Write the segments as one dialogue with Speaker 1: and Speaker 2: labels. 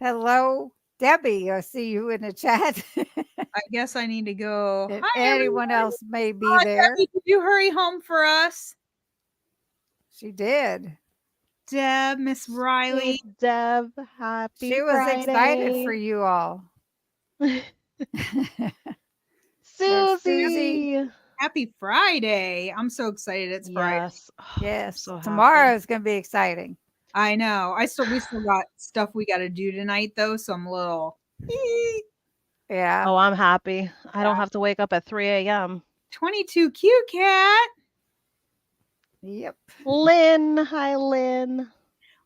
Speaker 1: Hello, Debbie. I see you in the chat.
Speaker 2: I guess I need to go.
Speaker 1: If
Speaker 2: Hi,
Speaker 1: anyone
Speaker 2: everyone.
Speaker 1: else may be there.
Speaker 2: Debbie, did you hurry home for us?
Speaker 1: She did.
Speaker 2: Deb, Miss Riley.
Speaker 3: Hey, Deb, happy
Speaker 1: She was excited for
Speaker 3: Friday.
Speaker 1: you all. Susie.
Speaker 3: Susie.
Speaker 2: Happy Friday. I'm so excited it's Friday.
Speaker 3: Yes.
Speaker 1: Yes.
Speaker 3: So happy.
Speaker 1: Tomorrow is going to be exciting.
Speaker 2: I know. We still got stuff we got to do tonight though, so I'm a little
Speaker 1: Yeah.
Speaker 3: Oh, I'm happy. I don't have to wake up at 3 a.m.
Speaker 2: 22 cute cat.
Speaker 1: Yep.
Speaker 3: Lynn. Hi, Lynn.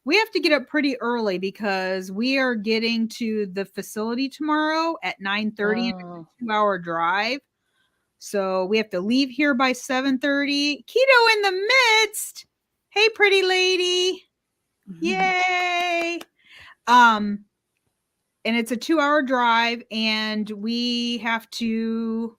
Speaker 2: We have to get up pretty early because we are getting to the facility tomorrow at 9:30. It's a 2-hour drive. So we have to leave here by 7:30. Keto in the midst. Hey, pretty lady. Yay. And it's a 2-hour drive, and we have to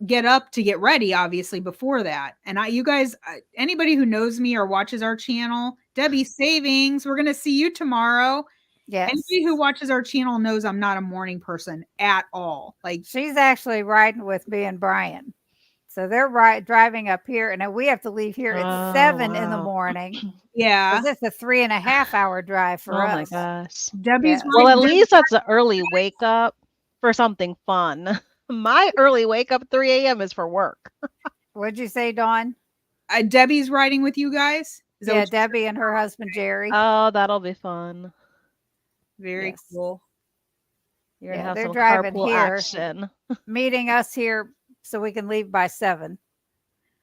Speaker 2: get up to get ready, obviously, before that. And you guys, anybody who knows me or watches our channel, Debbie Savings, we're going to see you tomorrow.
Speaker 1: Yes.
Speaker 2: Anybody who watches our channel knows I'm not a morning person at all. Like,
Speaker 1: she's actually riding with me and Brian. So they're driving up here, and then we have to leave here at 7 in the morning.
Speaker 2: Yeah.
Speaker 1: It's a 3.5-hour drive for us.
Speaker 3: Oh my gosh.
Speaker 2: Debbie's
Speaker 3: Well, at least that's an early wake up for something fun. My early wake up at 3 a.m. is for work.
Speaker 1: What'd you say, Dawn?
Speaker 2: Debbie's riding with you guys?
Speaker 1: Yeah, Debbie and her husband, Jerry.
Speaker 3: Oh, that'll be fun.
Speaker 2: Very cool.
Speaker 3: You're gonna have
Speaker 1: they're
Speaker 3: some
Speaker 1: driving
Speaker 3: carpool
Speaker 1: here,
Speaker 3: action.
Speaker 1: meeting us here so we can leave by 7.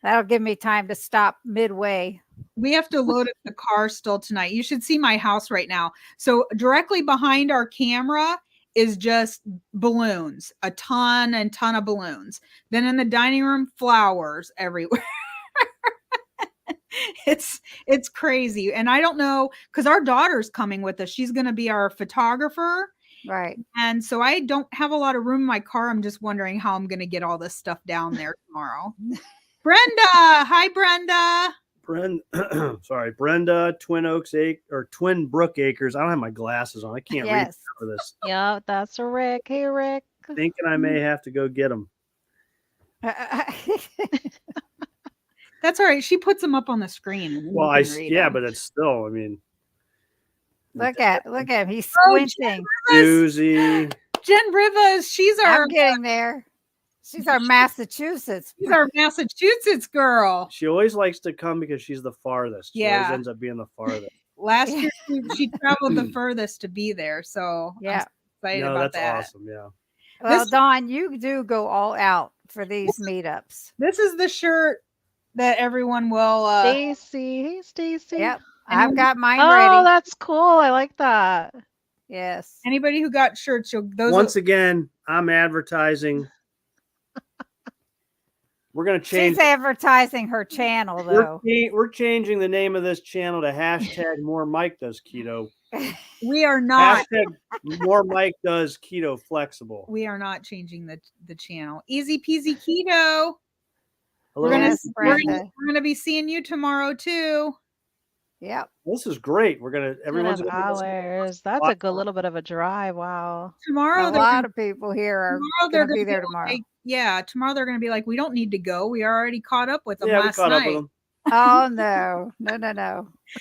Speaker 1: That'll give me time to stop midway.
Speaker 2: We have to load up the car still tonight. You should see my house right now. So directly behind our camera is just balloons, a ton of balloons. Then in the dining room, flowers everywhere. It's crazy. And I don't know, because our daughter's coming with us. She's going to be our photographer.
Speaker 1: Right.
Speaker 2: And so I don't have a lot of room in my car. I'm just wondering how I'm going to get all this stuff down there tomorrow. Brenda. Hi, Brenda.
Speaker 4: Brenda, Twin Brook Acres. I don't have my glasses on. I can't read for this.
Speaker 3: Yeah, that's Rick. Hey, Rick.
Speaker 4: Thinking I may have to go get them.
Speaker 2: That's all right. She puts them up on the screen.
Speaker 4: Well, but it's still, I mean.
Speaker 1: Look at him. He's squinting.
Speaker 4: Susie.
Speaker 2: Jen Rivas. She's our.
Speaker 1: I'm getting there. She's our Massachusetts.
Speaker 2: She's our Massachusetts girl.
Speaker 4: She always likes to come because she's the farthest. She always ends up being the farthest.
Speaker 2: Last year, she traveled the furthest to be there. So
Speaker 1: yeah,
Speaker 2: I'm excited about that.
Speaker 4: That's awesome. Yeah.
Speaker 1: Well, Dawn, you do go all out for these meetups.
Speaker 2: This is the shirt that everyone will.
Speaker 3: Stacy. Hey, Stacy.
Speaker 1: Yep. I've got mine ready.
Speaker 3: Oh, that's cool. I like that.
Speaker 1: Yes.
Speaker 2: Anybody who got shirts,
Speaker 4: once again, I'm advertising. We're going to change.
Speaker 1: She's advertising her channel, though.
Speaker 4: We're changing the name of this channel to hashtag More Mike Does Keto.
Speaker 2: We are not.
Speaker 4: Hashtag More Mike Does Keto Flexible.
Speaker 2: We are not changing the channel. Easy peasy keto.
Speaker 4: Hello,
Speaker 2: we're gonna be seeing you tomorrow too.
Speaker 1: Yep.
Speaker 4: This is great. Everyone's
Speaker 3: hours. That's a good little bit of a drive. Wow.
Speaker 2: Tomorrow,
Speaker 1: a lot of people here are going to be there tomorrow.
Speaker 2: Tomorrow they're going to be like, we don't need to go. We already caught up with them last night.
Speaker 4: Up with them.
Speaker 1: Oh no.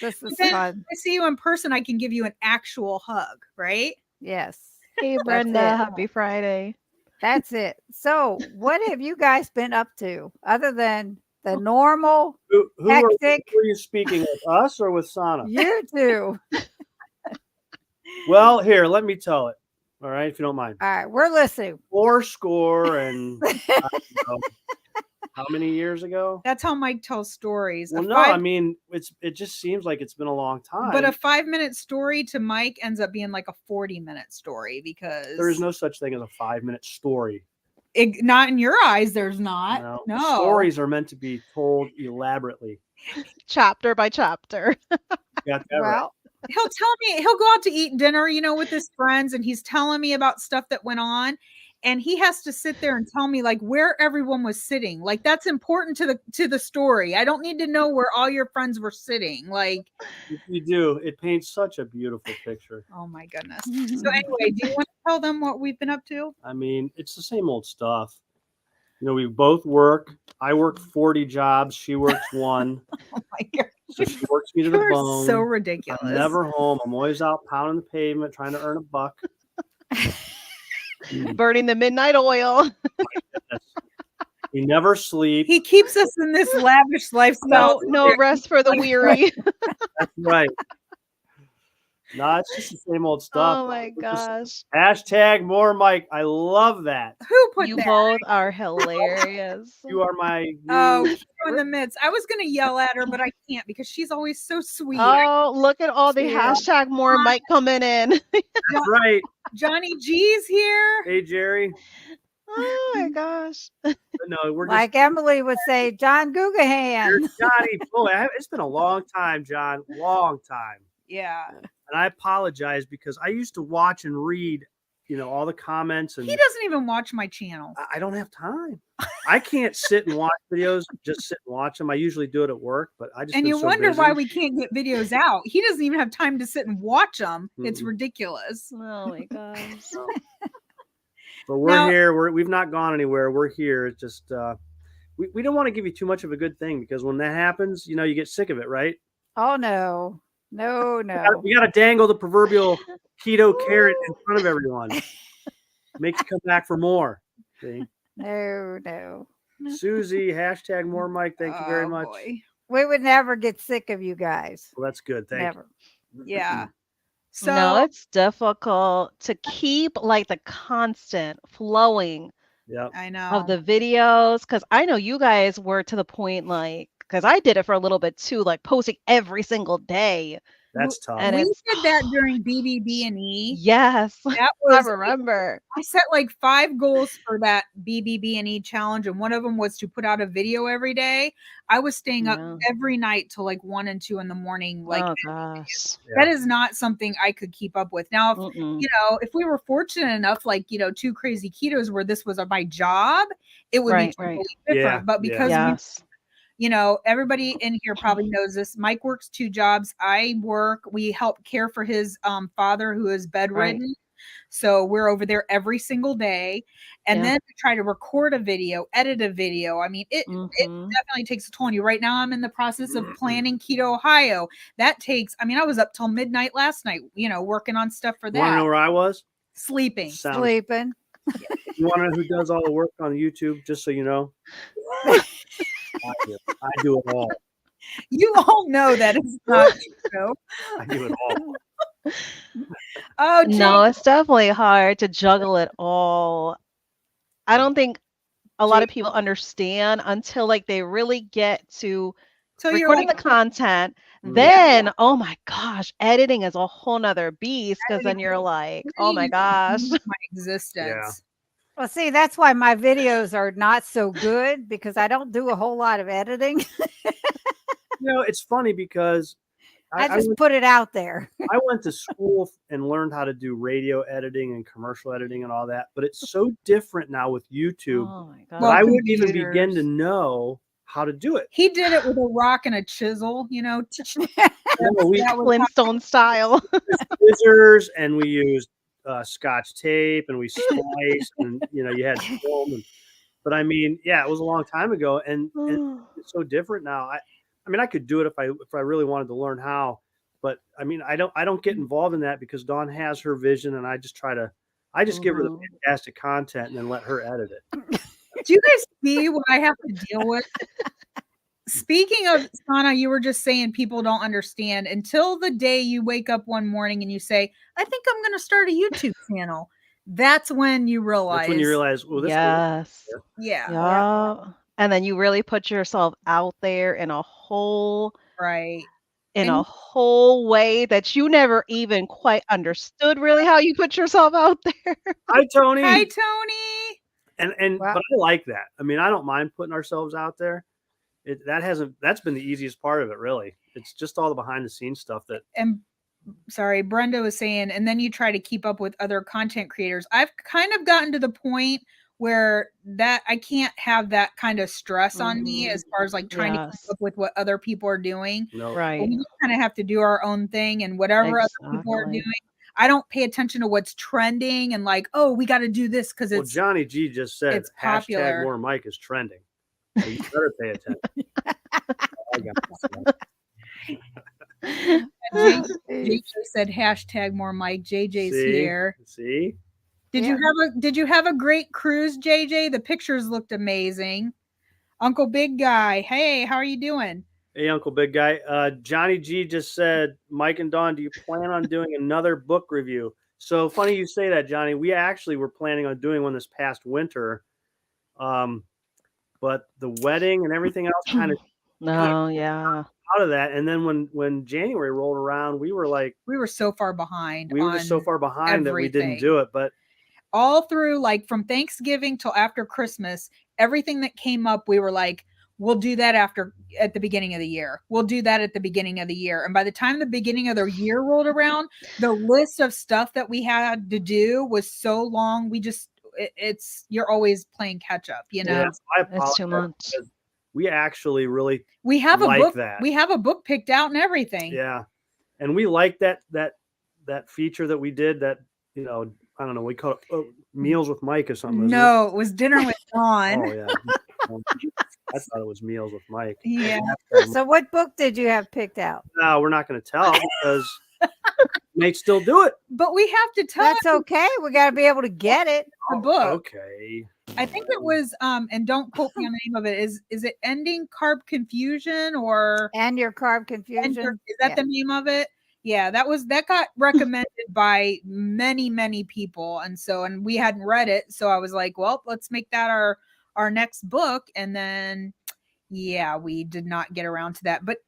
Speaker 1: This is fun.
Speaker 2: I see you in person. I can give you an actual hug, right?
Speaker 1: Yes.
Speaker 3: Hey, Brenda. Happy Friday.
Speaker 1: That's it. So, what have you guys been up to other than the normal hectic?
Speaker 4: Who are you speaking with, us or with Sana?
Speaker 1: You two.
Speaker 4: Well, here, let me tell it. All right, if you don't mind.
Speaker 1: All right, we're listening.
Speaker 4: 4 score and how many years ago?
Speaker 2: That's how Mike tells stories.
Speaker 4: Well, I mean, it just seems like it's been a long time.
Speaker 2: But a 5-minute story to Mike ends up being like a 40-minute story because
Speaker 4: there is no such thing as a 5-minute story.
Speaker 2: Not in your eyes. There's not. No.
Speaker 4: Stories are meant to be told elaborately,
Speaker 3: chapter by chapter.
Speaker 4: Got that right.
Speaker 2: He'll tell me, he'll go out to eat dinner, with his friends, and he's telling me about stuff that went on. And he has to sit there and tell me like where everyone was sitting. Like that's important to the story. I don't need to know where all your friends were sitting. Like
Speaker 4: You do. It paints such a beautiful picture.
Speaker 2: Oh my goodness. So anyway, do you want to tell them what we've been up to?
Speaker 4: I mean, it's the same old stuff. You know, we both work. I work 40 jobs. She works 1.
Speaker 2: Oh my god.
Speaker 4: So she works me to the
Speaker 2: You're
Speaker 4: bone.
Speaker 2: so ridiculous.
Speaker 4: I'm never home. I'm always out pounding the pavement trying to earn a buck.
Speaker 3: Burning the midnight oil.
Speaker 4: We never sleep.
Speaker 2: He keeps us in this lavish lifestyle.
Speaker 3: No rest for the weary.
Speaker 4: That's right. No, it's just the same old stuff.
Speaker 3: Oh my gosh.
Speaker 4: Hashtag more Mike. I love that.
Speaker 2: Who put
Speaker 3: You
Speaker 2: that?
Speaker 3: both are hilarious.
Speaker 4: You are my
Speaker 2: Oh,
Speaker 4: new-
Speaker 2: Kiro in the midst. I was gonna yell at her, but I can't because she's always so sweet.
Speaker 3: Oh, look at all the
Speaker 1: Yeah.
Speaker 3: hashtag more Mike coming in.
Speaker 4: That's right.
Speaker 2: Johnny G's here.
Speaker 4: Hey Jerry.
Speaker 3: Oh my gosh.
Speaker 4: But no, we're just
Speaker 1: Like Emily would say, John Gougahan.
Speaker 4: You're Johnny. Boy, it's been a long time, John. Long time.
Speaker 2: Yeah.
Speaker 4: And I apologize because I used to watch and read, you know, all the comments, and
Speaker 2: He doesn't even watch my channel.
Speaker 4: I don't have time. I can't sit and watch videos, just sit and watch them. I usually do it at work, but I just
Speaker 2: And
Speaker 4: been
Speaker 2: you
Speaker 4: so
Speaker 2: wonder
Speaker 4: busy.
Speaker 2: why we can't get videos out. He doesn't even have time to sit and watch them. It's
Speaker 4: Mm-mm.
Speaker 2: ridiculous.
Speaker 3: Oh my gosh.
Speaker 4: But we're
Speaker 2: Now-
Speaker 4: here. We've not gone anywhere. We're here. It's just we don't want to give you too much of a good thing because when that happens, you know, you get sick of it, right?
Speaker 1: Oh, no. No, no.
Speaker 4: You got to dangle the proverbial keto carrot in front of everyone. Makes you come back for more. See?
Speaker 1: No, no.
Speaker 4: Susie, hashtag more Mike. Thank you very
Speaker 2: Oh,
Speaker 4: much.
Speaker 2: boy.
Speaker 1: We would never get sick of you guys.
Speaker 4: Well, that's good. Thank
Speaker 1: Never.
Speaker 4: you.
Speaker 2: Yeah. So
Speaker 3: No, it's difficult to keep like the constant flowing
Speaker 4: Yep.
Speaker 2: I know.
Speaker 3: of the videos because I know you guys were to the point like because I did it for a little bit too, like posting every single day.
Speaker 4: That's tough.
Speaker 3: And
Speaker 2: we
Speaker 3: it's
Speaker 2: did that during BBB and E.
Speaker 3: yes,
Speaker 2: That
Speaker 3: I
Speaker 2: was
Speaker 3: remember.
Speaker 2: I set like 5 goals for that BBB and E challenge, and one of them was to put out a video every day. I was staying up
Speaker 3: Yeah.
Speaker 2: every night till like 1 and 2 in the morning. Like
Speaker 3: Oh gosh.
Speaker 2: that is not something I could keep up with. Now, if
Speaker 3: Mm-mm.
Speaker 2: you know, if we were fortunate enough, like you know, 2 Crazy Ketos, where this was my job, it would
Speaker 3: Right,
Speaker 2: be
Speaker 3: right.
Speaker 2: totally different.
Speaker 4: Yeah,
Speaker 2: But because
Speaker 3: Yes.
Speaker 2: you know, everybody in here probably knows this. Mike works 2 jobs. I work. We help care for his father who is bedridden. So we're over there every single day. And
Speaker 3: Yeah.
Speaker 2: then to try to record a video, edit a video. I mean, it
Speaker 3: Mhm.
Speaker 2: definitely takes a toll on you. Right now, I'm in the process of planning Keto Ohio. That takes, I mean, I was up till midnight last night, you know, working on stuff for
Speaker 4: You want to know
Speaker 2: that.
Speaker 4: where I was?
Speaker 2: Sleeping.
Speaker 4: Sounds.
Speaker 1: Sleeping.
Speaker 4: You want to know who does all the work on YouTube? Just so you know, I do it all.
Speaker 2: You all know that it's not true.
Speaker 4: I do it all.
Speaker 2: Oh,
Speaker 3: No, it's definitely hard to juggle it all. I don't think a lot of people understand until like they really get to
Speaker 2: so you're
Speaker 3: recording
Speaker 2: like,
Speaker 3: the content.
Speaker 4: Mm.
Speaker 3: Then, oh my gosh, editing is a whole nother beast because then
Speaker 2: Editing
Speaker 3: you're
Speaker 2: is
Speaker 3: like, oh my gosh.
Speaker 2: my existence.
Speaker 1: Well, see, that's why my videos are not so good because I don't do a whole lot of editing.
Speaker 4: You know, it's funny because
Speaker 1: I just put it out there.
Speaker 4: I went to school and learned how to do radio editing and commercial editing and all that, but it's so different now with YouTube
Speaker 3: Oh my
Speaker 4: that
Speaker 3: god.
Speaker 4: I wouldn't even begin
Speaker 2: computers.
Speaker 4: to know how to do it.
Speaker 2: He did it with a rock and a chisel, you know.
Speaker 4: No, we
Speaker 2: That was
Speaker 3: Flintstone style.
Speaker 4: scissors and we used Scotch tape and we spliced and you know you had film. But I mean, yeah, it was a long time ago, and it's so different now. I mean, I could do it if I really wanted to learn how, but I mean, I don't get involved in that because Dawn has her vision, and I just give her the fantastic content and then let her edit it.
Speaker 2: Do you guys see what I have to deal with? Speaking of Sana, you were just saying people don't understand until the day you wake up one morning and you say, I think I'm going to start a YouTube channel. That's when you realize.
Speaker 4: That's when you realize, well, this
Speaker 3: Yes.
Speaker 2: Yeah.
Speaker 3: Yeah. And then you really put yourself out there in a whole
Speaker 2: Right.
Speaker 3: way that you never even quite understood really how you put yourself out there.
Speaker 4: Hi, Tony.
Speaker 2: Hi, Tony.
Speaker 4: And
Speaker 1: Wow.
Speaker 4: but I like that. I mean, I don't mind putting ourselves out there. That's been the easiest part of it, really. It's just all the behind the scenes stuff that
Speaker 2: And sorry, Brenda was saying, and then you try to keep up with other content creators. I've kind of gotten to the point where that I can't have that kind of stress on me as far as like trying to keep up with what other people are doing.
Speaker 4: No.
Speaker 2: But
Speaker 3: Right.
Speaker 2: we just kind of have to do our own thing, and whatever other people are
Speaker 3: Exactly.
Speaker 2: doing, I don't pay attention to what's trending and like, oh, we got to do this because
Speaker 4: Well,
Speaker 2: it's
Speaker 4: Johnny G just said
Speaker 2: it's popular.
Speaker 4: #more Mike is trending. So you better pay attention. I got this.
Speaker 2: JJ said #more Mike. JJ's
Speaker 4: See?
Speaker 2: here.
Speaker 4: See?
Speaker 2: Did you have a great cruise, JJ? The pictures looked amazing. Uncle Big Guy, hey, how are you doing?
Speaker 4: Hey, Uncle Big Guy. Johnny G just said, Mike and Dawn, do you plan on doing another book review? So funny you say that, Johnny. We actually were planning on doing one this past winter. But the wedding and everything else kind of out of that. And then when January rolled around, we were
Speaker 2: so far behind.
Speaker 4: We were just so far behind that we didn't do it. But
Speaker 2: all through, like, from Thanksgiving till after Christmas, everything that came up, we were like, we'll do that at the beginning of the year. We'll do that at the beginning of the year. And by the time the beginning of the year rolled around, the list of stuff that we had to do was so long. You're always playing catch up, you know?
Speaker 4: Yeah, I apologize.
Speaker 3: It's too much.
Speaker 4: We actually really
Speaker 2: we have
Speaker 4: like
Speaker 2: a book
Speaker 4: that.
Speaker 2: We have a book picked out and everything.
Speaker 4: Yeah. And we like that feature that we did that, you know, I don't know, we call it Meals with Mike or something.
Speaker 2: No, it was Dinner with Dawn.
Speaker 4: Oh yeah. I thought it was Meals with Mike.
Speaker 2: Yeah.
Speaker 1: So what book did you have picked out?
Speaker 4: No, we're not going to tell because may still do it.
Speaker 2: But we have to tell.
Speaker 1: That's okay. We got to be able to get it.
Speaker 2: The book.
Speaker 4: Okay.
Speaker 2: I think it was and don't quote me on the name of it. Is it Ending Carb Confusion or
Speaker 1: And Your Carb Confusion?
Speaker 2: Is that the name of it? Yeah, that got recommended by many people, and we hadn't read it, so I was like, well, let's make that our next book. And then yeah, we did not get around to that, but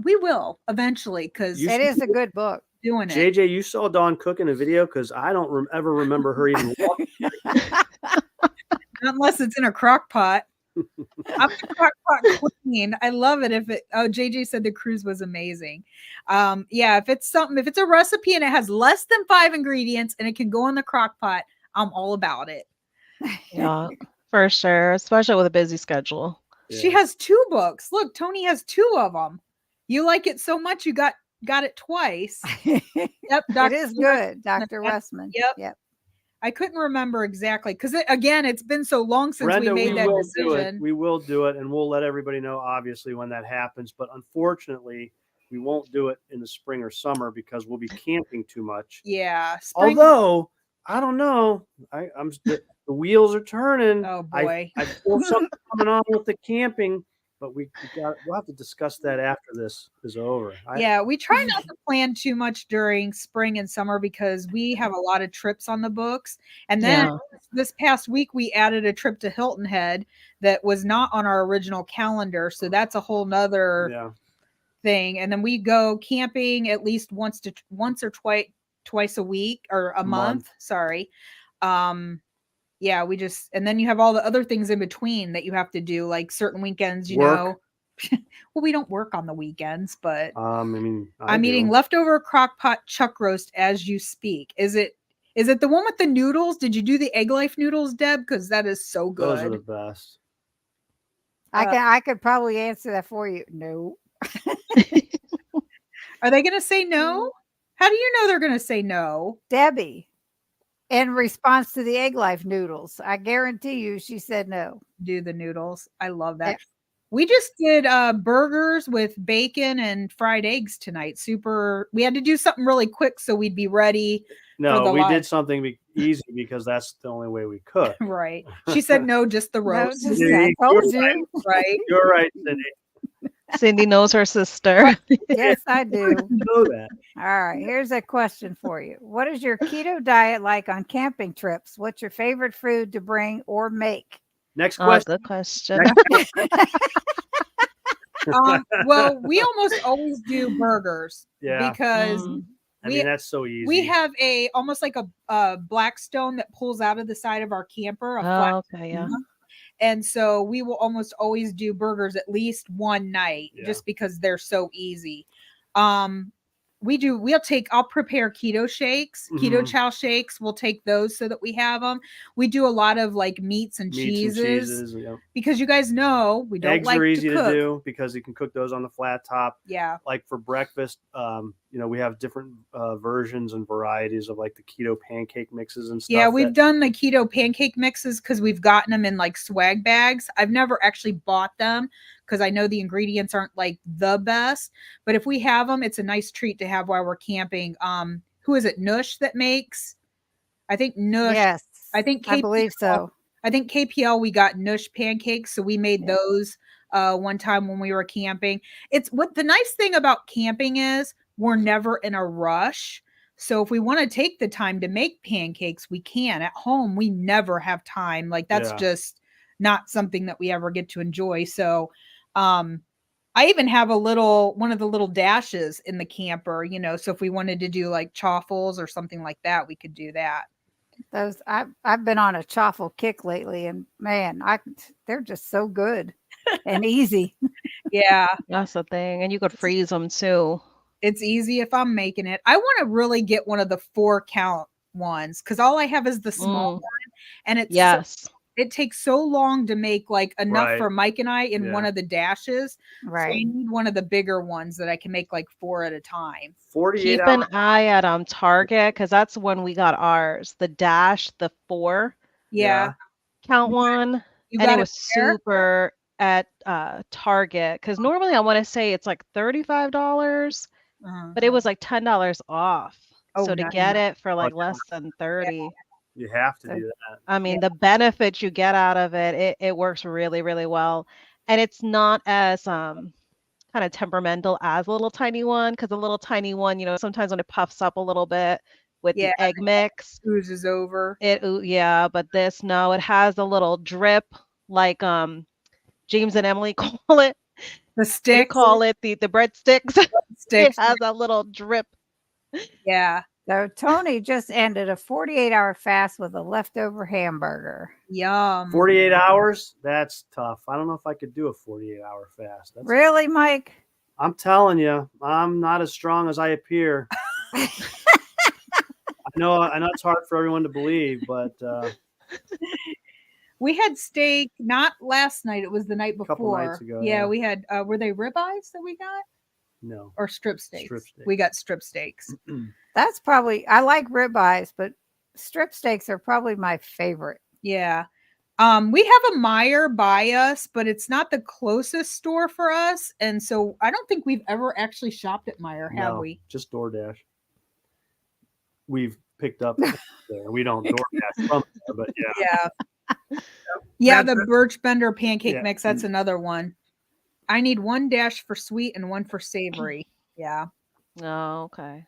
Speaker 2: we will eventually because
Speaker 1: it is a good book.
Speaker 2: Doing it.
Speaker 4: JJ, you saw Dawn cook in a video because I don't ever remember her even walking.
Speaker 2: Unless it's in a crock pot. I'm the crock pot queen. I love it. JJ said the cruise was amazing. Yeah, if it's a recipe and it has less than 5 ingredients and it can go in the crock pot, I'm all about it.
Speaker 3: Yeah, for sure. Especially with a busy schedule.
Speaker 4: Yeah.
Speaker 2: She has 2 books. Look, Tony has 2 of them. You like it so much you got it twice. Yep,
Speaker 1: it is good, Dr. Westman.
Speaker 2: Yep. I couldn't remember exactly because it's been so long since
Speaker 4: Brenda,
Speaker 2: we made that decision.
Speaker 4: We will do it, and we'll let everybody know, obviously, when that happens. But unfortunately, we won't do it in the spring or summer because we'll be camping too much.
Speaker 2: Yeah.
Speaker 4: Although, I don't know. The wheels are turning.
Speaker 2: Oh, boy.
Speaker 4: I feel something coming on with the camping. But we'll have to discuss that after this is over.
Speaker 2: We try not to plan too much during spring and summer because we have a lot of trips on the books. And then this past week, we added a trip to Hilton Head that was not on our original calendar. So that's a whole nother thing. And then we go camping at least once or twice a week or a month. Sorry. Yeah, and then you have all the other things in between that you have to do, like certain weekends, you know. Well, we don't work on the weekends, but I'm eating leftover crock pot chuck roast as you speak. Is it the one with the noodles? Did you do the Egg Life noodles, Deb? Because that is so good.
Speaker 4: Those are the best.
Speaker 1: I could probably answer that for you. No.
Speaker 2: Are they going to say no? How do you know they're going to say no?
Speaker 1: Debbie. In response to the Egg Life noodles, I guarantee you she said no.
Speaker 2: Do the noodles. I love that. We just did burgers with bacon and fried eggs tonight. We had to do something really quick so we'd be ready.
Speaker 4: No, we did something easy because that's the only way we could.
Speaker 2: Right. She said no, just the roast.
Speaker 1: I told you.
Speaker 2: Right.
Speaker 4: You're right, Cindy.
Speaker 3: Cindy knows her sister.
Speaker 1: Yes, I do.
Speaker 4: Know that.
Speaker 1: All right, here's a question for you. What is your keto diet like on camping trips? What's your favorite food to bring or make?
Speaker 4: Next question.
Speaker 3: Good question.
Speaker 2: Well, we almost always do burgers because
Speaker 4: that's so easy.
Speaker 2: We have almost like a Blackstone that pulls out of the side of our camper. And so we will almost always do burgers at least one night just because they're so easy. I'll prepare keto shakes, keto
Speaker 4: Mhm.
Speaker 2: chow shakes. We'll take those so that we have them. We do a lot of like meats and cheeses
Speaker 4: Yep.
Speaker 2: because you guys know we don't
Speaker 4: Eggs
Speaker 2: like
Speaker 4: are
Speaker 2: to
Speaker 4: easy to
Speaker 2: cook.
Speaker 4: do because you can cook those on the flat top.
Speaker 2: Yeah.
Speaker 4: Like for breakfast, we have different versions and varieties of like the keto pancake mixes and stuff.
Speaker 2: Yeah, we've done the keto pancake mixes because we've gotten them in like swag bags. I've never actually bought them because I know the ingredients aren't like the best. But if we have them, it's a nice treat to have while we're camping. Who is it? Nush that makes? I think Nush.
Speaker 1: Yes,
Speaker 2: I think
Speaker 1: I believe so.
Speaker 2: I think KPL, we got Nush pancakes, so we made those one time when we were camping. It's what the nice thing about camping is we're never in a rush. So if we want to take the time to make pancakes, we can. At home, we never have time. Like that's just not something that we ever get to enjoy. So I even have one of the little dashes in the camper, so if we wanted to do like chaffles or something like that, we could do that.
Speaker 1: Those I've been on a chaffle kick lately, and man, they're just so good and easy.
Speaker 2: Yeah,
Speaker 3: That's the thing. And you could freeze them too.
Speaker 2: it's easy if I'm making it. I want to really get one of the 4-count ones because all I have is the small one, and it takes so long to make like enough for Mike and I in one of the dashes.
Speaker 1: Right.
Speaker 2: So I need one of the bigger ones that I can make like 4 at a time.
Speaker 4: 48
Speaker 3: Keep an eye at Target because that's when we got ours. The dash, the 4-count one, and it was super at Target because normally I want to say it's like $35, but it was like $10 off. So to get it for like less than 30.
Speaker 4: You have to do that.
Speaker 3: I mean, the benefits you get out of it works really, really well. And it's not as kind of temperamental as a little tiny one, because a little tiny one, sometimes when it puffs up a little bit with the egg mix,
Speaker 2: oozes over.
Speaker 3: But this, no, it has a little drip, like James and Emily call it.
Speaker 2: The sticks.
Speaker 3: They call it the breadsticks. It has a little drip.
Speaker 2: Yeah.
Speaker 1: So Tony just ended a 48-hour fast with a leftover hamburger.
Speaker 2: Yum.
Speaker 4: 48 hours? That's tough. I don't know if I could do a 48-hour fast.
Speaker 1: Really, Mike?
Speaker 4: I'm telling you, I'm not as strong as I appear. I know it's hard for everyone to believe, but
Speaker 2: we had steak not last night. It was the night before.
Speaker 4: A couple nights ago.
Speaker 2: Yeah, we had. Were they ribeyes that we got?
Speaker 4: No.
Speaker 2: Or strip steaks. We got strip steaks.
Speaker 1: That's probably, I like ribeyes, but strip steaks are probably my favorite.
Speaker 2: Yeah. We have a Meijer by us, but it's not the closest store for us. And so I don't think we've ever actually shopped at Meijer, have we?
Speaker 4: Just DoorDash. We've picked up there. We don't DoorDash from there, but yeah.
Speaker 2: Yeah, the Birch Bender pancake mix. That's another one. I need one dash for sweet and one for savory. Yeah.
Speaker 3: Oh, okay.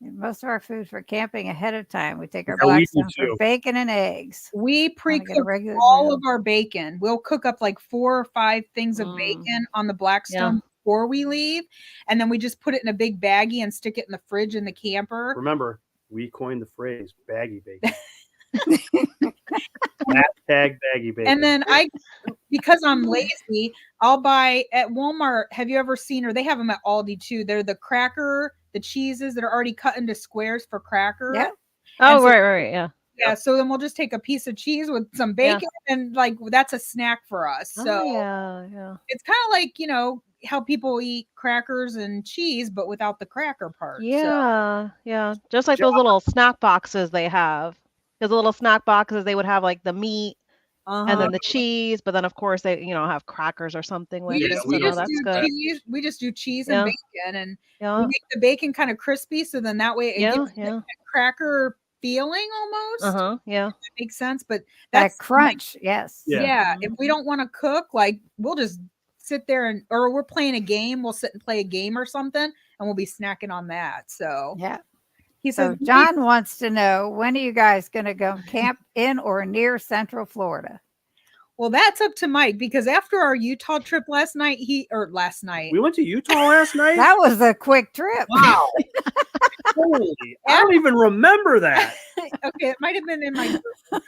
Speaker 1: And most of our food for camping ahead of time. We take our Blackstone for bacon and eggs.
Speaker 2: We pre-cook all of our bacon. We'll cook up like 4 or 5 things of bacon on the Blackstone before we leave. And then we just put it in a big baggie and stick it in the fridge in the camper.
Speaker 4: Remember, we coined the phrase baggy bacon. Hashtag baggy bacon.
Speaker 2: And then because I'm lazy, I'll buy at Walmart. Have you ever seen, or they have them at Aldi too? They're the cheeses that are already cut into squares for cracker.
Speaker 1: Yeah.
Speaker 3: Oh, right. Yeah.
Speaker 2: Yeah. So then we'll just take a piece of cheese with some bacon and like, that's a snack for us. So
Speaker 3: yeah.
Speaker 2: It's kind of like, how people eat crackers and cheese, but without the cracker part.
Speaker 3: Yeah. Yeah. Just like those little snack boxes they have. Because the little snack boxes, they would have like the meat and then the cheese, but then of course they, have crackers or something with it. So that's good.
Speaker 2: We just do cheese and bacon, and we make the bacon kind of crispy, so then that way it gives that cracker feeling almost.
Speaker 3: Yeah.
Speaker 2: That makes sense. But
Speaker 1: that's that crunch, yes.
Speaker 2: Yeah. If we don't want to cook, like we'll just sit there or we're playing a game, we'll sit and play a game or something, and we'll be snacking on that. So
Speaker 1: yeah.
Speaker 2: He said,
Speaker 1: so John wants to know, when are you guys going to go camp in or near Central Florida?
Speaker 2: Well, that's up to Mike, because after our Utah trip last night, we
Speaker 4: went to Utah last night.
Speaker 1: That was a quick trip.
Speaker 4: Wow. Holy, I don't even remember that.
Speaker 2: Okay, it might have been in my group. But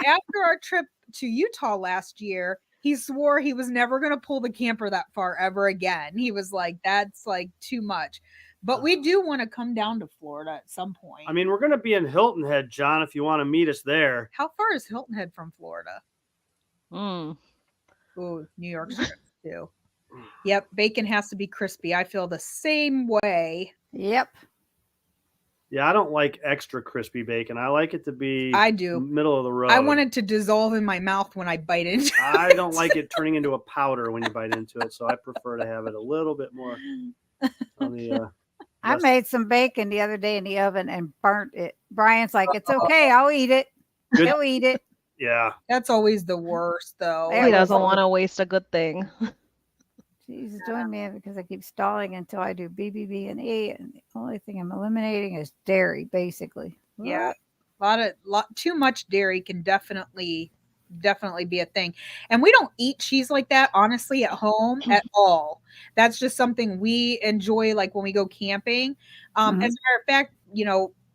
Speaker 2: after our trip to Utah last year, He swore he was never going to pull the camper that far ever again. He was like, that's like too much. But we do want to come down to Florida at some point.
Speaker 4: I mean, we're going to be in Hilton Head, John, if you want to meet us there.
Speaker 2: How far is Hilton Head from Florida?
Speaker 3: Mm.
Speaker 2: Oh, New York strips too. Yep, bacon has to be crispy. I feel the same way.
Speaker 1: Yep.
Speaker 4: Yeah, I don't like extra crispy bacon. I like it to be
Speaker 2: I do.
Speaker 4: middle of the road.
Speaker 2: I want it to dissolve in my mouth when I bite into it.
Speaker 4: I don't like it turning into a powder when you bite into it, so I prefer to have it a little bit more on the
Speaker 1: I made some bacon the other day in the oven and burnt it. Brian's like, it's okay, I'll eat it. He'll eat it.
Speaker 4: Yeah.
Speaker 2: That's always the worst, though.
Speaker 1: There
Speaker 3: He
Speaker 1: we
Speaker 3: doesn't
Speaker 1: go.
Speaker 3: want to waste a good thing.
Speaker 1: She's doing me because I keep stalling until I do BBB and E, and the only thing I'm eliminating is dairy, basically.
Speaker 2: Yeah, lot too much dairy can definitely be a thing. And we don't eat cheese like that, honestly, at home at all. That's just something we enjoy, like when we go camping. As a matter of fact,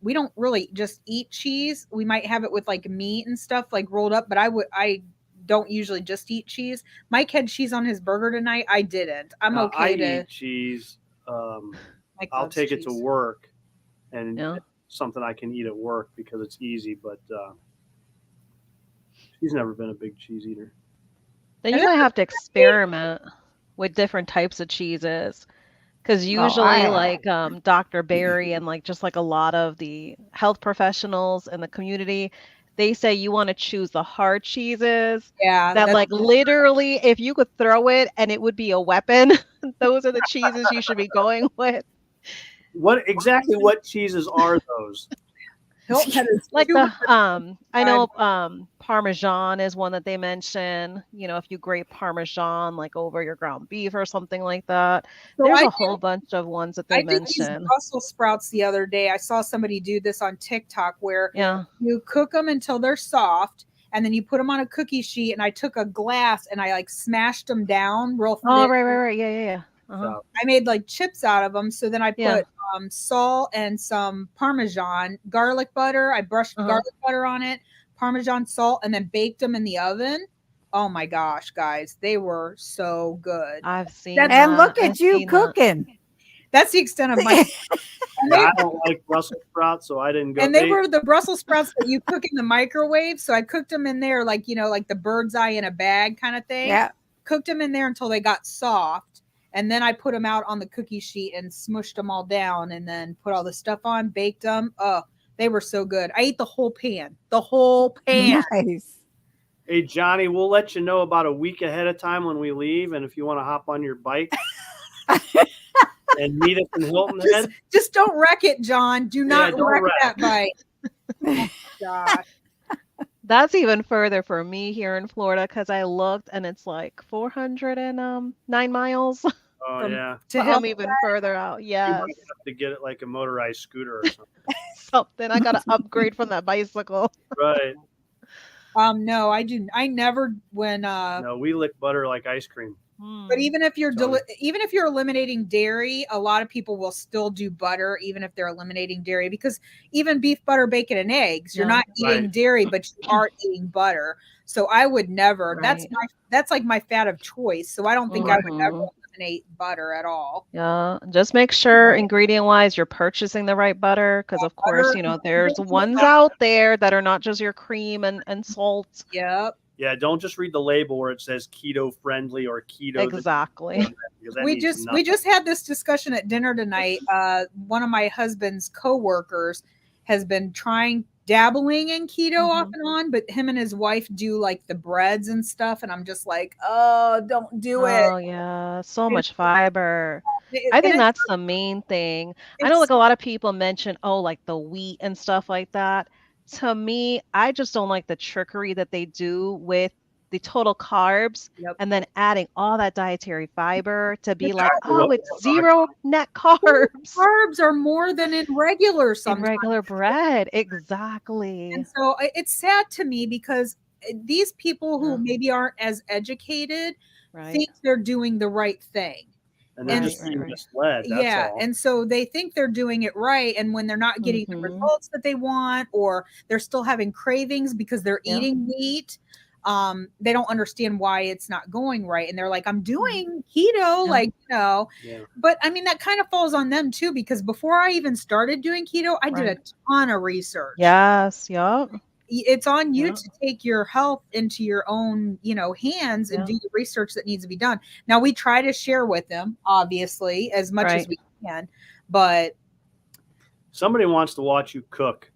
Speaker 2: we don't really just eat cheese. We might have it with like meat and stuff like rolled up, but I don't usually just eat cheese. Mike had cheese on his burger tonight. I didn't. I'm okay
Speaker 4: I eat cheese.
Speaker 2: Mike
Speaker 4: I'll
Speaker 2: loves
Speaker 4: take it to
Speaker 2: cheese.
Speaker 4: work, and
Speaker 3: Yeah.
Speaker 4: it's something I can eat at work because it's easy. But she's never been a big cheese eater.
Speaker 3: Then you might have to experiment with different types of cheeses. Because usually, like Dr. Barry and like just like a lot of the health professionals in the community, they say you want to choose the hard cheeses.
Speaker 2: Yeah,
Speaker 3: That like literally, if you could throw it and it would be a weapon, those are the cheeses you should be going with.
Speaker 4: What cheeses are those?
Speaker 2: Hilton Head is
Speaker 3: Like
Speaker 2: too-
Speaker 3: I know Parmesan is one that they mention. If you grate Parmesan like over your ground beef or something like that.
Speaker 2: So
Speaker 3: There's
Speaker 2: I
Speaker 3: a whole bunch of ones that they
Speaker 2: I did these
Speaker 3: mention.
Speaker 2: Brussels sprouts the other day. I saw somebody do this on TikTok where
Speaker 3: Yeah.
Speaker 2: you cook them until they're soft, and then you put them on a cookie sheet. And I took a glass and I like smashed them down real thin.
Speaker 3: Oh, right. Yeah. Uh-huh.
Speaker 2: I made like chips out of them. So then I put
Speaker 3: Yeah.
Speaker 2: salt and some Parmesan, garlic butter. I brushed garlic butter on it, Parmesan, salt, and then baked them in the oven. Oh my gosh, guys, they were so good.
Speaker 3: I've seen
Speaker 1: And
Speaker 3: that.
Speaker 1: look
Speaker 3: I've
Speaker 1: at you
Speaker 3: seen that.
Speaker 1: cooking.
Speaker 2: That's the extent of my.
Speaker 4: I don't like Brussels sprouts, so I didn't go.
Speaker 2: And they were the Brussels sprouts that you cook in the microwave. So I cooked them in there, like like the bird's eye in a bag kind of thing.
Speaker 1: Yeah.
Speaker 2: Cooked them in there until they got soft. And then I put them out on the cookie sheet and smushed them all down and then put all the stuff on, baked them. Oh, they were so good. I ate the whole pan. The whole pan.
Speaker 1: Nice.
Speaker 4: Hey, Johnny, we'll let you know about a week ahead of time when we leave. And if you want to hop on your bike and meet us in Hilton Head.
Speaker 2: Just don't wreck it, John. Do not
Speaker 4: don't
Speaker 2: wreck
Speaker 4: wreck.
Speaker 2: that bike. Oh, gosh.
Speaker 3: That's even further for me here in Florida because I looked and it's like 409 miles.
Speaker 4: Oh, yeah.
Speaker 2: To
Speaker 3: I'm
Speaker 2: help
Speaker 3: even further out.
Speaker 4: You
Speaker 3: Yes.
Speaker 4: might have to get it like a motorized scooter or something.
Speaker 3: Something. I got to upgrade from that bicycle.
Speaker 4: Right.
Speaker 2: No, I do. I never when
Speaker 4: No, we lick butter like ice cream.
Speaker 2: But even if you're
Speaker 4: Sorry.
Speaker 2: even if you're eliminating dairy, a lot of people will still do butter, even if they're eliminating dairy, because even beef, butter, bacon, and eggs, you're
Speaker 3: Yeah.
Speaker 2: not eating
Speaker 4: Right.
Speaker 2: dairy, but you are eating butter. So I would never.
Speaker 3: Right.
Speaker 2: That's like my fat of choice. So I don't think I would ever
Speaker 3: Mhm.
Speaker 2: eliminate butter at all.
Speaker 3: Yeah, just make sure ingredient wise you're purchasing the right butter because of course,
Speaker 2: butter,
Speaker 3: there's
Speaker 2: baking
Speaker 3: ones
Speaker 2: powder.
Speaker 3: out there that are not just your cream and salt.
Speaker 2: Yep.
Speaker 4: Yeah, don't just read the label where it says keto friendly or keto.
Speaker 3: Exactly.
Speaker 4: Because that
Speaker 2: we
Speaker 4: means
Speaker 2: just
Speaker 4: nothing.
Speaker 2: had this discussion at dinner tonight. One of my husband's coworkers has been dabbling in keto off and on, but him and his wife do like the breads and stuff, and I'm just like, oh, don't do it.
Speaker 3: Oh yeah, so much fiber.
Speaker 2: It-
Speaker 3: I
Speaker 2: and
Speaker 3: think
Speaker 2: it's-
Speaker 3: that's the main thing. I know
Speaker 2: it's-
Speaker 3: like a lot of people mention, oh, like the wheat and stuff like that. To me, I just don't like the trickery that they do with the total carbs
Speaker 2: Yep.
Speaker 3: and then adding all that dietary fiber to be
Speaker 2: It's
Speaker 3: like,
Speaker 4: not real
Speaker 3: oh, it's zero net carbs
Speaker 2: carbs are more than in regular
Speaker 3: in
Speaker 2: sometimes.
Speaker 3: regular bread. Exactly.
Speaker 2: And so it's sad to me because these people who
Speaker 3: Yeah.
Speaker 2: maybe aren't as educated
Speaker 3: Right.
Speaker 2: think they're doing the right thing.
Speaker 4: And they're
Speaker 2: and-
Speaker 4: just being
Speaker 3: Right.
Speaker 4: misled. That's
Speaker 2: Yeah.
Speaker 4: all.
Speaker 2: And so they think they're doing it right. And when they're not getting the
Speaker 3: Mhm.
Speaker 2: results that they want, or they're still having cravings because they're
Speaker 3: Yeah.
Speaker 2: eating wheat, they don't understand why it's not going right. And they're like, I'm doing keto, like, but I mean, that kind of falls on them too, because before I even started doing keto, I did a ton of research.
Speaker 3: Yes. Yep.
Speaker 2: It's on you to take your health into your own, hands and do the research that needs to be done. Now we try to share with them, obviously, as much as we can, but
Speaker 4: somebody wants to watch you cook.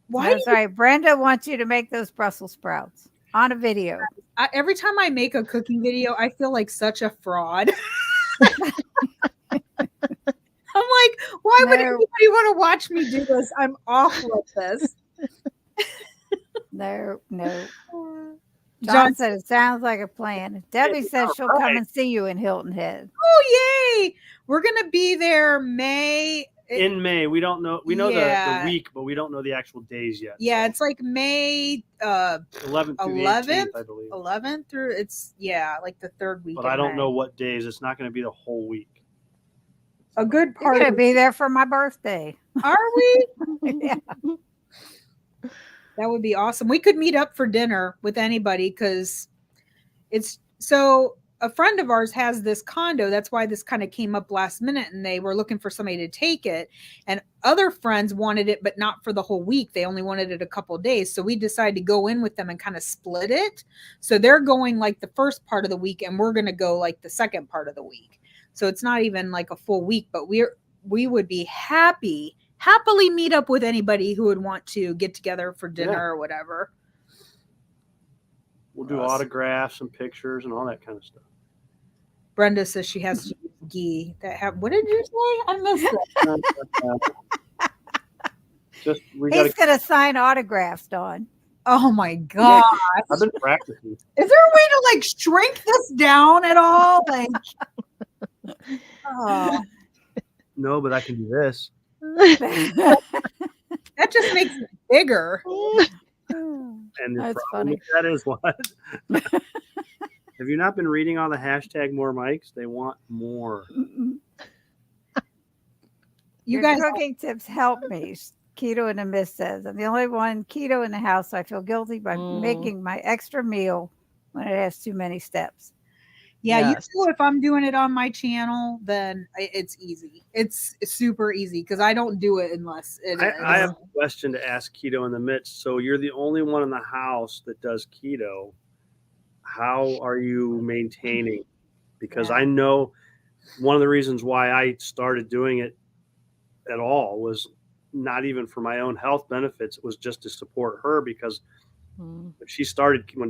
Speaker 1: That's right. Brenda wants you to make those Brussels sprouts on a video.
Speaker 2: Every time I make a cooking video, I feel like such a fraud. I'm like, why would anybody want to watch me do this? I'm awful at this.
Speaker 1: No. John said it sounds like a plan. Debbie says she'll come and see you in Hilton Head.
Speaker 2: Oh, yay! We're gonna be there May.
Speaker 4: In May, we don't know. We know the week, but we don't know the actual days yet.
Speaker 2: Yeah, so. It's like May
Speaker 4: 11th through the 18th, I believe.
Speaker 2: 11th through like the third week.
Speaker 4: But I don't know what days. It's not going to be the whole week.
Speaker 2: A good part.
Speaker 1: You're going to be there for my birthday.
Speaker 2: Are we?
Speaker 1: Yeah.
Speaker 2: That would be awesome. We could meet up for dinner with anybody because it's so. A friend of ours has this condo. That's why this kind of came up last minute, and they were looking for somebody to take it. And other friends wanted it, but not for the whole week. They only wanted it a couple of days. So we decided to go in with them and kind of split it. So they're going like the first part of the week, and we're going to go like the second part of the week. So it's not even like a full week, but we would be happily meet up with anybody who would want to get together for dinner or whatever.
Speaker 4: We'll do autographs and pictures and all that kind of stuff.
Speaker 2: Brenda says she has to use ghee. What did you say? I missed it.
Speaker 1: He's going to sign autographs, Dawn.
Speaker 2: Oh my God.
Speaker 4: I've been practicing.
Speaker 2: Is there a way to like shrink this down at all? Like,
Speaker 4: no, but I can do this.
Speaker 2: That just makes it bigger.
Speaker 4: And
Speaker 1: that's funny.
Speaker 4: That is what. Have you not been reading all the hashtag more mics? They want more.
Speaker 1: Your cooking tips help me. Keto in the Mist says, I'm the only one keto in the house, so I feel guilty by making my extra meal when it has too many steps.
Speaker 2: Yeah, you know, if I'm doing it on my channel, then it's easy. It's super easy because I don't do it unless
Speaker 4: I have a question to ask Keto in the Midst. So you're the only one in the house that does keto. How are you maintaining? Because I know one of the reasons why I started doing it at all was not even for my own health benefits. It was just to support her because when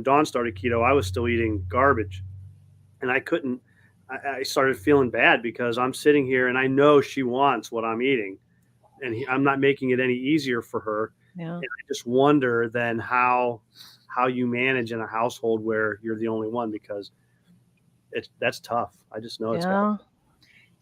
Speaker 4: Dawn started keto, I was still eating garbage. And I started feeling bad because I'm sitting here and I know she wants what I'm eating and I'm not making it any easier for her. Yeah. And I just wonder then how you manage in a household where you're the only one, because that's tough. I just know it's tough.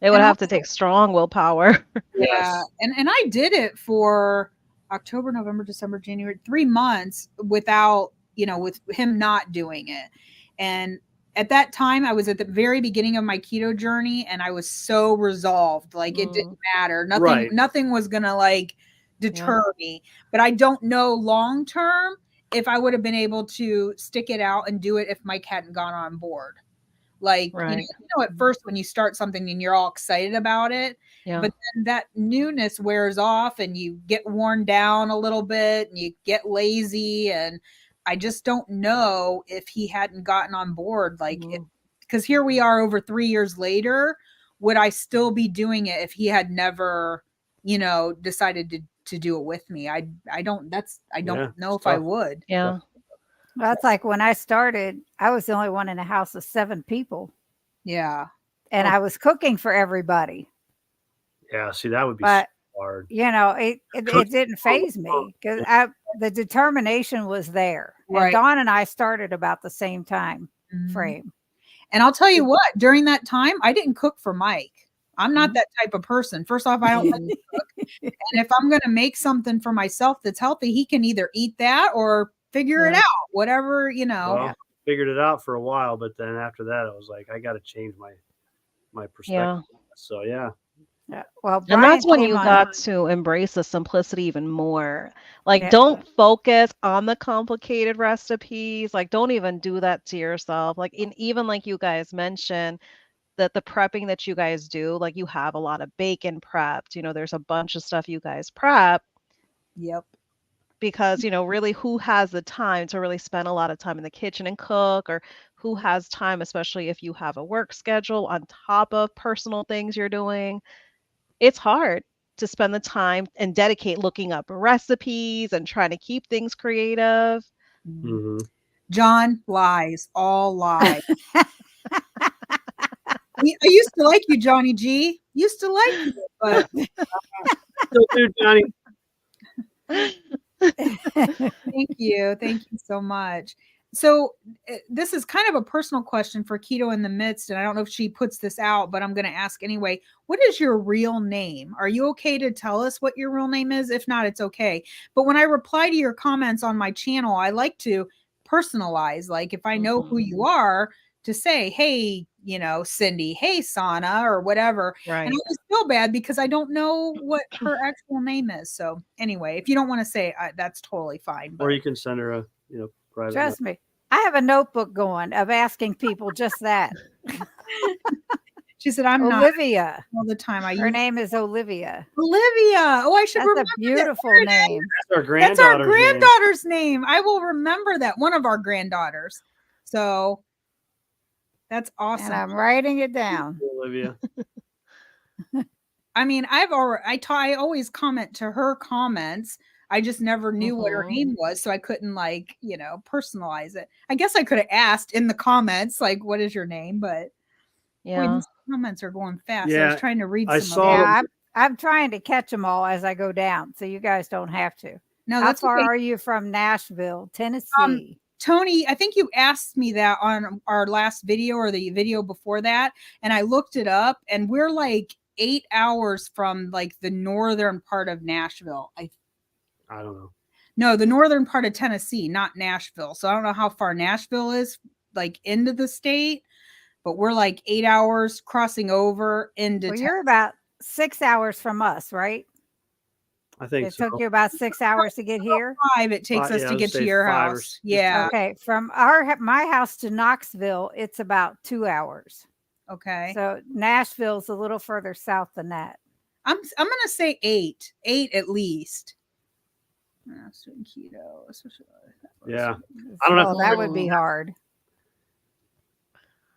Speaker 3: It would have to take strong willpower.
Speaker 2: Yeah. And I did it for October, November, December, January, 3 months without, with him not doing it. And at that time, I was at the very beginning of my keto journey, and I was so resolved. Like it didn't matter. Nothing was gonna like deter me. But I don't know long term if I would have been able to stick it out and do it if Mike hadn't gone on board. Like at first when you start something and you're all excited about it, but then that newness wears off and you get worn down a little bit and you get lazy, and I just don't know if he hadn't gotten on board, because here we are over 3 years later. Would I still be doing it if he had never, decided to do it with me? I don't know if I would.
Speaker 3: Yeah.
Speaker 1: That's like when I started, I was the only one in a house of 7 people.
Speaker 2: Yeah.
Speaker 1: And I was cooking for everybody.
Speaker 4: Yeah. See, that would be hard.
Speaker 1: It didn't faze me because the determination was there.
Speaker 2: Right.
Speaker 1: And Dawn and I started about the same time frame.
Speaker 2: And I'll tell you what, during that time, I didn't cook for Mike. I'm not that type of person. First off, I don't like to cook. And if I'm going to make something for myself that's healthy, he can either eat that or figure it out, whatever,
Speaker 4: Well, figured it out for a while, but then after that, I was like, I got to change my perspective. So,
Speaker 1: Well,
Speaker 3: And
Speaker 1: Brian
Speaker 3: that's when
Speaker 1: came
Speaker 3: you
Speaker 1: on.
Speaker 3: got to embrace the simplicity even more. Like,
Speaker 1: Yeah.
Speaker 3: don't focus on the complicated recipes. Like, don't even do that to yourself. Like, even like you guys mentioned, that the prepping that you guys do, like you have a lot of bacon prepped, there's a bunch of stuff you guys prep
Speaker 2: Yep.
Speaker 3: because, really who has the time to really spend a lot of time in the kitchen and cook, or who has time, especially if you have a work schedule on top of personal things you're doing. It's hard to spend the time and dedicate looking up recipes and trying to keep things creative.
Speaker 4: Mm-hmm.
Speaker 2: John, lies, all lies. I used to like you, Johnny G. Used to like you, but
Speaker 4: Still do, Johnny.
Speaker 2: thank you. Thank you so much. So this is kind of a personal question for Keto in the Midst, and I don't know if she puts this out, but I'm going to ask anyway. What is your real name? Are you okay to tell us what your real name is? If not, it's okay. But when I reply to your comments on my channel, I like to personalize. Like if I know who you are, to say, hey, Cindy, hey, Sana, or whatever.
Speaker 3: Right.
Speaker 2: And I always feel bad because I don't know what her actual name is. So anyway, if you don't want to say it, that's totally fine.
Speaker 4: Or you can send her a private.
Speaker 1: Trust me, I have a notebook going of asking people just that.
Speaker 2: She said, I'm
Speaker 1: Olivia.
Speaker 2: not all the time.
Speaker 1: Her name is Olivia.
Speaker 2: Olivia. Oh, I should
Speaker 1: That's
Speaker 2: remember
Speaker 1: a beautiful name.
Speaker 4: That's our
Speaker 2: granddaughter's name. I will remember that. One of our granddaughters. So that's awesome.
Speaker 1: And I'm writing it down.
Speaker 4: Olivia.
Speaker 2: I mean, I always comment to her comments. I just never knew what her name was, so I couldn't personalize it. I guess I could have asked in the comments, like, what is your name? But boy, these comments are going fast.
Speaker 4: Yeah,
Speaker 2: I was trying to read
Speaker 4: I
Speaker 2: some
Speaker 4: saw
Speaker 2: of them.
Speaker 1: Yeah, I'm trying to catch them all as I go down, so you guys don't have to.
Speaker 2: No,
Speaker 1: How
Speaker 2: that's
Speaker 1: far
Speaker 2: okay.
Speaker 1: are you from Nashville, Tennessee?
Speaker 2: Tony, I think you asked me that on our last video or the video before that, and I looked it up, and we're like 8 hours from like the northern part of Nashville. I
Speaker 4: don't know.
Speaker 2: No, the northern part of Tennessee, not Nashville. So I don't know how far Nashville is like into the state, but we're like 8 hours crossing over into.
Speaker 1: Well, you're about 6 hours from us, right?
Speaker 4: I think
Speaker 1: it took you about 6 hours to get here.
Speaker 2: 5 it takes us to get to your house. Yeah.
Speaker 1: Okay, from my house to Knoxville, it's about 2 hours.
Speaker 2: Okay.
Speaker 1: So Nashville's a little further south than that.
Speaker 2: I'm gonna say 8 at least. Keto.
Speaker 4: Yeah,
Speaker 1: I don't know. That would be hard.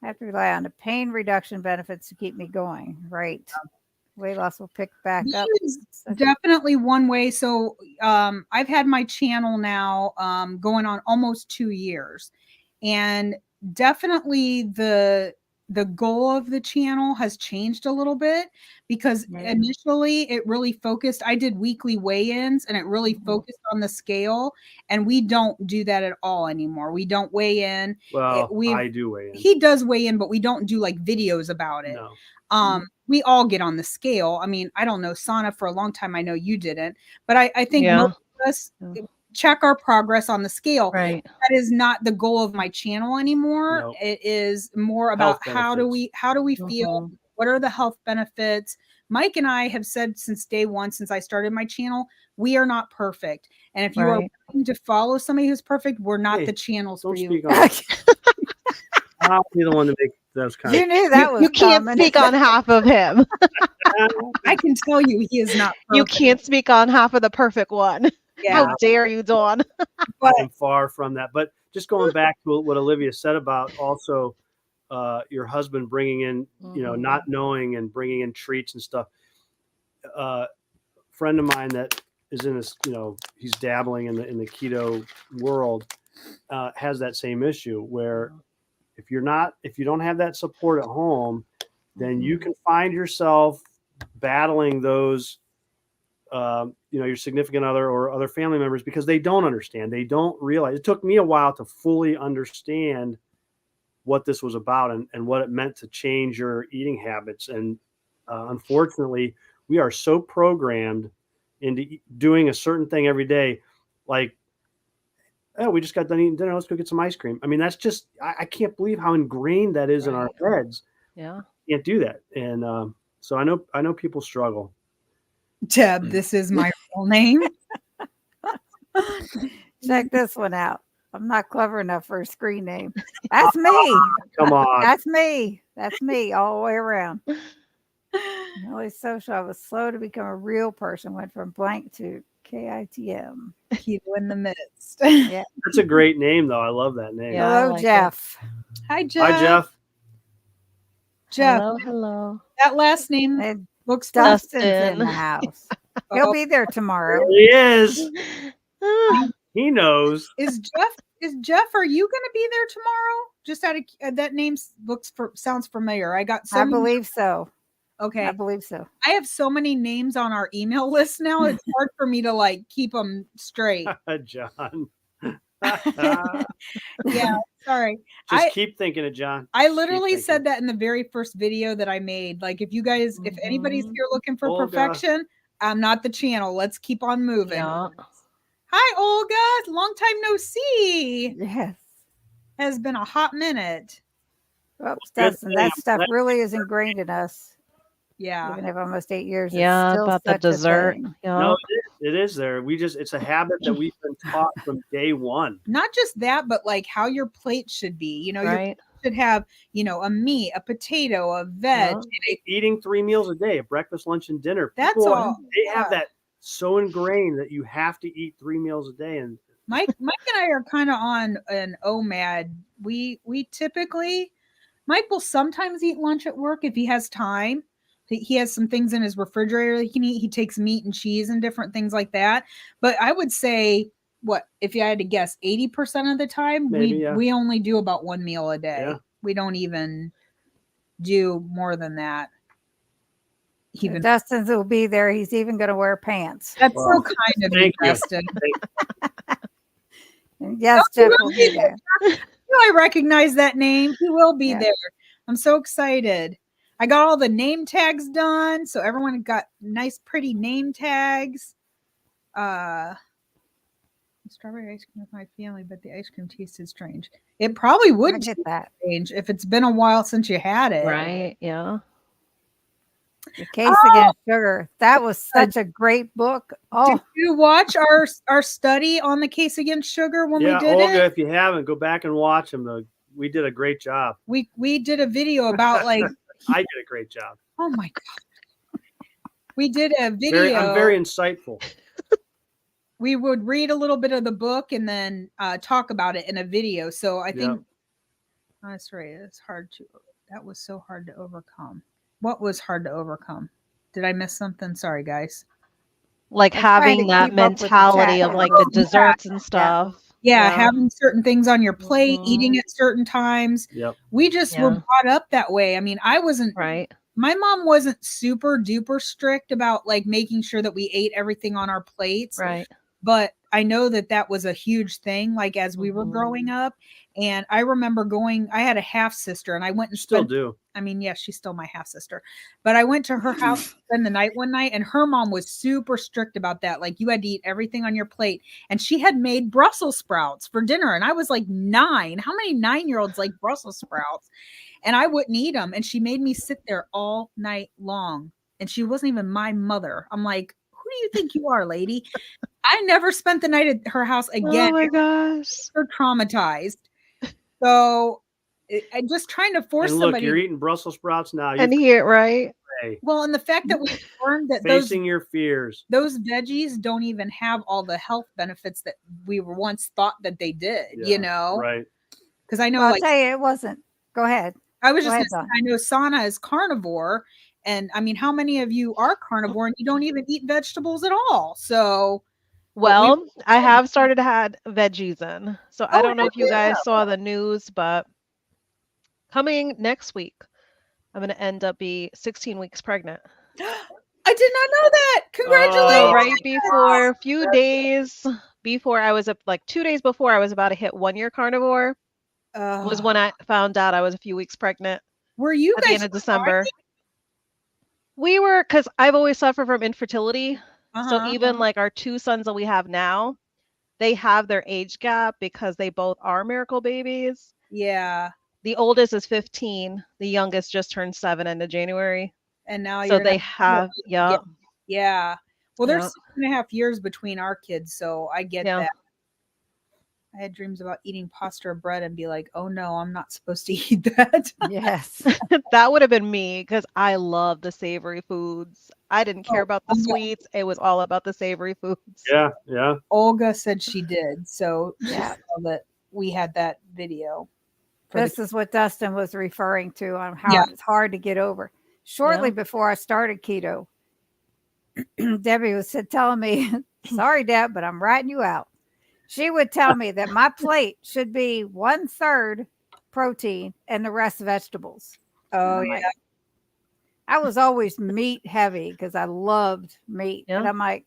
Speaker 1: I have to rely on the pain reduction benefits to keep me going. Right. Weight loss will pick back up.
Speaker 2: Definitely one way. So I've had my channel now going on almost 2 years, and definitely the goal of the channel has changed a little bit because initially it really focused. I did weekly weigh-ins and it really focused on the scale, and we don't do that at all anymore. We don't weigh in.
Speaker 4: Well, I do weigh in.
Speaker 2: He does weigh in, but we don't do like videos about it.
Speaker 4: No.
Speaker 2: We all get on the scale. I mean, I don't know, Sana, for a long time, I know you didn't, but I think most of us check our progress on the scale.
Speaker 3: Right.
Speaker 2: That is not the goal of my channel anymore.
Speaker 4: Nope.
Speaker 2: It is more about how do we feel? What are the health benefits? Mike and I have said since day one, since I started my channel, we are not perfect. And if you are willing to follow somebody who's perfect, we're not the channels for you.
Speaker 4: I'll be the one to make those kinds.
Speaker 1: You knew that was
Speaker 3: you can't speak on half of him.
Speaker 2: I can tell you he is not perfect.
Speaker 3: You can't speak on half of the perfect one.
Speaker 2: Yeah.
Speaker 3: How dare you, Dawn?
Speaker 4: I am far from that. But just going back to what Olivia said about also your husband bringing in, not knowing and bringing in treats and stuff. Friend of mine that is in this, he's dabbling in the keto world, has that same issue where if you don't have that support at home, then you can find yourself battling those, your significant other or other family members because they don't understand. They don't realize. It took me a while to fully understand what this was about and what it meant to change your eating habits. And unfortunately, we are so programmed into doing a certain thing every day. Like, oh, we just got done eating dinner. Let's go get some ice cream. I mean, that's just, I can't believe how ingrained that is in our heads.
Speaker 3: Yeah.
Speaker 4: Can't do that. And So I know people struggle.
Speaker 2: Deb, this is my real name.
Speaker 1: Check this one out. I'm not clever enough for a screen name. That's me.
Speaker 4: Come on.
Speaker 1: That's me. That's me all the way around. Really social. I was slow to become a real person. Went from blank to KITM.
Speaker 2: Keto in the midst.
Speaker 1: Yeah.
Speaker 4: That's a great name, though. I love that name.
Speaker 3: Yeah. I
Speaker 1: Hello,
Speaker 3: like it.
Speaker 1: Jeff.
Speaker 2: Hi, Jeff.
Speaker 4: Hi, Jeff.
Speaker 2: Jeff,
Speaker 3: Hello.
Speaker 2: that last name
Speaker 1: And
Speaker 2: looks
Speaker 1: Dustin's in
Speaker 3: Dustin.
Speaker 1: the house. He'll be there tomorrow.
Speaker 4: There he is. He knows.
Speaker 2: Is Jeff, are you going to be there tomorrow? Just out of that name sounds familiar. I got so
Speaker 1: I
Speaker 2: many-
Speaker 1: believe so.
Speaker 2: Okay.
Speaker 1: I believe so.
Speaker 2: I have so many names on our email list now. It's hard for me to like keep them straight.
Speaker 4: John.
Speaker 2: Yeah, sorry.
Speaker 4: Just keep thinking it, John.
Speaker 2: I
Speaker 4: Just
Speaker 2: literally
Speaker 4: keep
Speaker 2: said
Speaker 4: thinking.
Speaker 2: that in the very first video that I made. Like, if you guys, if anybody's here looking for
Speaker 4: Olga.
Speaker 2: perfection, I'm not the channel. Let's keep on moving.
Speaker 3: Yeah.
Speaker 2: Hi, Olga. Long time no see.
Speaker 1: Yes.
Speaker 2: Has been a hot minute.
Speaker 1: Oops,
Speaker 4: Good
Speaker 1: Dustin,
Speaker 4: thing
Speaker 1: that
Speaker 4: I'm
Speaker 1: stuff
Speaker 4: glad-
Speaker 1: really is ingrained in us.
Speaker 2: Yeah.
Speaker 1: Even if almost 8 years,
Speaker 3: Yeah,
Speaker 1: it's still
Speaker 3: about the
Speaker 1: such a
Speaker 3: dessert.
Speaker 1: thing.
Speaker 3: Yeah.
Speaker 4: No, it is there. It's a habit that we've been taught from day one.
Speaker 2: Not just that, but like how your plate should be. You know, your
Speaker 3: Right.
Speaker 2: should have, a meat, a potato, a veg.
Speaker 4: Eating 3 meals a day, a breakfast, lunch, and dinner.
Speaker 2: That's
Speaker 4: People,
Speaker 2: all.
Speaker 4: They have
Speaker 2: Yeah.
Speaker 4: that so ingrained that you have to eat 3 meals a day. And
Speaker 2: Mike and I are kind of on an OMAD. We typically, Mike will sometimes eat lunch at work if he has time. He has some things in his refrigerator that he can eat. He takes meat and cheese and different things like that. But I would say, what if you had to guess, 80% of the time,
Speaker 4: Maybe, yeah.
Speaker 2: we only do about 1 meal a day.
Speaker 4: Yeah.
Speaker 2: We don't even do more than that. Even
Speaker 1: Dustin's will be there. He's even going to wear pants.
Speaker 2: that's
Speaker 4: Well,
Speaker 2: so kind of you,
Speaker 4: thank you.
Speaker 2: Dustin.
Speaker 1: And yes,
Speaker 2: Oh,
Speaker 1: Jeff
Speaker 2: will
Speaker 1: will
Speaker 2: be
Speaker 1: be there.
Speaker 2: I recognize that name. He will be
Speaker 1: Yeah.
Speaker 2: there. I'm so excited. I got all the name tags done. So everyone got nice, pretty name tags. Strawberry ice cream with my family, but the ice cream tasted strange. It probably
Speaker 1: I
Speaker 2: would
Speaker 1: get
Speaker 2: taste
Speaker 1: that.
Speaker 2: strange if it's been a while since you had it.
Speaker 3: Right. Yeah.
Speaker 1: The Case Against Sugar. That was such a great book. Oh,
Speaker 2: Did you watch our study on the Case Against Sugar when
Speaker 4: yeah,
Speaker 2: we did
Speaker 4: Olga,
Speaker 2: it?
Speaker 4: if you haven't, go back and watch them. We did a great job.
Speaker 2: We did a video about like,
Speaker 4: I did a great job.
Speaker 2: oh my god. We did a video.
Speaker 4: I'm very insightful.
Speaker 2: We would read a little bit of the book and then talk about it in a video. So I think that's right. It's hard to. That was so hard to overcome. What was hard to overcome? Did I miss something? Sorry, guys.
Speaker 3: Like
Speaker 1: I'm trying
Speaker 3: having
Speaker 1: to
Speaker 3: that
Speaker 1: keep up with the
Speaker 3: mentality
Speaker 1: chat.
Speaker 3: of like the desserts and stuff.
Speaker 2: Yeah,
Speaker 3: Yeah.
Speaker 2: having certain things on your plate,
Speaker 3: Mhm.
Speaker 2: eating at certain times.
Speaker 4: Yep.
Speaker 2: We just were
Speaker 3: Yeah.
Speaker 2: brought up that way. I mean, I wasn't.
Speaker 3: Right.
Speaker 2: My mom wasn't super duper strict about like making sure that we ate everything on our plates.
Speaker 3: Right.
Speaker 2: But I know that was a huge thing, like as we were growing up. And I remember I had a half sister and I went and
Speaker 4: Still
Speaker 2: spent,
Speaker 4: do.
Speaker 2: I mean, yes, she's still my half sister, but I went to her house to spend the night one night and her mom was super strict about that. Like you had to eat everything on your plate. And she had made Brussels sprouts for dinner. And I was like 9. How many 9-year-olds like Brussels sprouts? And I wouldn't eat them. And she made me sit there all night long. And she wasn't even my mother. I'm like, who do you think you are, lady? I never spent the night at her house again.
Speaker 3: Oh my gosh.
Speaker 2: Her traumatized. So I'm just trying to force
Speaker 4: And look,
Speaker 2: somebody.
Speaker 4: you're eating Brussels sprouts now.
Speaker 3: And
Speaker 4: You're
Speaker 3: here, right?
Speaker 2: Well, and the fact that we learned that
Speaker 4: facing your fears.
Speaker 2: those veggies don't even have all the health benefits that we were once thought that they did,
Speaker 4: Yeah, right.
Speaker 2: Because I know,
Speaker 1: well, I'll
Speaker 2: like,
Speaker 1: tell you, it wasn't. Go ahead.
Speaker 2: I was
Speaker 1: Go
Speaker 2: just
Speaker 1: ahead,
Speaker 2: gonna say, I know Sana is carnivore. And I mean, how many of you are carnivore and you don't even eat vegetables at all? So,
Speaker 3: Well, I have started to had veggies in. So I
Speaker 2: Oh,
Speaker 3: don't know if you
Speaker 2: yeah.
Speaker 3: guys saw the news, but coming next week, I'm going to end up be 16 weeks pregnant.
Speaker 2: I did not know that. Congratulations.
Speaker 3: So
Speaker 4: Oh,
Speaker 3: right before, a few days before I was like 2 days before I was about to hit 1 year carnivore was when I found out I was a few weeks pregnant
Speaker 2: Were you
Speaker 3: at the
Speaker 2: guys
Speaker 3: end of December. We were, because I've always suffered from infertility. So even like our 2 sons that we have now, they have their age gap because they both are miracle babies.
Speaker 2: Yeah.
Speaker 3: The oldest is 15. The youngest just turned 7 in January.
Speaker 2: and now
Speaker 3: So
Speaker 2: you're
Speaker 3: they
Speaker 2: gonna
Speaker 3: have, yeah,
Speaker 2: yeah. Well, there's
Speaker 3: yeah,
Speaker 2: 6.5 years between our kids, so I get
Speaker 3: yeah.
Speaker 2: that. I had dreams about eating pasta or bread and be like, oh no, I'm not supposed to eat that.
Speaker 1: Yes.
Speaker 3: That would have been me because I love the savory foods. I didn't care
Speaker 2: Oh,
Speaker 3: about the sweets. It was all about the savory foods.
Speaker 4: Yeah, yeah.
Speaker 2: Olga said she did, so she
Speaker 1: Yeah.
Speaker 2: saw that we had that video. For the
Speaker 1: This is what Dustin was referring to on how
Speaker 2: Yeah.
Speaker 1: it's hard to get over. Shortly
Speaker 3: Yeah.
Speaker 1: before I started keto, Debbie was telling me, sorry, Deb, but I'm writing you out. She would tell me that my plate should be 1/3 protein and the rest vegetables. And
Speaker 2: oh
Speaker 1: I'm
Speaker 2: yeah.
Speaker 1: like, I was always meat heavy because I loved meat.
Speaker 3: Yeah.
Speaker 1: And I'm like,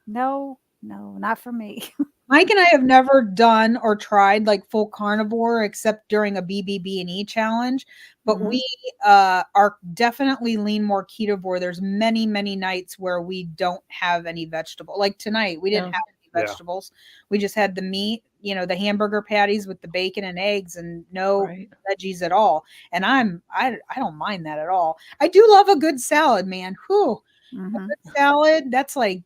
Speaker 1: no, not for me.
Speaker 2: Mike and I have never done or tried like full carnivore except during a BBB&E challenge, but
Speaker 1: Mhm.
Speaker 2: we are definitely lean more ketovore. There's many nights where we don't have any vegetable. Like tonight, we didn't
Speaker 3: Yeah.
Speaker 2: have any
Speaker 4: Yeah.
Speaker 2: vegetables. We just had the meat, the hamburger patties with the bacon and eggs and no
Speaker 3: Right.
Speaker 2: veggies at all. And I don't mind that at all. I do love a good salad, man. Whew. A
Speaker 1: Mhm.
Speaker 2: good salad, that's like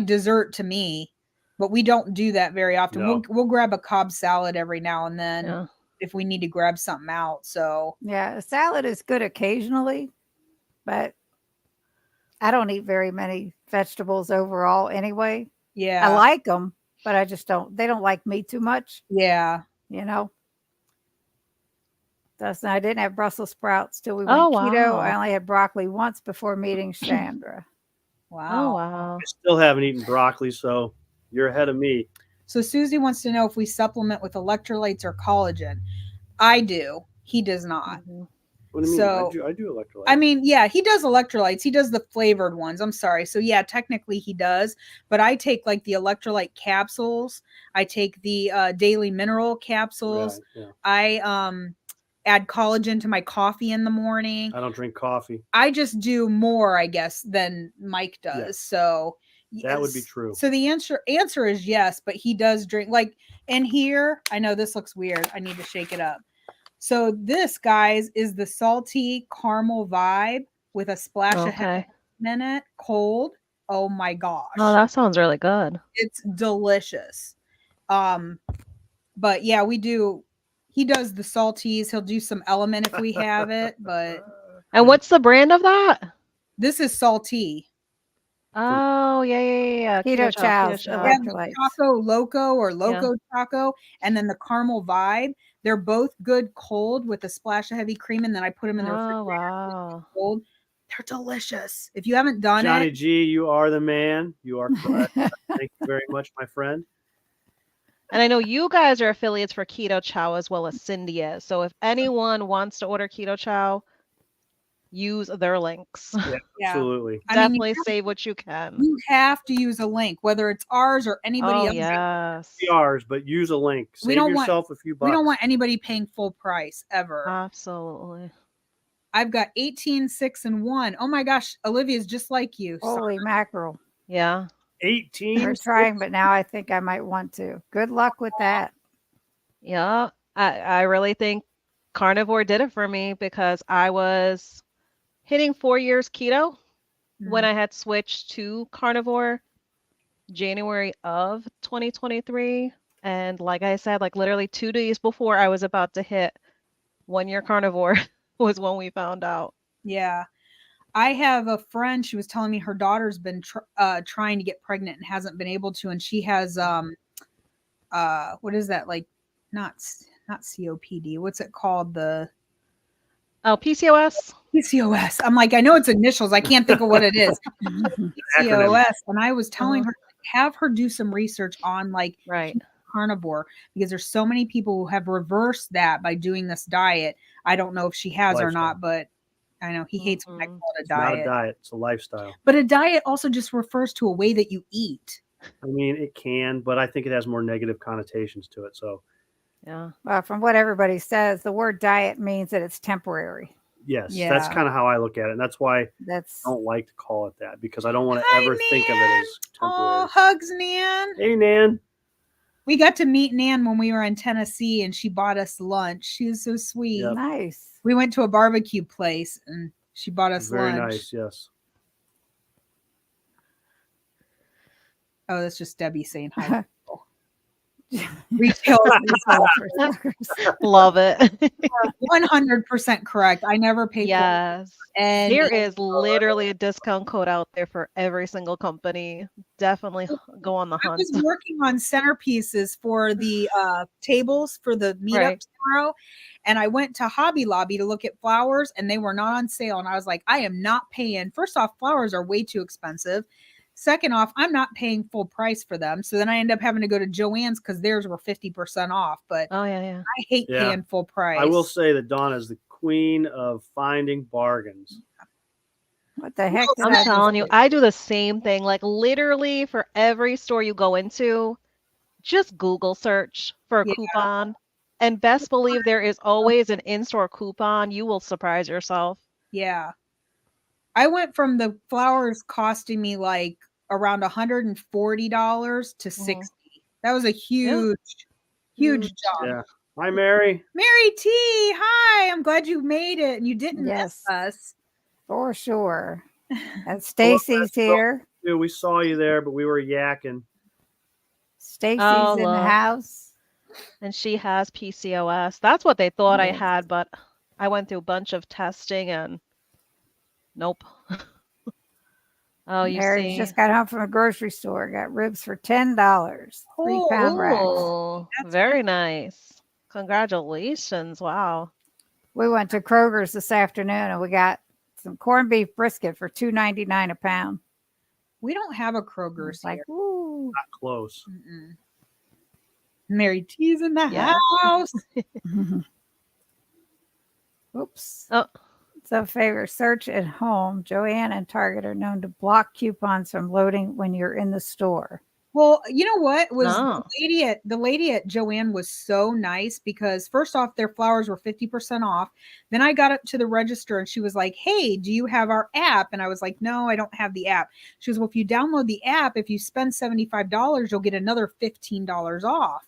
Speaker 2: dessert to me, but we don't do that very often.
Speaker 4: No.
Speaker 2: We'll grab a Cobb salad every now and then
Speaker 3: Yeah.
Speaker 2: if we need to grab something out. So
Speaker 1: Yeah, a salad is good occasionally, but I don't eat very many vegetables overall anyway. I
Speaker 2: yeah,
Speaker 1: like them, but I just don't. They don't like me too much,
Speaker 2: yeah.
Speaker 1: you know. Dustin, I didn't have Brussels sprouts till we
Speaker 3: Oh,
Speaker 1: went keto.
Speaker 3: wow.
Speaker 1: I only had broccoli once before meeting Chandra.
Speaker 3: Oh,
Speaker 2: Wow.
Speaker 3: wow.
Speaker 4: I still haven't eaten broccoli, so you're ahead of me.
Speaker 2: So Susie wants to know if we supplement with electrolytes or collagen. I do. He does not.
Speaker 3: Mhm.
Speaker 4: What do you mean?
Speaker 2: So
Speaker 4: I do electrolytes.
Speaker 2: I mean, yeah, he does electrolytes. He does the flavored ones. I'm sorry. So yeah, technically he does, but I take like the electrolyte capsules. I take the daily mineral capsules.
Speaker 4: Right, yeah.
Speaker 2: I add collagen to my coffee in the morning.
Speaker 4: I don't drink coffee.
Speaker 2: I just do more, I guess, than Mike does.
Speaker 4: Yeah.
Speaker 2: So
Speaker 4: That would be
Speaker 2: yes.
Speaker 4: true.
Speaker 2: So the answer is yes, but he does drink like in here. I know this looks weird. I need to shake it up. So this, guys, is the salty caramel vibe with a splash of
Speaker 3: Okay.
Speaker 2: in it, cold. Oh my gosh.
Speaker 3: Oh, that sounds really good.
Speaker 2: It's delicious. But yeah, we do. He does the salties. He'll do some element if we have it, but
Speaker 3: And what's the brand of that?
Speaker 2: this is salty.
Speaker 3: Oh, yeah.
Speaker 1: Keto chows,
Speaker 3: Chow.
Speaker 2: We have the
Speaker 1: electrolytes.
Speaker 2: Choco Loco or
Speaker 3: Yeah.
Speaker 2: Loco Choco, and then the caramel vibe. They're both good cold with a splash of heavy cream, and then I put them in the
Speaker 3: Oh,
Speaker 2: refrigerator
Speaker 3: wow.
Speaker 2: cold. They're delicious. If you haven't done
Speaker 4: Johnny
Speaker 2: it,
Speaker 4: G, you are the man. You are correct. Thank you very much, my friend.
Speaker 3: And I know you guys are affiliates for Keto Chow as well as Cindy is. So if anyone wants to order Keto Chow, use their links.
Speaker 4: Yeah,
Speaker 2: Yeah.
Speaker 4: absolutely.
Speaker 2: I mean,
Speaker 3: Definitely save what you can.
Speaker 2: you have to use a link, whether it's ours or anybody
Speaker 3: Oh,
Speaker 2: else.
Speaker 3: yes.
Speaker 4: Be ours, but use a link.
Speaker 2: We
Speaker 4: Save
Speaker 2: don't want-
Speaker 4: yourself a few bucks.
Speaker 2: We don't want anybody paying full price ever.
Speaker 3: Absolutely.
Speaker 2: I've got 18, 6, and 1. Oh my gosh, Olivia's just like you.
Speaker 1: Holy mackerel.
Speaker 3: Yeah.
Speaker 4: 18.
Speaker 1: We're trying, but now I think I might want to. Good luck with that.
Speaker 3: Yeah. I really think carnivore did it for me because I was hitting 4 years keto when I had switched to carnivore January of 2023. And like I said, like literally 2 days before I was about to hit 1 year carnivore was when we found out.
Speaker 2: Yeah. I have a friend, she was telling me her daughter's been trying to get pregnant and hasn't been able to, and she has what is that, like not COPD, what's it called, the
Speaker 3: Oh, PCOS?
Speaker 2: PCOS. I'm like, I know it's initials, I can't think of what it is. PCOS. And I was telling her, have her do some research on like
Speaker 3: Right.
Speaker 2: carnivore, because there's so many people who have reversed that by doing this diet. I don't know if she has or not, but I know he hates when I call it a
Speaker 4: It's not
Speaker 2: diet.
Speaker 4: a diet. It's a lifestyle.
Speaker 2: But a diet also just refers to a way that you eat.
Speaker 4: I mean, it can, but I think it has more negative connotations to it. So,
Speaker 3: Yeah.
Speaker 1: Well, from what everybody says, the word diet means that it's temporary.
Speaker 4: yes,
Speaker 2: Yeah.
Speaker 4: that's kind of how I look at it. And that's why
Speaker 1: That's
Speaker 4: I don't like to call it that, because I don't want to
Speaker 2: Hi,
Speaker 4: ever think of it
Speaker 2: Nan.
Speaker 4: as
Speaker 2: Oh,
Speaker 4: temporary.
Speaker 2: hugs, Nan.
Speaker 4: Hey, Nan.
Speaker 2: We got to meet Nan when we were in Tennessee, and she bought us lunch. She was so sweet.
Speaker 4: Yep.
Speaker 1: nice.
Speaker 2: We went to a barbecue place, and She bought us
Speaker 4: Very
Speaker 2: lunch.
Speaker 4: nice. Yes.
Speaker 2: Oh, that's just Debbie saying hi. Retail
Speaker 3: Love it.
Speaker 2: 100% correct. I never pay
Speaker 3: Yes.
Speaker 2: and
Speaker 3: There is literally a discount code out there for every single company. Definitely go on the
Speaker 2: I
Speaker 3: hunt.
Speaker 2: was working on centerpieces for the tables for the meetup
Speaker 3: Right.
Speaker 2: tomorrow, and I went to Hobby Lobby to look at flowers, and they were not on sale. And I was like, I am not paying. First off, flowers are way too expensive. Second off, I'm not paying full price for them. So then I end up having to go to Joann's because theirs were 50% off. But
Speaker 3: Oh yeah.
Speaker 2: I hate
Speaker 4: Yeah.
Speaker 2: paying full price.
Speaker 4: I will say that Dawn is the queen of finding bargains.
Speaker 1: What the heck did
Speaker 3: I'm
Speaker 1: I just
Speaker 3: telling you,
Speaker 1: do?
Speaker 3: I do the same thing. Like literally for every store you go into, just Google search for a
Speaker 2: Yeah.
Speaker 3: coupon. And best believe there is always an in-store coupon. You will surprise yourself.
Speaker 2: Yeah. I went from the flowers costing me like around $140 to $60. That was a huge
Speaker 3: Huge.
Speaker 2: jump.
Speaker 4: Yeah. Hi, Mary.
Speaker 2: Mary T, hi. I'm glad you made it and you didn't
Speaker 1: Yes.
Speaker 2: miss us.
Speaker 1: For sure. And Stacy's here.
Speaker 4: Yeah, we saw you there, but we were yakking.
Speaker 1: Stacy's
Speaker 3: Oh,
Speaker 1: in the
Speaker 3: look.
Speaker 1: house.
Speaker 3: And she has PCOS. That's what they thought I
Speaker 1: Yes.
Speaker 3: had, but I went through a bunch of testing and nope. Oh, you
Speaker 1: Mary's
Speaker 3: see.
Speaker 1: just got home from a grocery store. Got ribs for $10. 3-pound racks.
Speaker 3: Oh, very nice. Congratulations. Wow.
Speaker 1: We went to Kroger's this afternoon and we got some corned beef brisket for $2.99 a pound.
Speaker 2: We don't have a Kroger's
Speaker 1: It's like,
Speaker 2: here.
Speaker 1: ooh.
Speaker 4: Not close.
Speaker 2: Mm-mm. Mary T's in the
Speaker 3: Yeah.
Speaker 2: house.
Speaker 1: Oops.
Speaker 3: Oh,
Speaker 1: So favor search at home. Joanne and Target are known to block coupons from loading when you're in the store.
Speaker 2: Well, you know what was
Speaker 3: no.
Speaker 2: the lady at Joanne was so nice because first off, their flowers were 50% off. Then I got up to the register and she was like, "Hey, do you have our app?" And I was like, "No, I don't have the app." She was, "Well, if you download the app, if you spend $75, you'll get another $15 off."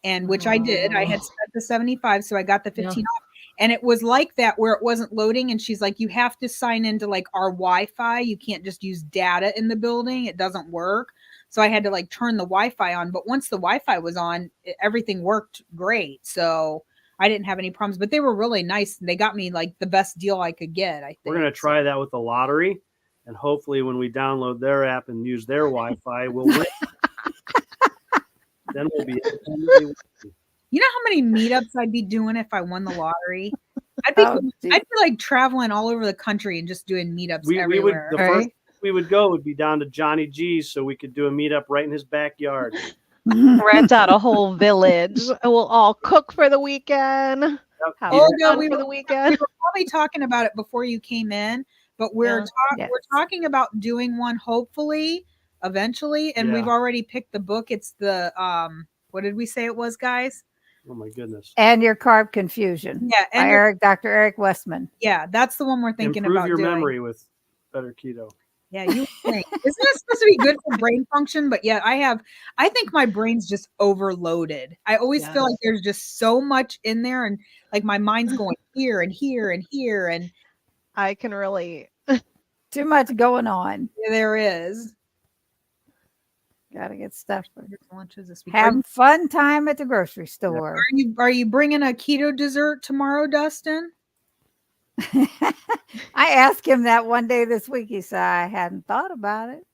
Speaker 2: And which I did. I had spent the 75, so I got the 15 off. And it was like that where it wasn't loading. And she's like, "You have to sign into like our Wi-Fi. You can't just use data in the building. It doesn't work." So I had to like turn the Wi-Fi on. But once the Wi-Fi was on, everything worked great. So I didn't have any problems. But they were really nice. They got me like the best deal I could get, I think.
Speaker 4: We're going to try that with the lottery. And hopefully when we download their app and use their Wi-Fi, we'll win. Then we'll be.
Speaker 2: You know how many meetups I'd be doing if I won the lottery? I'd be like traveling all over the country and just doing meetups everywhere.
Speaker 4: The first we would go would be down to Johnny G's so we could do a meetup right in his backyard.
Speaker 3: Rent out a whole village. We'll all cook for the weekend. Have fun for the weekend.
Speaker 2: We were probably talking about it before you came in, but we're talking about doing one hopefully eventually, and we've already picked the book. It's the what did we say it was, guys?
Speaker 4: Oh my goodness.
Speaker 1: And Your Carb Confusion.
Speaker 2: Yeah,
Speaker 1: and Dr. Eric Westman.
Speaker 2: Yeah, that's the one we're thinking about doing.
Speaker 4: Improve your memory with better keto.
Speaker 2: Yeah, you think. Isn't that supposed to be good for brain function? But yeah, I think my brain's just overloaded. I always feel like there's just so much in there and like my mind's going here and here and here. And
Speaker 3: I can relate.
Speaker 1: Too much going on.
Speaker 2: Yeah, there is.
Speaker 1: Gotta get stuff.
Speaker 2: Lunches this week.
Speaker 1: Have fun time at the grocery store.
Speaker 2: Are you bringing a keto dessert tomorrow, Dustin?
Speaker 1: I asked him that one day this week. He said, I hadn't thought about it.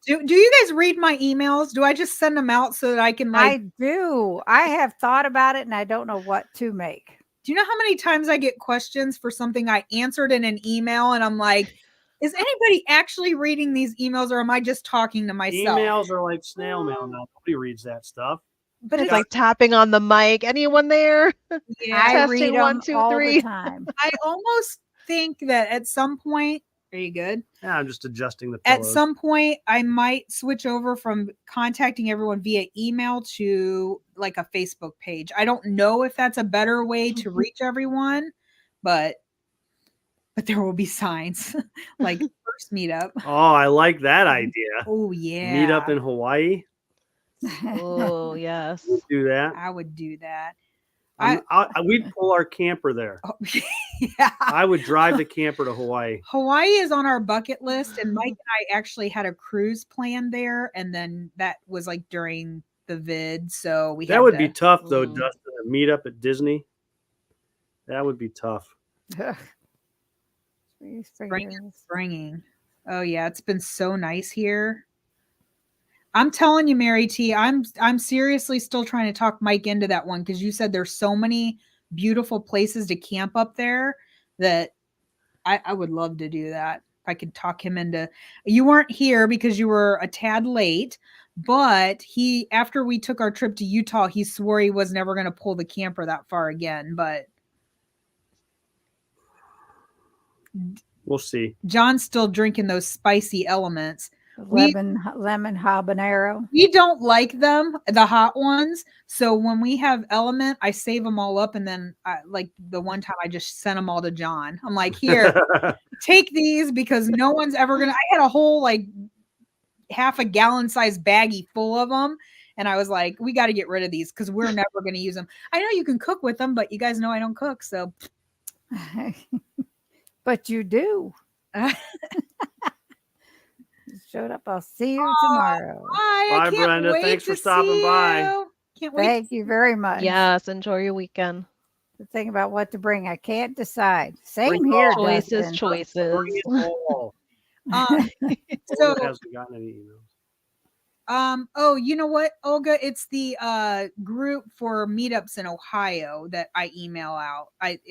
Speaker 2: Do you guys read my emails? Do I just send them out so that I can
Speaker 1: I do. I have thought about it and I don't know what to make.
Speaker 2: Do you know how many times I get questions for something I answered in an email and I'm like, is anybody actually reading these emails or am I just talking to myself?
Speaker 4: Emails are like snail mail now. Nobody reads that stuff.
Speaker 3: But it's like tapping on the mic. Anyone there?
Speaker 2: Yeah,
Speaker 1: I read
Speaker 3: Testing
Speaker 1: them
Speaker 3: 1, 2,
Speaker 1: all
Speaker 3: 3.
Speaker 1: the time.
Speaker 2: I almost think that at some point, are you good?
Speaker 4: Yeah, I'm just adjusting the pillows.
Speaker 2: At some point, I might switch over from contacting everyone via email to like a Facebook page. I don't know if that's a better way to reach everyone, but there will be signs like first meetup.
Speaker 4: Oh, I like that idea.
Speaker 2: Oh yeah.
Speaker 4: Meet up in Hawaii.
Speaker 3: Oh, yes.
Speaker 4: We'd do that.
Speaker 2: I would do that.
Speaker 4: We'd pull our camper there.
Speaker 2: Oh, Yeah.
Speaker 4: I would drive the camper to Hawaii.
Speaker 2: Hawaii is on our bucket list, and Mike and I actually had a cruise planned there, and then that was like during the vid, so we
Speaker 4: That
Speaker 2: had
Speaker 4: would
Speaker 2: to,
Speaker 4: be tough, though,
Speaker 3: Mm.
Speaker 4: Dustin, to meet up at Disney. That would be tough.
Speaker 2: springing. Oh yeah, it's been so nice here. I'm telling you, Mary T, I'm seriously still trying to talk Mike into that one because you said there's so many beautiful places to camp up there that I would love to do that. If I could talk him into. You weren't here because you were a tad late, but he, after we took our trip to Utah, he swore he was never going to pull the camper that far again. But
Speaker 4: We'll see.
Speaker 2: John's still drinking those spicy elements.
Speaker 1: lemon habanero.
Speaker 2: We don't like them, the hot ones. So when we have Element, I save them all up, and then like the one time I just sent them all to John. I'm like, here, take these because no one's ever gonna. I had a whole like half a gallon size baggie full of them, and I was like, we got to get rid of these because we're never gonna use them. I know you can cook with them, but you guys know I don't cook, so.
Speaker 1: But you do. Showed up. I'll see you tomorrow.
Speaker 2: Bye,
Speaker 4: Brenda. Thanks for stopping by.
Speaker 2: Can't wait.
Speaker 1: Thank you very much.
Speaker 3: Yes, enjoy your weekend.
Speaker 1: The thing about what to bring, I can't decide. Same
Speaker 4: Bring
Speaker 1: here,
Speaker 3: Choices,
Speaker 1: Dustin.
Speaker 3: choices.
Speaker 4: Bring it all.
Speaker 2: So
Speaker 4: Olga hasn't gotten any emails.
Speaker 2: oh, you know what, Olga? It's the group for meetups in Ohio that I email out.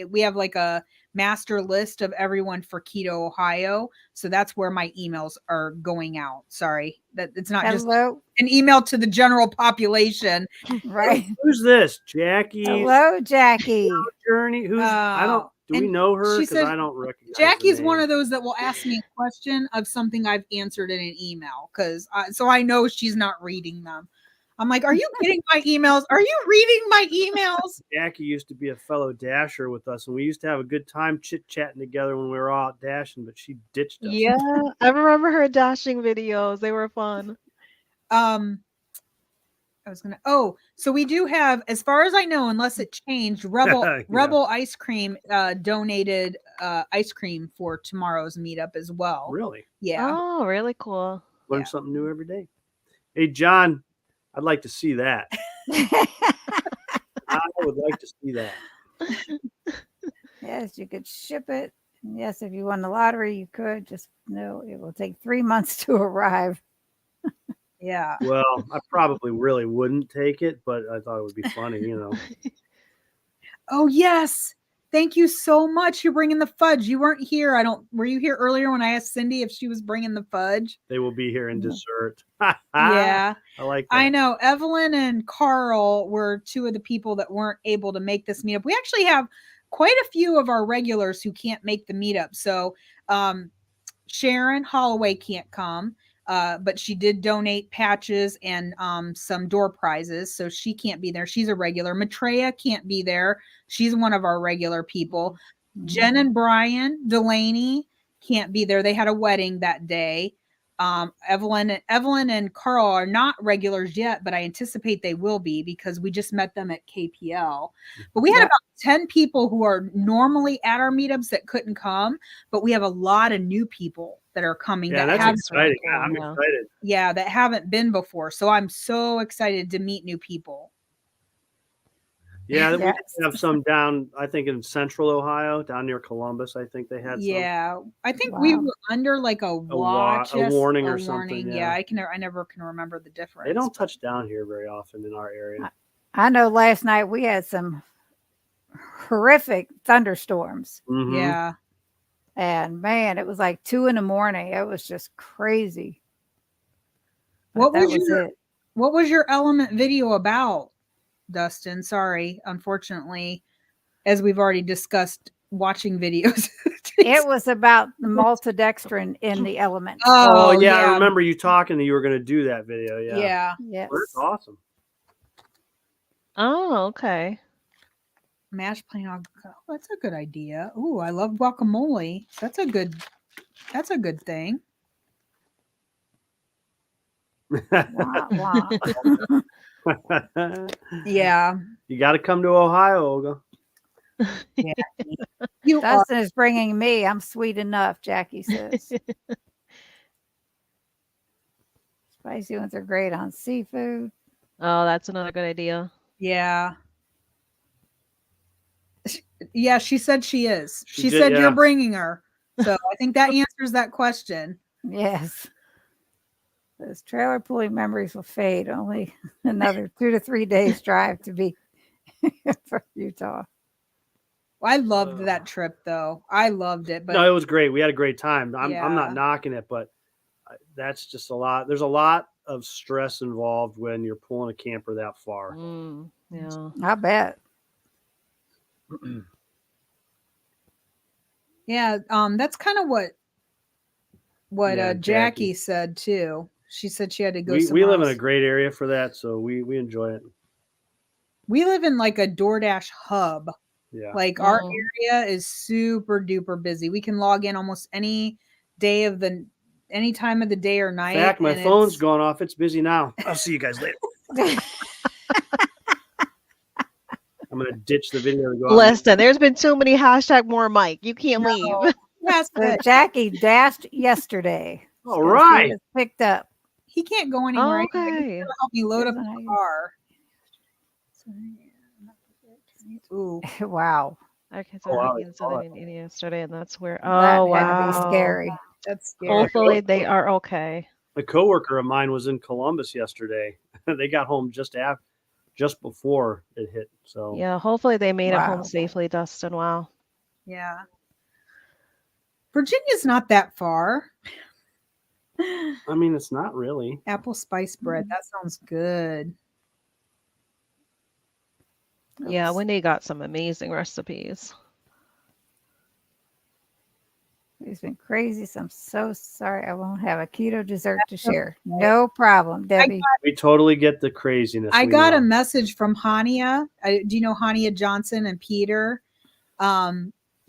Speaker 2: We have like a master list of everyone for Keto Ohio, so that's where my emails are going out. Sorry, that it's not just
Speaker 1: Hello.
Speaker 2: an email to the general population.
Speaker 1: Right.
Speaker 4: Who's this? Jackie?
Speaker 1: Hello, Jackie.
Speaker 4: Journey? Who's? I don't. Do we
Speaker 2: and
Speaker 4: know her?
Speaker 2: she
Speaker 4: Because
Speaker 2: said-
Speaker 4: I don't recognize.
Speaker 2: Jackie's
Speaker 4: her
Speaker 2: one
Speaker 4: name.
Speaker 2: of those that will ask me a question of something I've answered in an email because so I know she's not reading them. I'm like, are you getting my emails? Are you reading my emails?
Speaker 4: Jackie used to be a fellow dasher with us, and we used to have a good time chit-chatting together when we were all out dashing, but she ditched us.
Speaker 3: Yeah, I remember her dashing videos. They were fun.
Speaker 2: I was gonna. Oh, so we do have, as far as I know, unless it changed, Rebel
Speaker 4: Yeah.
Speaker 2: Rebel Ice Cream donated ice cream for tomorrow's meetup as well.
Speaker 4: Really?
Speaker 2: Yeah.
Speaker 3: Oh, really cool.
Speaker 4: Learn
Speaker 2: Yeah.
Speaker 4: something new every day. Hey, John, I'd like to see that. I would like to see that.
Speaker 1: Yes, you could ship it. And yes, if you won the lottery, you could. Just know it will take 3 months to arrive.
Speaker 2: Yeah.
Speaker 4: Well, I probably really wouldn't take it, but I thought it would be funny, you know.
Speaker 2: Oh yes. Thank you so much. You're bringing the fudge. You weren't here. Were you here earlier when I asked Cindy if she was bringing the fudge?
Speaker 4: They will be here in dessert.
Speaker 2: Yeah.
Speaker 4: I like that.
Speaker 2: I know. Evelyn and Carl were two of the people that weren't able to make this meetup. We actually have quite a few of our regulars who can't make the meetup. So Sharon Holloway can't come. But she did donate patches and some door prizes, so she can't be there. She's a regular. Maitreya can't be there. She's one of our regular people. Jen and Brian Delaney can't be there. They had a wedding that day. Evelyn and Carl are not regulars yet, but I anticipate they will be because we just met them at KPL. But we had about 10 people who are normally at our meetups that couldn't come, but we have a lot of new people that are coming.
Speaker 4: Yeah,
Speaker 2: that
Speaker 4: that's
Speaker 2: haven't-
Speaker 4: exciting. I'm excited.
Speaker 2: Yeah, that haven't been before. So I'm so excited to meet new people.
Speaker 4: Yeah, we
Speaker 1: Yes.
Speaker 4: did have some down, I think, in central Ohio, down near Columbus. I think they had some.
Speaker 2: Yeah, I think we
Speaker 1: Wow.
Speaker 2: were under like a watch,
Speaker 4: a warning or something,
Speaker 2: Yeah,
Speaker 4: yeah.
Speaker 2: I never can remember the difference.
Speaker 4: They don't touch down here very often in our area.
Speaker 1: I know last night we had some horrific thunderstorms.
Speaker 4: Mhm.
Speaker 2: Yeah.
Speaker 1: And man, it was like 2 a.m. It was just crazy. But
Speaker 2: What
Speaker 1: that
Speaker 2: was
Speaker 1: it.
Speaker 2: What was your Element video about, Dustin? Sorry, unfortunately, as we've already discussed, watching videos.
Speaker 1: It was about the maltodextrin in the Element.
Speaker 4: Oh, yeah, I remember you talking that you were going to do that video. Yeah.
Speaker 2: Yeah.
Speaker 1: Yes.
Speaker 4: Well, that's awesome.
Speaker 3: Oh, okay.
Speaker 2: Mashed plain avocado. Oh, that's a good idea. Ooh, I love guacamole. That's a good thing.
Speaker 1: Wah, wah.
Speaker 2: Yeah.
Speaker 4: You got to come to Ohio, Olga.
Speaker 2: Yeah. You are.
Speaker 1: Dustin is bringing me. I'm sweet enough, Jackie says. Spicy ones are great on seafood.
Speaker 3: Oh, that's another good idea.
Speaker 2: Yeah. Yeah, she said she is.
Speaker 4: She
Speaker 2: She
Speaker 4: did,
Speaker 2: said you're
Speaker 4: yeah.
Speaker 2: bringing her. So I think that answers that question.
Speaker 1: Yes. Those trailer pulling memories will fade. Only another 2 to 3 days drive to be from Utah.
Speaker 2: I loved that trip though. I loved it, but
Speaker 4: No, it was great. We had a great time. I'm
Speaker 2: Yeah.
Speaker 4: not knocking it, but that's just a lot. There's a lot of stress involved when you're pulling a camper that far.
Speaker 3: Yeah.
Speaker 1: I bet.
Speaker 2: yeah, that's kind of what
Speaker 4: Yeah,
Speaker 2: Jackie said too. She said she had to go
Speaker 4: We
Speaker 2: somewhere
Speaker 4: live in
Speaker 2: else.
Speaker 4: a great area for that, so we enjoy it.
Speaker 2: We live in like a DoorDash hub.
Speaker 4: Yeah.
Speaker 2: Like our area is super duper busy. We can log in almost any time of the day or
Speaker 4: In
Speaker 2: night.
Speaker 4: fact, my
Speaker 2: and
Speaker 4: phone's
Speaker 2: it's-
Speaker 4: going off. It's busy now. I'll see you guys later. I'm gonna ditch the video to go out.
Speaker 3: Listen, there's been too many #more Mike. You can't leave.
Speaker 2: Yes,
Speaker 1: So
Speaker 2: but
Speaker 1: Jackie dashed yesterday.
Speaker 4: All
Speaker 1: because
Speaker 4: right.
Speaker 1: He was picked up.
Speaker 2: he can't go anywhere. He's
Speaker 3: Okay.
Speaker 2: gonna help me load up
Speaker 1: Doesn't
Speaker 2: the
Speaker 1: he?
Speaker 2: car. Ooh.
Speaker 1: Wow.
Speaker 3: Okay,
Speaker 4: Oh, wow,
Speaker 3: so
Speaker 4: they saw
Speaker 3: they did yesterday, and that's where.
Speaker 1: That
Speaker 3: Oh,
Speaker 1: had to be
Speaker 3: wow.
Speaker 1: scary.
Speaker 2: That's scary.
Speaker 3: Hopefully they are okay.
Speaker 4: A coworker of mine was in Columbus yesterday. They got home just before it hit. So
Speaker 3: Yeah, hopefully they made it home
Speaker 1: Wow.
Speaker 3: safely, Dustin. Wow.
Speaker 2: Yeah. Virginia's not that far.
Speaker 4: I mean, it's not really.
Speaker 2: Apple spice bread. That sounds good.
Speaker 3: Yeah,
Speaker 1: Oops.
Speaker 3: Wendy got some amazing recipes.
Speaker 1: It's been crazy. So I'm so sorry. I won't have a keto dessert to share. No problem, Debbie.
Speaker 4: We totally get the craziness.
Speaker 2: I
Speaker 4: we
Speaker 2: got a
Speaker 4: know.
Speaker 2: message from Hania. Do you know Hania Johnson and Peter?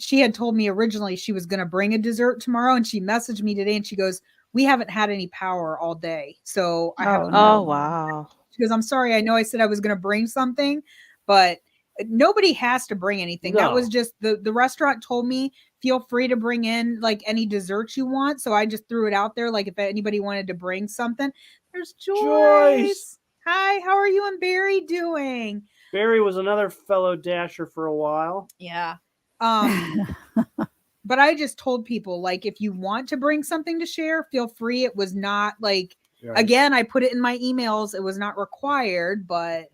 Speaker 2: She had told me originally she was going to bring a dessert tomorrow, and she messaged me today and she goes, "We haven't had any power all day. So I have
Speaker 1: Oh,
Speaker 3: Oh,
Speaker 1: no.
Speaker 3: wow.
Speaker 2: She goes, I'm sorry. I know I said I was going to bring something, but nobody has to bring anything. That was
Speaker 4: No.
Speaker 2: just the restaurant told me, feel free to bring in like any desserts you want. So I just threw it out there. Like if anybody wanted to bring something, there's Joyce. Hi, how are you and Barry doing?
Speaker 4: Barry was another fellow dasher for a while.
Speaker 2: Yeah. But I just told people, like, if you want to bring something to share, feel free. It was not like,
Speaker 4: Right.
Speaker 2: again, I put it in my emails. It was not required, but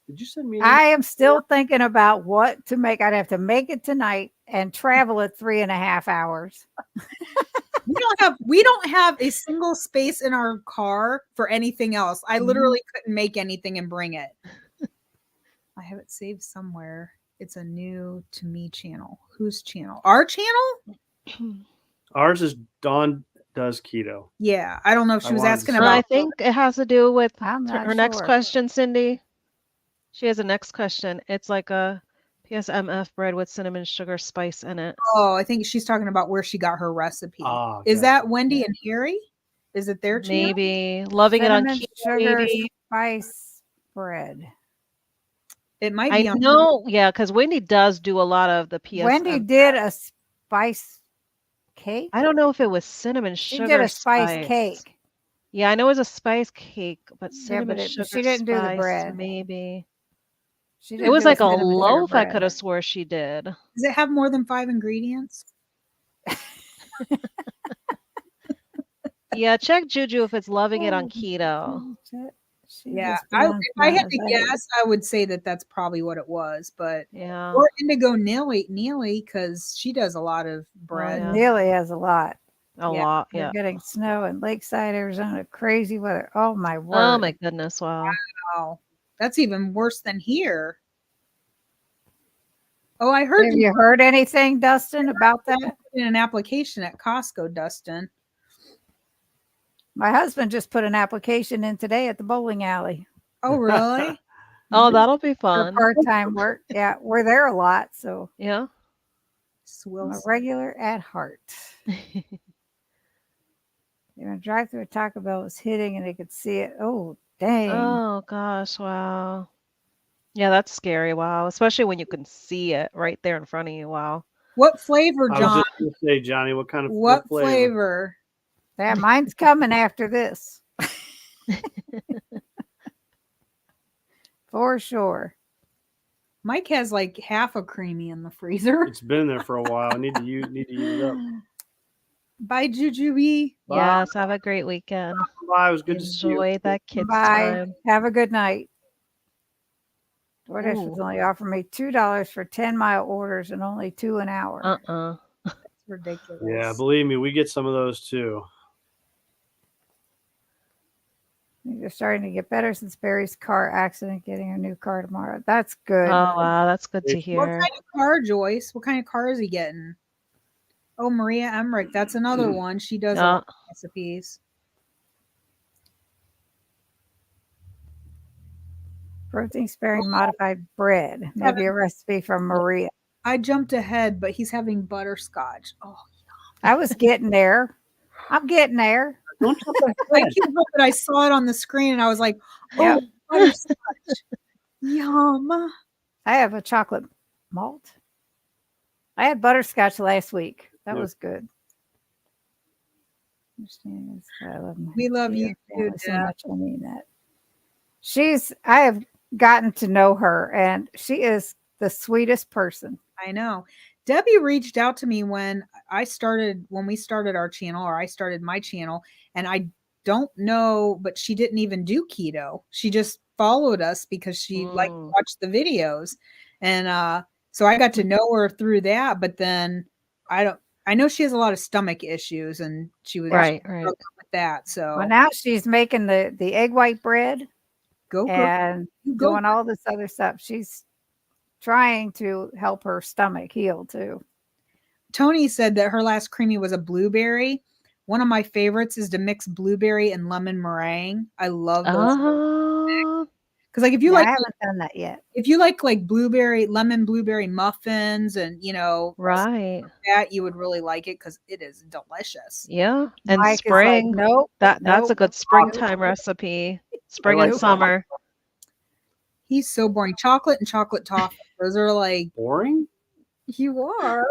Speaker 4: Did you send me?
Speaker 1: I am still thinking about what to make. I'd have to make it tonight and travel at 3.5 hours.
Speaker 2: we don't have a single space in our car for anything else. I literally couldn't make anything and bring it. I have it saved somewhere. It's a new to me channel. Whose channel? Our channel?
Speaker 4: Ours is Dawn Does Keto.
Speaker 2: Yeah. I don't know if she was
Speaker 4: wanted to
Speaker 2: asking
Speaker 4: say-
Speaker 3: I
Speaker 2: about
Speaker 3: think it has to do with
Speaker 1: I'm not
Speaker 3: her next
Speaker 1: sure.
Speaker 3: question, Cindy. She has a next question. It's like a PSMF bread with cinnamon sugar spice in it.
Speaker 2: Oh, I think she's talking about where she got her recipe.
Speaker 4: Ah,
Speaker 2: Is
Speaker 4: gotcha.
Speaker 2: that Wendy and Harry? Is it their channel?
Speaker 3: Maybe loving it on
Speaker 1: Cinnamon
Speaker 3: keto.
Speaker 1: sugar
Speaker 3: Maybe.
Speaker 1: spice bread.
Speaker 2: It might
Speaker 3: I
Speaker 2: be on
Speaker 3: know, yeah, because Wendy does do a lot of the PSM.
Speaker 1: Wendy did a spice cake.
Speaker 3: I don't know if it was cinnamon
Speaker 1: She
Speaker 3: sugar
Speaker 1: did a spice cake.
Speaker 3: Yeah, I know it was a spice cake, but
Speaker 1: Yeah,
Speaker 3: cinnamon
Speaker 1: but
Speaker 3: sugar
Speaker 1: she didn't do the
Speaker 3: spice,
Speaker 1: bread.
Speaker 3: maybe.
Speaker 1: She
Speaker 3: It
Speaker 1: didn't
Speaker 3: was
Speaker 1: do
Speaker 3: like a
Speaker 1: cinnamon sugar
Speaker 3: loaf, I
Speaker 1: bread.
Speaker 3: could have swore she did.
Speaker 2: Does it have more than 5 ingredients?
Speaker 3: Yeah, check Juju if it's loving it
Speaker 1: Oh,
Speaker 3: on keto.
Speaker 1: She
Speaker 2: Yeah.
Speaker 1: just put on
Speaker 2: If I had
Speaker 1: bananas.
Speaker 2: to guess, I would say that that's probably what it was. But
Speaker 3: Yeah.
Speaker 2: or Indigo Neely, because she does a lot of bread.
Speaker 3: yeah.
Speaker 1: Nearly has a lot.
Speaker 3: A
Speaker 2: Yeah,
Speaker 3: lot,
Speaker 1: They're
Speaker 3: yeah.
Speaker 1: getting snow in Lakeside, Arizona. Crazy weather. Oh my word.
Speaker 3: Oh my goodness, wow.
Speaker 2: Wow. That's even worse than here. Oh, I heard
Speaker 1: Have you heard anything, Dustin, about that?
Speaker 2: in an application at Costco, Dustin.
Speaker 1: My husband just put an application in today at the bowling alley
Speaker 2: Oh, really?
Speaker 3: Oh, that'll be
Speaker 1: for
Speaker 3: fun.
Speaker 1: part-time work. Yeah, we're there a lot, so
Speaker 3: Yeah.
Speaker 1: I'm a
Speaker 2: Swills.
Speaker 1: regular at heart. They're gonna drive through a Taco Bell was hitting and they could see it. Oh, dang.
Speaker 3: Oh gosh, wow. Yeah, that's scary. Wow. Especially when you can see it right there in front of you. Wow.
Speaker 2: What flavor,
Speaker 4: I was
Speaker 2: John?
Speaker 4: just going to say, Johnny, what kind of
Speaker 2: What
Speaker 4: flavor?
Speaker 2: flavor?
Speaker 1: Yeah, mine's coming after this. For sure.
Speaker 2: Mike has like half a creamy in the freezer.
Speaker 4: It's been there for a while. I need to use it up.
Speaker 2: Bye, Jujubee.
Speaker 4: Bye.
Speaker 3: Yes. Have a great weekend.
Speaker 4: Bye. It was good to see you.
Speaker 3: Enjoy that kids'
Speaker 1: Bye.
Speaker 3: time.
Speaker 1: Have a good night. DoorDash was
Speaker 3: Ooh.
Speaker 1: only offering me $2 for 10-mile orders and only 2 an hour.
Speaker 2: That's ridiculous.
Speaker 4: Yeah, believe me, we get some of those too.
Speaker 1: They're starting to get better since Barry's car accident, getting a new car tomorrow. That's good.
Speaker 3: Oh, wow. That's good to
Speaker 4: What
Speaker 2: What
Speaker 3: hear.
Speaker 2: kind of car, Joyce? What kind of car is he getting? Oh, Maria Emmerich. That's another one. She does a lot of recipes.
Speaker 1: Protein sparing modified bread. Maybe a recipe from Maria.
Speaker 2: I jumped ahead, but he's having butterscotch. Oh,
Speaker 1: I was getting there. I'm getting there.
Speaker 4: Don't jump
Speaker 2: I
Speaker 4: ahead.
Speaker 2: can't help it. I saw it on the screen and I was like, oh,
Speaker 1: Yep.
Speaker 2: butterscotch. Yum.
Speaker 1: I have a chocolate malt. I had butterscotch last week. That
Speaker 4: Yeah.
Speaker 1: was good. Understanding is I love my
Speaker 2: We love you
Speaker 1: family
Speaker 2: too,
Speaker 1: so
Speaker 2: Deb.
Speaker 1: much. I mean that. I have gotten to know her, and she is the sweetest person.
Speaker 2: I know. Debbie reached out to me when we started our channel, or I started my channel, and I don't know, but she didn't even do keto. She just followed us because she liked to watch the videos. And so I got to know her through that, but then I know she has a lot of stomach issues and she was
Speaker 3: Right.
Speaker 2: struggling with that. So
Speaker 1: Well, now she's making the egg white bread
Speaker 2: go girl.
Speaker 1: and
Speaker 2: Go.
Speaker 1: doing all this other stuff. She's trying to help her stomach heal too.
Speaker 2: Tony said that her last creamy was a blueberry. One of my favorites is to mix blueberry and lemon meringue. I love those.
Speaker 3: Oh,
Speaker 2: Because like if you
Speaker 1: I
Speaker 2: like
Speaker 1: haven't done that yet.
Speaker 2: if you like lemon blueberry muffins and
Speaker 3: right.
Speaker 2: that, you would really like it because it is delicious.
Speaker 3: Yeah. And
Speaker 1: Mike is like,
Speaker 3: spring.
Speaker 1: nope.
Speaker 3: That's a
Speaker 1: nope.
Speaker 3: good springtime recipe. Spring and
Speaker 1: Nope.
Speaker 3: summer.
Speaker 2: He's so boring. Chocolate and chocolate toffee. Those are like
Speaker 4: Boring?
Speaker 2: you are.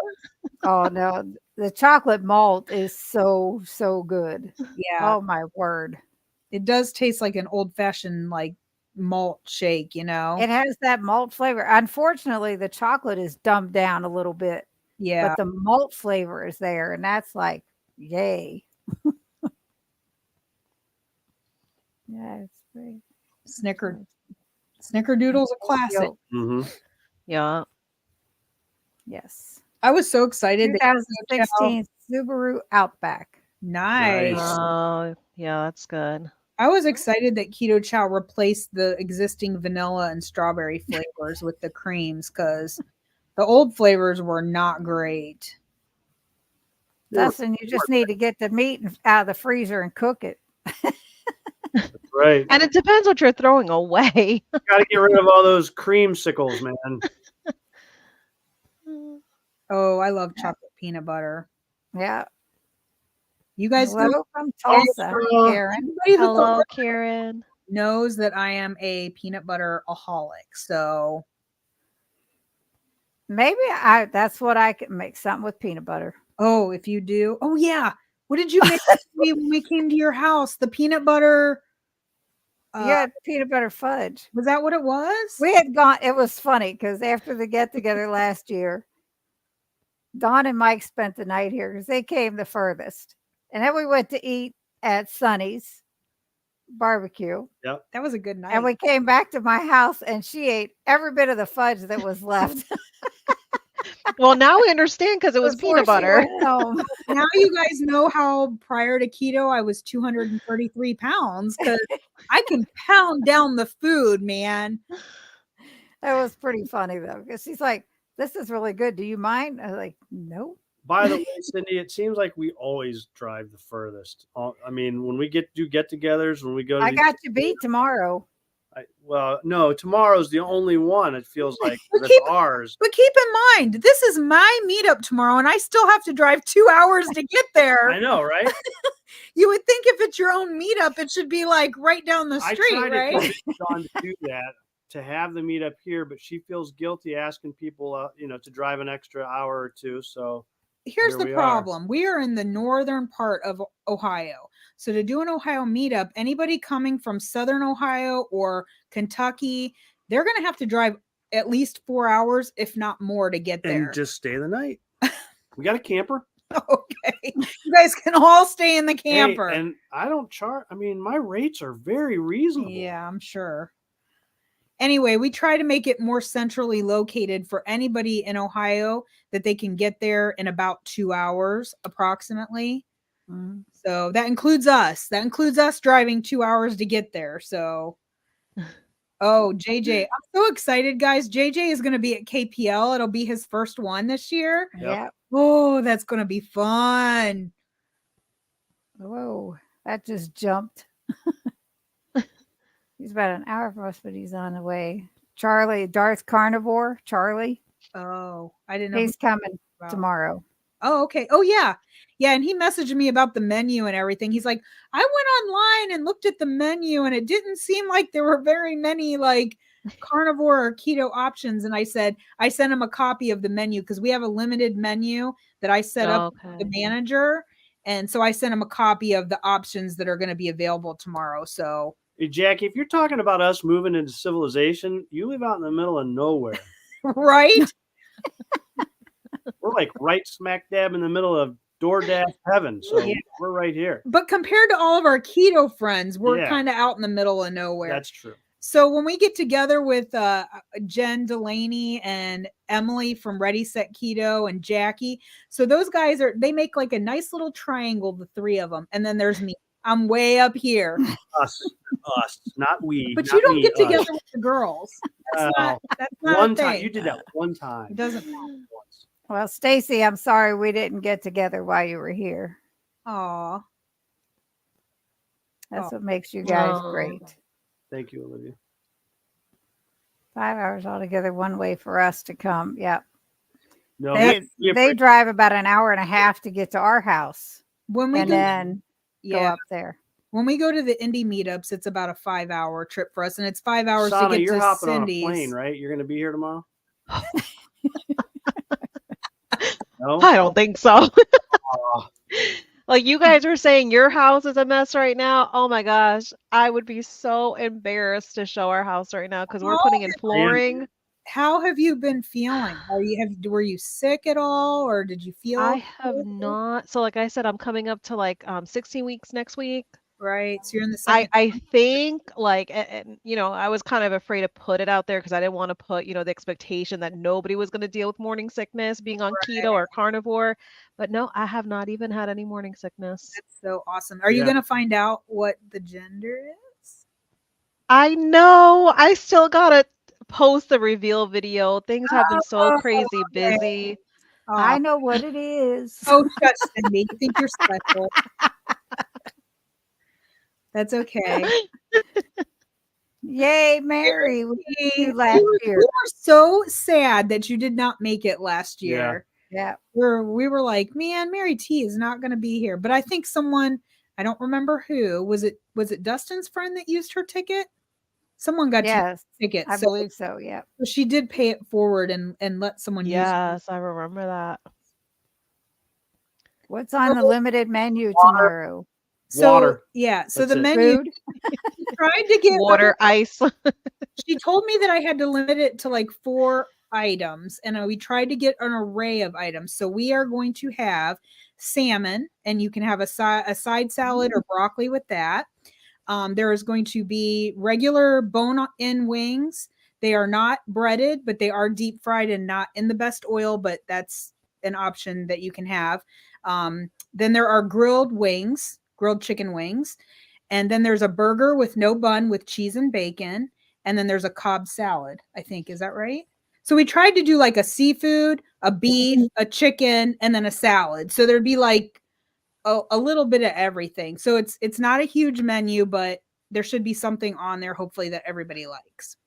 Speaker 1: Oh no, the chocolate malt is so good.
Speaker 2: Yeah.
Speaker 1: Oh my word.
Speaker 2: It does taste like an old fashioned like malt shake,
Speaker 1: It has that malt flavor. Unfortunately, the chocolate is dumbed down a little bit,
Speaker 2: Yeah.
Speaker 1: but the malt flavor is there, and that's like, yay. Yeah, it's great.
Speaker 2: Snickerdoodle's a classic.
Speaker 4: Mm-hmm.
Speaker 3: Yeah.
Speaker 1: Yes.
Speaker 2: I was so excited that
Speaker 1: 2016 Subaru Outback.
Speaker 2: nice.
Speaker 3: Oh, yeah, that's good.
Speaker 2: I was excited that Keto Chow replaced the existing vanilla and strawberry flavors with the creams because the old flavors were not great.
Speaker 1: Dustin, you just need to get the meat out of the freezer and cook it.
Speaker 4: That's right.
Speaker 3: And it depends what you're throwing away.
Speaker 4: Got to get rid of all those creamsicles, man.
Speaker 2: Oh, I love chocolate peanut butter.
Speaker 1: Yeah.
Speaker 2: You guys know,
Speaker 1: Hello from Tulsa,
Speaker 4: Hello.
Speaker 1: Karen.
Speaker 2: everybody that
Speaker 3: Hello, Karen.
Speaker 2: knows that I am a peanut butter aholic. So
Speaker 1: Maybe that's what I could make, something with peanut butter.
Speaker 2: oh, if you do, oh yeah. What did you make for me when we came to your house? The peanut butter.
Speaker 1: Yeah, peanut butter fudge.
Speaker 2: Was that what it was?
Speaker 1: We had gone, it was funny because after the get together last year, Dawn and Mike spent the night here because they came the furthest. And then we went to eat at Sonny's barbecue.
Speaker 2: That was a good night.
Speaker 1: And we came back to my house and she ate every bit of the fudge that was left.
Speaker 3: Well, now we understand because it was
Speaker 1: before
Speaker 3: peanut
Speaker 1: she
Speaker 3: butter.
Speaker 1: went home.
Speaker 2: Now you guys know how prior to keto I was 233 pounds because I can pound down the food, man.
Speaker 1: That was pretty funny though, because she's like, "This is really good. Do you mind?" I was like, "No."
Speaker 4: By the way, Cindy, it seems like we always drive the furthest. I mean, when we do get-togethers, when we go to
Speaker 1: I got you beat tomorrow.
Speaker 4: well, no, tomorrow's the only one. It feels like
Speaker 2: But
Speaker 4: that's ours.
Speaker 2: But keep in mind, this is my meetup tomorrow, and I still have to drive 2 hours to get there.
Speaker 4: I know, right?
Speaker 2: You would think if it's your own meetup, it should be like right down the
Speaker 4: I
Speaker 2: street,
Speaker 4: tried to
Speaker 2: right?
Speaker 4: convince John to do that. to have the meetup here, but she feels guilty asking people, to drive an extra hour or two. So
Speaker 2: here's
Speaker 4: here
Speaker 2: the
Speaker 4: we are.
Speaker 2: problem. We are in the northern part of Ohio. So to do an Ohio meetup, anybody coming from southern Ohio or Kentucky, they're going to have to drive at least 4 hours, if not more, to get there.
Speaker 4: And just stay the night. We got a camper.
Speaker 2: Okay. You guys can all stay in the camper.
Speaker 4: Hey, and I don't charge. I mean, my rates are very reasonable.
Speaker 2: Yeah, I'm sure. Anyway, we try to make it more centrally located for anybody in Ohio that they can get there in about 2 hours approximately.
Speaker 1: Mhm.
Speaker 2: So that includes us. That includes us driving 2 hours to get there. So, oh, JJ, I'm so excited, guys. JJ is going to be at KPL. It'll be his first one this year.
Speaker 4: Yep.
Speaker 1: Yeah.
Speaker 2: Oh, that's going to be fun.
Speaker 1: Whoa, that just jumped. He's about an hour from us, but he's on the way. Charlie, Darth Carnivore, Charlie,
Speaker 2: Oh, I didn't know.
Speaker 1: he's coming
Speaker 2: Wow.
Speaker 1: tomorrow.
Speaker 2: Oh, okay. Oh, yeah. Yeah. And he messaged me about the menu and everything. He's like, I went online and looked at the menu and it didn't seem like there were very many like carnivore or keto options. And I sent him a copy of the menu because we have a limited menu that I set up with the manager. And so I sent him a copy of the options that are going to be available tomorrow. So,
Speaker 4: Hey, Jackie, if you're talking about us moving into civilization, you live out in the middle of nowhere.
Speaker 2: right?
Speaker 4: We're like right smack dab in the middle of DoorDash heaven. So
Speaker 2: Yeah.
Speaker 4: we're right here.
Speaker 2: But compared to all of our keto friends, we're
Speaker 4: Yeah.
Speaker 2: kind of out in the middle of nowhere.
Speaker 4: That's true.
Speaker 2: So when we get together with Jen Delaney and Emily from Ready Set Keto and Jackie, so those guys they make like a nice little triangle, the three of them, and then there's me. I'm way up here.
Speaker 4: Us, not we.
Speaker 2: But
Speaker 4: not
Speaker 2: you don't
Speaker 4: me,
Speaker 2: get
Speaker 4: us.
Speaker 2: together with the girls. That's not
Speaker 4: one
Speaker 2: a
Speaker 4: time.
Speaker 2: thing.
Speaker 4: You did that one time.
Speaker 2: It doesn't matter.
Speaker 4: Once.
Speaker 1: Well, Stacy, I'm sorry we didn't get together while you were here.
Speaker 2: Aw.
Speaker 1: That's
Speaker 2: Oh.
Speaker 1: what makes you guys
Speaker 3: Oh.
Speaker 1: great.
Speaker 4: Thank you, Olivia.
Speaker 1: 5 hours altogether, one way for us to come. Yep.
Speaker 4: No,
Speaker 1: They drive about an hour and a half to get to our house
Speaker 2: When we
Speaker 1: and
Speaker 2: go,
Speaker 1: then go
Speaker 2: yeah,
Speaker 1: up there.
Speaker 2: when we go to the indie meetups, it's about a 5-hour trip for us, and it's 5 hours
Speaker 4: Sana,
Speaker 2: to get
Speaker 4: you're
Speaker 2: to
Speaker 4: hopping
Speaker 2: Cindy's.
Speaker 4: on a plane, right? You're going to be here tomorrow? No?
Speaker 3: I don't think so.
Speaker 4: Aw.
Speaker 3: Like you guys are saying your house is a mess right now. Oh my gosh. I would be so embarrassed to show our house right now because we're putting in flooring.
Speaker 2: How have you been feeling? Were you sick at all, or did you feel?
Speaker 3: I have not. So like I said, I'm coming up to like 16 weeks next week.
Speaker 2: Right. So you're in the second.
Speaker 3: I think like and, I was kind of afraid to put it out there because I didn't want to put the expectation that nobody was going to deal with morning sickness being on keto or carnivore, but no, I have not even had any morning sickness.
Speaker 2: That's so awesome. Are you
Speaker 4: Yeah.
Speaker 2: going to find out what the gender is?
Speaker 3: I know. I still gotta post the reveal video. Things have been so crazy busy.
Speaker 1: I know what it is.
Speaker 2: Oh, shush, Cindy. You think you're special. That's okay.
Speaker 1: Yay, Mary. We did you last year.
Speaker 2: We were so sad that you did not make it last
Speaker 4: Yeah.
Speaker 2: year.
Speaker 1: Yeah.
Speaker 2: We were like, man, Mary T is not going to be here. But I think someone, I don't remember who, was it Dustin's friend that used her ticket? Someone got
Speaker 1: Yes.
Speaker 2: ticket.
Speaker 1: I
Speaker 2: So
Speaker 1: believe so. Yeah.
Speaker 2: she did pay it forward and let someone use it.
Speaker 3: Yes, I remember that.
Speaker 1: What's on the limited menu tomorrow?
Speaker 2: So
Speaker 4: Water.
Speaker 2: yeah, so
Speaker 4: That's
Speaker 2: the
Speaker 4: it.
Speaker 2: menu
Speaker 1: Food?
Speaker 2: tried to get
Speaker 3: Water, ice.
Speaker 2: She told me that I had to limit it to like 4 items, and we tried to get an array of items. So we are going to have salmon, and you can have a side salad or broccoli with that. There is going to be regular bone-in wings. They are not breaded, but they are deep fried and not in the best oil, but that's an option that you can have. Then there are grilled chicken wings. And then there's a burger with no bun with cheese and bacon. And then there's a Cobb salad, I think. Is that right? So we tried to do like a seafood, a beef, a chicken, and then a salad. So there'd be like a little bit of everything. So it's not a huge menu, but there should be something on there, hopefully, that everybody likes.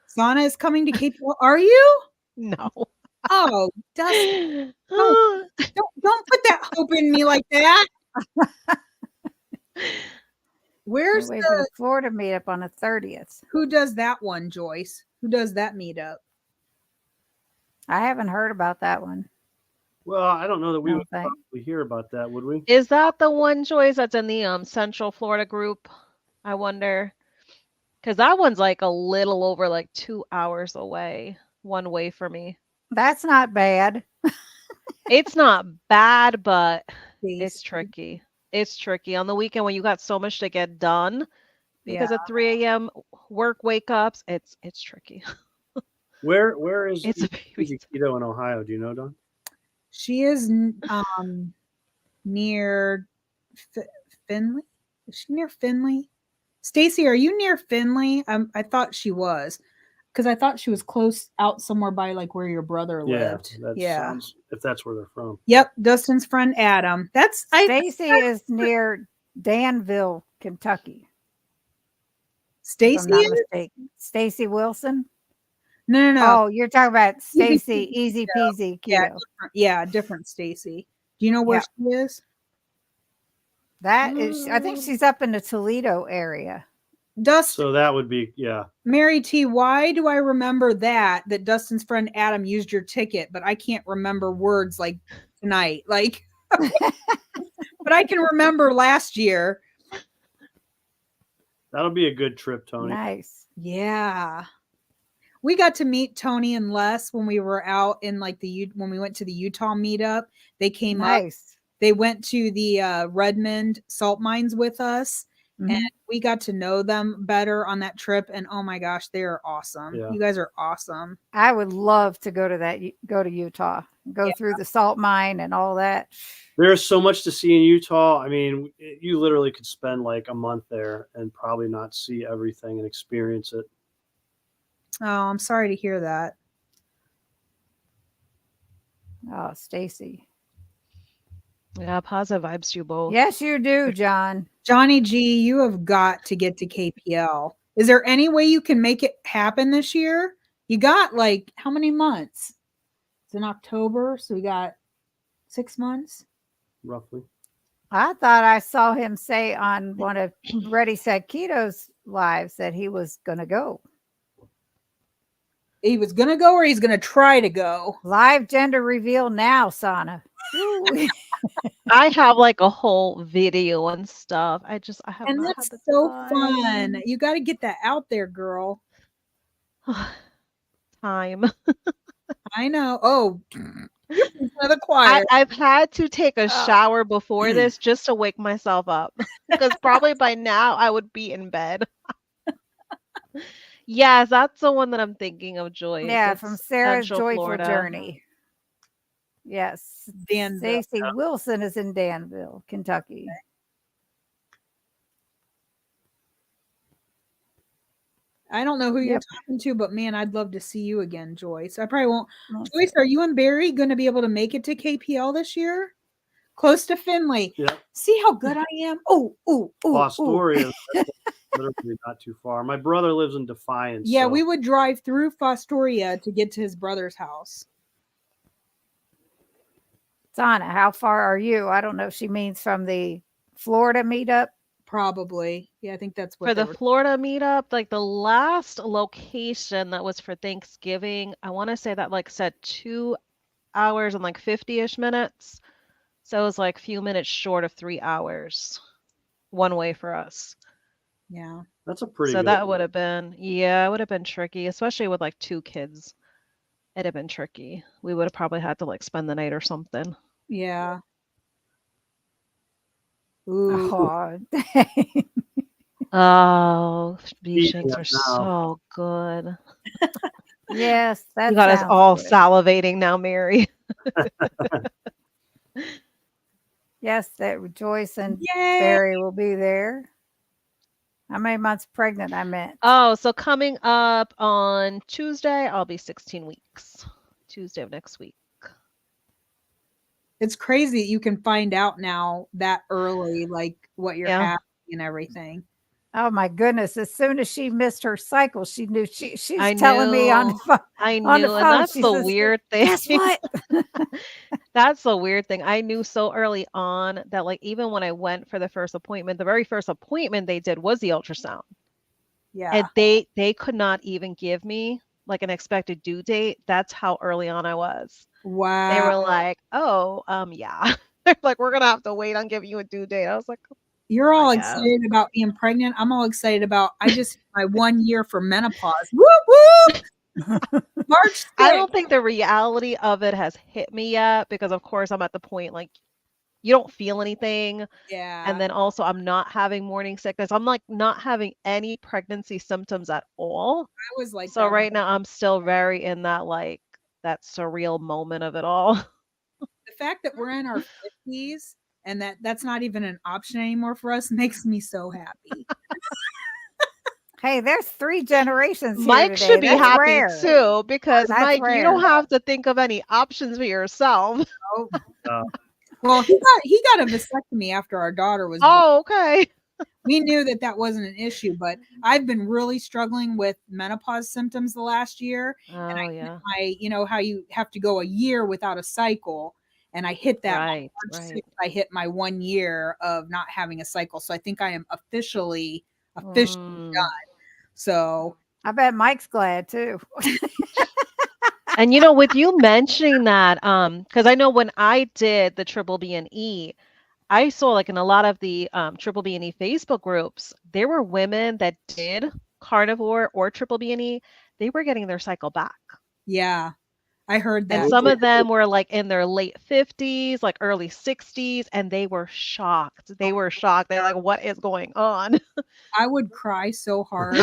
Speaker 2: Sana is coming to Cape. Are you?
Speaker 3: No.
Speaker 2: Oh, Dustin, don't put that hope in me like that. Where's
Speaker 1: Wait for the
Speaker 2: the
Speaker 1: Florida meetup on the 30th.
Speaker 2: who does that one, Joyce? Who does that meetup?
Speaker 1: I haven't heard about that one.
Speaker 4: Well, I don't know that we
Speaker 1: I
Speaker 4: would
Speaker 1: don't think.
Speaker 4: probably hear about that, would we?
Speaker 3: Is that the one, Joyce, that's in the Central Florida group? I wonder. Because that one's like a little over like 2 hours away, one way for me.
Speaker 1: That's not bad.
Speaker 3: It's not bad, but it's
Speaker 2: Stacy.
Speaker 3: tricky. It's tricky on the weekend when you got so much to get done
Speaker 2: Yeah.
Speaker 3: because at 3 a.m. work wake ups. It's tricky.
Speaker 4: Where is
Speaker 3: It's a baby.
Speaker 4: Easy Keto in Ohio? Do you know, Don?
Speaker 2: She is near Finley. Is she near Finley? Stacy, are you near Finley? I thought she was, because I thought she was close out somewhere by like where your brother
Speaker 4: Yeah,
Speaker 2: lived.
Speaker 4: that sounds, if that's where they're from.
Speaker 2: Yep, Dustin's friend Adam. That's
Speaker 1: Stacy is near Danville, Kentucky. If
Speaker 2: Stacy.
Speaker 1: I'm not mistaken. Stacy Wilson.
Speaker 2: No.
Speaker 1: Oh, you're talking about Stacy,
Speaker 2: Peasy
Speaker 1: easy peasy
Speaker 2: Yeah,
Speaker 1: keto.
Speaker 2: different Stacy. Do you know where
Speaker 1: Yeah.
Speaker 2: she is?
Speaker 1: That is, I think she's up in the Toledo area.
Speaker 2: Dustin,
Speaker 4: So that would be, yeah.
Speaker 2: Mary T, why do I remember that Dustin's friend Adam used your ticket, but I can't remember words like tonight? Like, but I can remember last year.
Speaker 4: That'll be a good trip, Tony.
Speaker 1: Nice.
Speaker 2: Yeah. We got to meet Tony and Les when we were out in like when we went to the Utah meetup. They came up.
Speaker 1: Nice.
Speaker 2: They went to the Redmond salt mines with us,
Speaker 1: Mhm.
Speaker 2: and we got to know them better on that trip. And oh my gosh, they are awesome.
Speaker 4: Yeah.
Speaker 2: You guys are awesome.
Speaker 1: I would love to go to Utah, go through the salt mine and all that.
Speaker 4: There's so much to see in Utah. I mean, you literally could spend like a month there and probably not see everything and experience it.
Speaker 2: Oh, I'm sorry to hear that.
Speaker 1: Oh, Stacy.
Speaker 3: Yeah, positive vibes to you both.
Speaker 1: Yes, you do, John.
Speaker 2: Johnny G, you have got to get to KPL. Is there any way you can make it happen this year? You got like how many months? It's in October, so we got 6 months.
Speaker 4: Roughly.
Speaker 1: I thought I saw him say on one of Ready Set Keto's lives that he was going to go.
Speaker 2: He was gonna go, or he's gonna try to go.
Speaker 1: Live gender reveal now, Sana. Ooh.
Speaker 3: I have like a whole video and stuff. I have
Speaker 2: And
Speaker 3: not
Speaker 2: that's
Speaker 3: had the
Speaker 2: so
Speaker 3: time.
Speaker 2: fun. You got to get that out there, girl.
Speaker 3: Time.
Speaker 2: I know. Oh, you're of the choir.
Speaker 3: I've had to take a shower before this just to wake myself up because probably by now I would be in bed. Yes, that's the one that I'm thinking of, Joyce.
Speaker 1: Yeah,
Speaker 3: It's
Speaker 1: from Sarah's
Speaker 3: Central
Speaker 1: Joyful
Speaker 3: Florida.
Speaker 1: Journey. Yes.
Speaker 2: Danville.
Speaker 1: Stacy Wilson is in Danville, Kentucky.
Speaker 2: I don't know who you're
Speaker 1: Yep.
Speaker 2: talking to, but man, I'd love to see you again, Joyce. I probably won't.
Speaker 1: Okay.
Speaker 2: Joyce, are you and Barry going to be able to make it to KPL this year? Close to Finley.
Speaker 4: Yeah.
Speaker 2: See how good I am? Oh.
Speaker 4: Fostoria, literally not too far. My brother lives in Defiance.
Speaker 2: Yeah,
Speaker 4: so
Speaker 2: we would drive through Fostoria to get to his brother's house.
Speaker 1: Sana, how far are you? I don't know if she means from the Florida meetup.
Speaker 2: Probably. Yeah, I think that's what
Speaker 3: For
Speaker 2: they
Speaker 3: the
Speaker 2: were.
Speaker 3: Florida meetup, like the last location that was for Thanksgiving, I want to say that like said 2 hours and like 50-ish minutes. So it was like a few minutes short of 3 hours one way for us.
Speaker 2: Yeah.
Speaker 4: that's a pretty
Speaker 3: So
Speaker 4: good
Speaker 3: that
Speaker 4: one.
Speaker 3: would have been, yeah, it would have been tricky, especially with like 2 kids. It'd have been tricky. We would have probably had to like spend the night or something.
Speaker 2: Yeah. Ooh.
Speaker 1: Oh,
Speaker 3: Oh, beef
Speaker 4: Eating
Speaker 3: shakes
Speaker 4: it
Speaker 3: are
Speaker 4: now.
Speaker 3: so good.
Speaker 1: yes, that
Speaker 3: You got us
Speaker 1: sounds
Speaker 3: all
Speaker 1: good.
Speaker 3: salivating now, Mary.
Speaker 1: Yes, that Joyce and
Speaker 2: Yay!
Speaker 1: Barry will be there. How many months pregnant? I meant.
Speaker 3: Oh, so coming up on Tuesday, I'll be 16 weeks. Tuesday of next week.
Speaker 2: It's crazy that you can find out now that early, like what you're
Speaker 3: Yeah.
Speaker 2: having and everything.
Speaker 1: Oh my goodness! As soon as she missed her cycle, she knew she's
Speaker 3: I
Speaker 1: telling me on the
Speaker 3: knew.
Speaker 1: phone.
Speaker 3: I
Speaker 1: On the
Speaker 3: knew. And
Speaker 1: phone,
Speaker 3: that's
Speaker 1: she
Speaker 3: the
Speaker 1: says,
Speaker 3: weird thing.
Speaker 1: "Guess what?"
Speaker 3: That's the weird thing. I knew so early on that, like, even when I went for the first appointment, the very first appointment they did was the ultrasound.
Speaker 2: Yeah.
Speaker 3: And they could not even give me like an expected due date. That's how early on I was. They
Speaker 2: Wow.
Speaker 3: were like, "Oh, yeah." They're like, "We're gonna have to wait on giving you a due date." I was like,
Speaker 2: You're all
Speaker 3: I guess.
Speaker 2: excited about being pregnant. I'm all excited about I just hit my 1 year for menopause. Whoop whoop. March
Speaker 3: I
Speaker 2: 6th.
Speaker 3: don't think the reality of it has hit me yet because, of course, I'm at the point like you don't feel anything.
Speaker 2: Yeah.
Speaker 3: And then also, I'm not having morning sickness. I'm like not having any pregnancy symptoms at all.
Speaker 2: I was like
Speaker 3: So
Speaker 2: that.
Speaker 3: right now, I'm still very in that like that surreal moment of it all.
Speaker 2: The fact that we're in our 50s and that's not even an option anymore for us makes me so happy.
Speaker 1: Hey, there's 3 generations here
Speaker 3: Mike
Speaker 1: today.
Speaker 3: should be
Speaker 1: That's
Speaker 3: happy
Speaker 1: rare.
Speaker 3: too because
Speaker 1: That's
Speaker 3: Mike, you don't
Speaker 1: rare.
Speaker 3: have to think of any options for yourself.
Speaker 2: Oh.
Speaker 4: Uh,
Speaker 2: Well, he got a vasectomy after our daughter was born.
Speaker 3: Oh, okay.
Speaker 2: We knew that wasn't an issue, but I've been really struggling with menopause symptoms the last year.
Speaker 3: Oh, yeah.
Speaker 2: How you have to go a year without a cycle. And I hit that
Speaker 3: Right,
Speaker 2: March
Speaker 3: right.
Speaker 2: 6th, I hit my 1 year of not having a cycle. So I think I am officially
Speaker 3: Mm.
Speaker 2: done. So
Speaker 1: I bet Mike's glad too.
Speaker 3: And with you mentioning that, because I know when I did the triple B and E, I saw like in a lot of the triple B and E Facebook groups, there were women that did carnivore or triple B and E. They were getting their cycle back.
Speaker 2: yeah, I heard
Speaker 3: And
Speaker 2: that.
Speaker 3: some of them were like in their late 50s, like early 60s, and they were shocked. They were shocked. They're like, what is going on?
Speaker 2: I would cry so hard.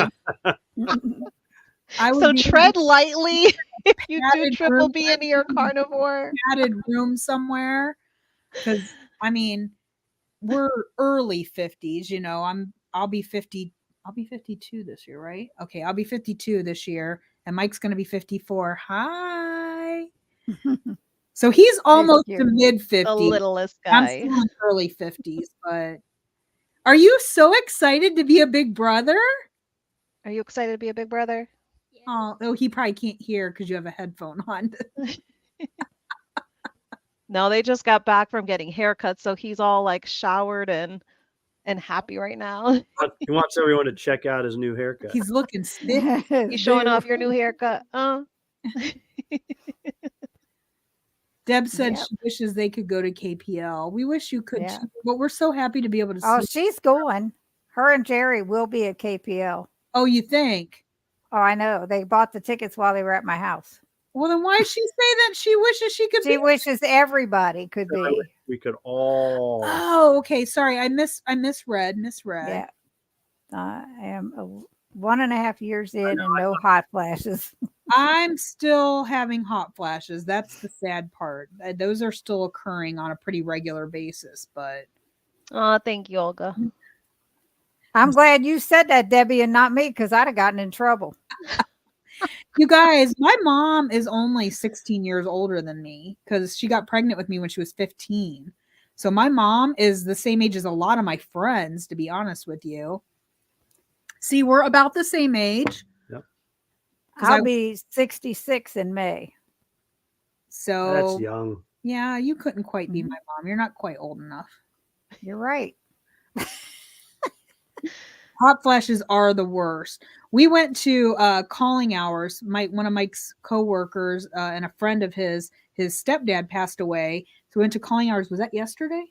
Speaker 2: I would
Speaker 3: So
Speaker 2: be
Speaker 3: tread lightly if you do
Speaker 2: padded
Speaker 3: triple
Speaker 2: room,
Speaker 3: B and E or carnivore.
Speaker 2: padded room somewhere. Because I mean, we're early 50s, I'll be 50, I'll be 52 this year, right? Okay, I'll be 52 this year, and Mike's gonna be 54. Hi. So he's almost to
Speaker 1: cute.
Speaker 2: mid
Speaker 3: The
Speaker 2: 50s.
Speaker 3: littlest
Speaker 2: I'm
Speaker 3: guy.
Speaker 2: still in early 50s, but are you so excited to be a big brother?
Speaker 3: Are you excited to be a big brother?
Speaker 2: Oh, he probably can't hear because you have a headphone on.
Speaker 3: No, they just got back from getting haircuts, so he's all like showered and happy right now.
Speaker 4: he wants everyone to check out his new haircut.
Speaker 2: He's looking stiff.
Speaker 3: You showing off your new haircut?
Speaker 2: Deb said
Speaker 1: Yep.
Speaker 2: she wishes they could go to KPL. We wish you could
Speaker 1: Yeah.
Speaker 2: too, but we're so happy to be able to
Speaker 1: Oh,
Speaker 2: see.
Speaker 1: she's going. Her and Jerry will be at KPL.
Speaker 2: Oh, you think?
Speaker 1: Oh, I know. They bought the tickets while they were at my house.
Speaker 2: Well, then why she say that she wishes she could
Speaker 1: She
Speaker 2: be?
Speaker 1: wishes everybody could
Speaker 4: I
Speaker 1: be.
Speaker 4: wish we could all.
Speaker 2: Oh, okay. Sorry, I misread.
Speaker 1: Yeah. I am 1.5 years in and no hot flashes.
Speaker 2: I'm still having hot flashes. That's the sad part. Those are still occurring on a pretty regular basis, but
Speaker 3: Oh, thank you, Olga.
Speaker 1: I'm glad you said that, Debbie, and not me, because I'd have gotten in trouble.
Speaker 2: you guys, my mom is only 16 years older than me because she got pregnant with me when she was 15. So my mom is the same age as a lot of my friends, to be honest with you. See, we're about the same age.
Speaker 4: Yep.
Speaker 1: I'll be 66 in May.
Speaker 2: So
Speaker 4: That's young.
Speaker 2: Yeah, you couldn't quite be my mom. You're not quite old enough.
Speaker 1: You're right.
Speaker 2: Hot flashes are the worst. We went to calling hours. One of Mike's coworkers and a friend of his stepdad passed away. So we went to calling hours. Was that yesterday?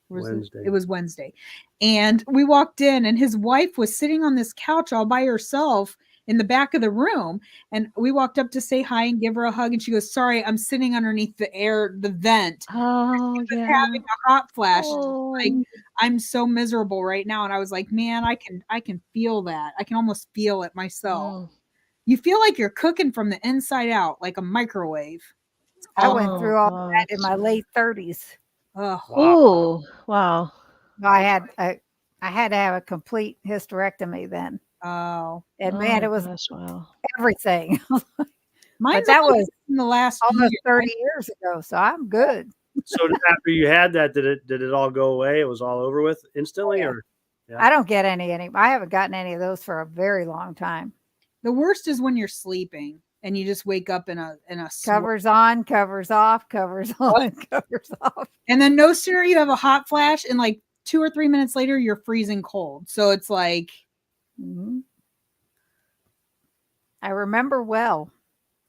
Speaker 4: Wednesday.
Speaker 2: It was Wednesday. And we walked in and his wife was sitting on this couch all by herself in the back of the room. And we walked up to say hi and give her a hug. And she goes, sorry, I'm sitting underneath the vent.
Speaker 3: Oh, yeah.
Speaker 2: Having a hot flash.
Speaker 3: Oh.
Speaker 2: Like, I'm so miserable right now. And I was like, man, I can feel that. I can almost feel it myself. You feel like you're cooking from the inside out, like a microwave.
Speaker 1: I went through all that in my late 30s.
Speaker 3: Oh, wow.
Speaker 1: I had to have a complete hysterectomy then.
Speaker 2: Oh.
Speaker 1: And man, it was everything.
Speaker 2: Mine
Speaker 1: that was
Speaker 2: in the last
Speaker 1: almost
Speaker 2: year.
Speaker 1: 30 years ago, so I'm good.
Speaker 4: So after you had that, did it all go away? It was all over with instantly, or Yeah.
Speaker 1: I don't get any. I haven't gotten any of those for a very long time.
Speaker 2: The worst is when you're sleeping and you just wake up in a sweat.
Speaker 1: Covers on, covers off, covers on, covers off.
Speaker 2: And then no sooner you have a hot flash, and like 2 or 3 minutes later, you're freezing cold. So it's like,
Speaker 1: Mhm. I remember well,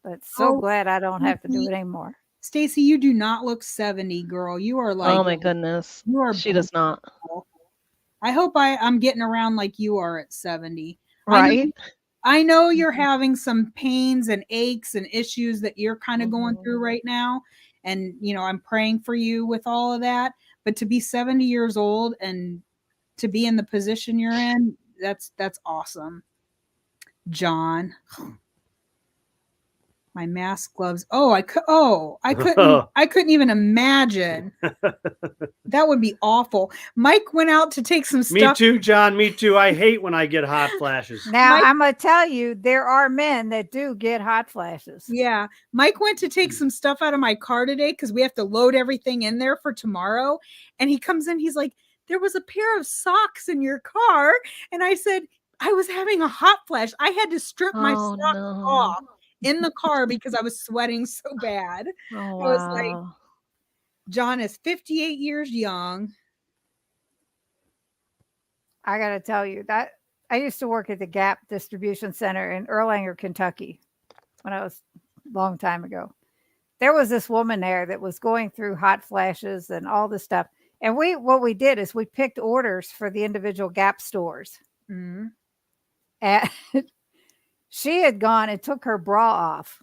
Speaker 1: but so
Speaker 2: Oh,
Speaker 1: glad I don't have to do it anymore.
Speaker 2: Stacy, you do not look 70, girl. You are
Speaker 3: Oh
Speaker 2: like,
Speaker 3: my goodness.
Speaker 2: you are
Speaker 3: She does not.
Speaker 2: beautiful. I hope I'm getting around like you are at 70.
Speaker 3: Right?
Speaker 2: I know you're having some pains and aches and issues that you're kind of going through
Speaker 3: Mhm.
Speaker 2: right now. And, I'm praying for you with all of that. But to be 70 years old and to be in the position you're in, that's awesome. John. My mask, gloves. I couldn't even imagine. That would be awful. Mike went out to take some
Speaker 4: Me
Speaker 2: stuff.
Speaker 4: too, John. Me too. I hate when I get hot flashes.
Speaker 1: Now,
Speaker 2: Mike-
Speaker 1: I'm going to tell you, there are men that do get hot flashes.
Speaker 2: Yeah. Mike went to take some stuff out of my car today because we have to load everything in there for tomorrow. And he comes in, he's like, there was a pair of socks in your car. And I said, I was having a hot flash. I had to strip my
Speaker 3: Oh
Speaker 2: socks
Speaker 3: no.
Speaker 2: off in the car because I was sweating so bad.
Speaker 3: Oh
Speaker 2: I was like,
Speaker 3: wow.
Speaker 2: John is 58 years young.
Speaker 1: I got to tell you that I used to work at the Gap Distribution Center in Erlanger, Kentucky, when I was a long time ago. There was this woman there that was going through hot flashes and all this stuff. And what we did is we picked orders for the individual Gap stores.
Speaker 2: Mhm.
Speaker 1: And she had gone and took her bra off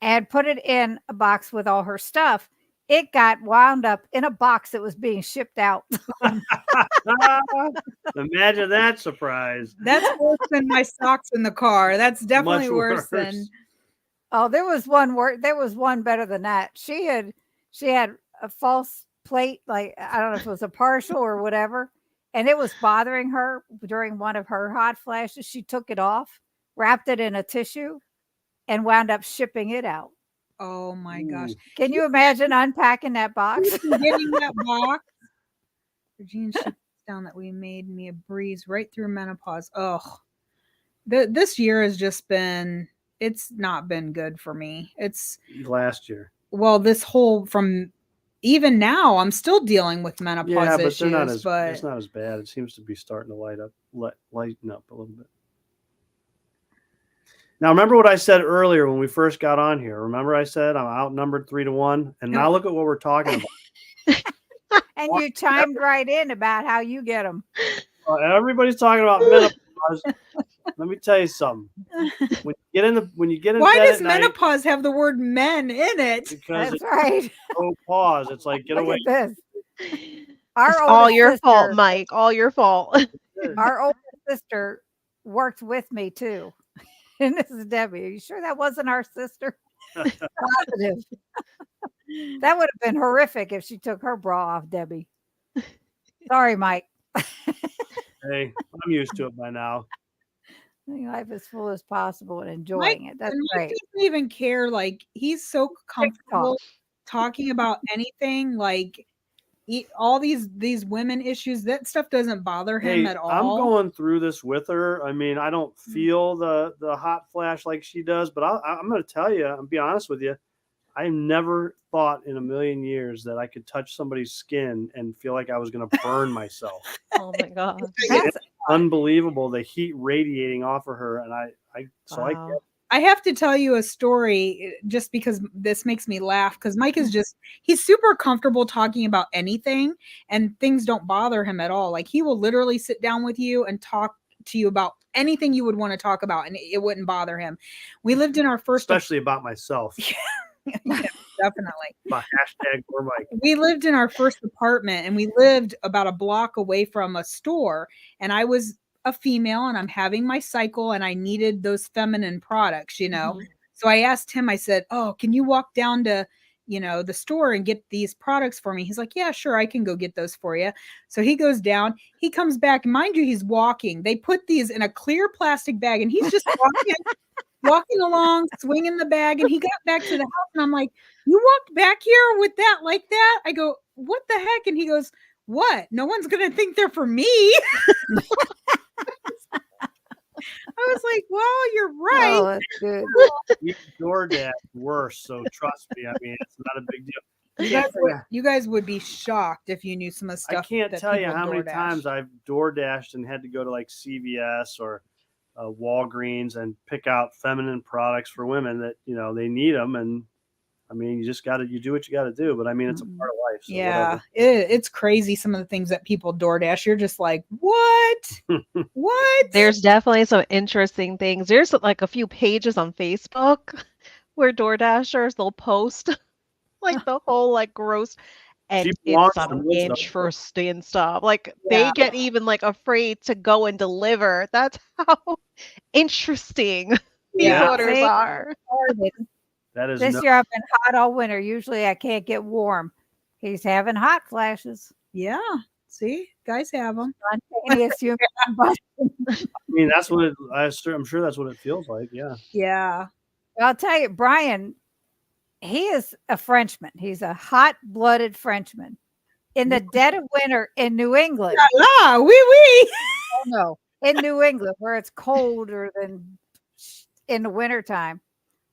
Speaker 1: and put it in a box with all her stuff. It got wound up in a box that was being shipped out.
Speaker 4: Imagine that surprise.
Speaker 2: That's worse than my socks in the car. That's definitely
Speaker 4: Much
Speaker 2: worse than
Speaker 4: worse.
Speaker 1: Oh, there was one better than that. She had a false plate, like I don't know if it was a partial or whatever, and it was bothering her during one of her hot flashes. She took it off, wrapped it in a tissue, and wound up shipping it out.
Speaker 2: oh my gosh.
Speaker 4: Ooh.
Speaker 1: Can you imagine unpacking that box?
Speaker 2: Getting that box. Regina, she puts down that we made me a breeze right through menopause. Ugh. This year has just been, it's not been good for me. It's,
Speaker 4: Last year.
Speaker 2: well, this whole, from even now, I'm still dealing with menopause
Speaker 4: Yeah, but
Speaker 2: issues.
Speaker 4: they're not as
Speaker 2: but
Speaker 4: it's not as bad. It seems to be starting to lighten up a little bit. Now, remember what I said earlier when we first got on here? Remember I said I'm outnumbered 3-1? And now look at what we're talking about.
Speaker 1: And you chimed right in about how you get them.
Speaker 4: Everybody's talking about menopause. Let me tell you something. When you get in
Speaker 2: why
Speaker 4: bed
Speaker 2: does
Speaker 4: at night,
Speaker 2: menopause have the word men in it?
Speaker 4: because
Speaker 1: That's
Speaker 4: it's
Speaker 1: right.
Speaker 4: no pause. It's like get
Speaker 1: Look
Speaker 4: away.
Speaker 1: at this.
Speaker 3: It's
Speaker 1: Our
Speaker 3: all
Speaker 1: oldest
Speaker 3: your fault,
Speaker 1: sister-
Speaker 3: Mike. All your fault.
Speaker 1: Our oldest sister worked with me too. And this is Debbie. Are you sure that wasn't our sister? Positive. That would have been horrific if she took her bra off, Debbie. Sorry, Mike.
Speaker 4: Hey, I'm used to it by now.
Speaker 1: Life as full as possible and enjoying it. That's
Speaker 2: And Mike
Speaker 1: great.
Speaker 2: doesn't even care. Like, he's so comfortable talking about anything. Like, all these women issues, that stuff doesn't bother him
Speaker 4: Hey,
Speaker 2: at all.
Speaker 4: I'm going through this with her. I mean, I don't feel the hot flash like she does, but I'm going to tell you, I'll be honest with you. I never thought in a million years that I could touch somebody's skin and feel like I was going to burn myself.
Speaker 3: Oh my god.
Speaker 1: That's
Speaker 4: Unbelievable, the heat radiating off of her, and I
Speaker 3: Wow.
Speaker 2: I have to tell you a story just because this makes me laugh, because Mike is just, he's super comfortable talking about anything and things don't bother him at all. Like, he will literally sit down with you and talk to you about anything you would want to talk about and it wouldn't bother him. We lived in our first,
Speaker 4: especially about myself.
Speaker 2: yeah, definitely.
Speaker 4: About hashtag poor Mike.
Speaker 2: We lived in our first apartment and we lived about a block away from a store, and I was a female and I'm having my cycle and I needed those feminine products,
Speaker 3: Mhm.
Speaker 2: So I asked him, I said, oh, can you walk down to, the store and get these products for me? He's like, yeah, sure, I can go get those for you. So he goes down, he comes back, mind you, he's walking. They put these in a clear plastic bag and he's just walking along, swinging the bag, and he got back to the house and I'm like, you walked back here with that like that? I go, what the heck? And he goes, what? No one's gonna think they're for me. I was like, well, you're right.
Speaker 1: Oh, that's good.
Speaker 4: You DoorDash worse, so trust me. I mean, it's not a big deal.
Speaker 2: You guys would be shocked if you knew some of the
Speaker 4: I
Speaker 2: stuff.
Speaker 4: can't
Speaker 2: that
Speaker 4: tell you
Speaker 2: people
Speaker 4: how many
Speaker 2: DoorDash.
Speaker 4: times I've DoorDashed and had to go to like CVS or Walgreens and pick out feminine products for women that they need them, and I mean you do what you got to do. But I mean it's a part of life. So
Speaker 2: Yeah,
Speaker 4: whatever.
Speaker 2: it's crazy some of the things that people DoorDash. You're just like, what? What?
Speaker 3: There's definitely some interesting things. There's like a few pages on Facebook where DoorDashers they'll post like the whole like gross and
Speaker 4: People
Speaker 3: it's
Speaker 4: launch
Speaker 3: some
Speaker 4: them with
Speaker 3: inch
Speaker 4: stuff.
Speaker 3: first and stuff. Like
Speaker 2: Yeah.
Speaker 3: they get even like afraid to go and deliver. That's how interesting these
Speaker 2: Yeah.
Speaker 3: orders
Speaker 1: See?
Speaker 3: are.
Speaker 4: That is
Speaker 1: This year I've been hot all winter. Usually I can't get warm. He's having hot flashes.
Speaker 2: Yeah. See, guys have them.
Speaker 1: Spontaneous human combustion.
Speaker 4: I mean that's what I'm sure that's what it feels like. Yeah.
Speaker 2: Yeah.
Speaker 1: I'll tell you, Brian, he is a Frenchman. He's a hot-blooded Frenchman. In the dead of winter in New England.
Speaker 2: Ah, oui, oui.
Speaker 1: Oh, no, in New England where it's colder than in the wintertime.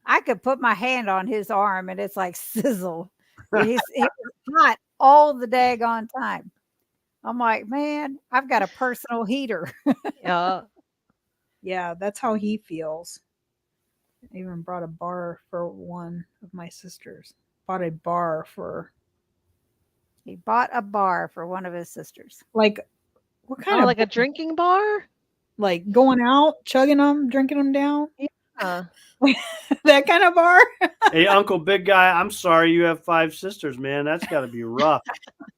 Speaker 1: I could put my hand on his arm and it's like sizzle. He was hot all the daggone time. I'm like, man, I've got a personal heater.
Speaker 3: Yeah.
Speaker 2: Yeah, that's how he feels. I even brought a bar for one of my sisters. Bought a bar for
Speaker 1: He bought a bar for one of his sisters.
Speaker 2: like what kind
Speaker 3: Oh,
Speaker 2: of
Speaker 3: like a drinking bar?
Speaker 2: like going out, chugging them, drinking them down?
Speaker 3: Yeah.
Speaker 2: That kind of bar?
Speaker 4: Hey, Uncle Big Guy, I'm sorry you have 5 sisters, man. That's got to be rough.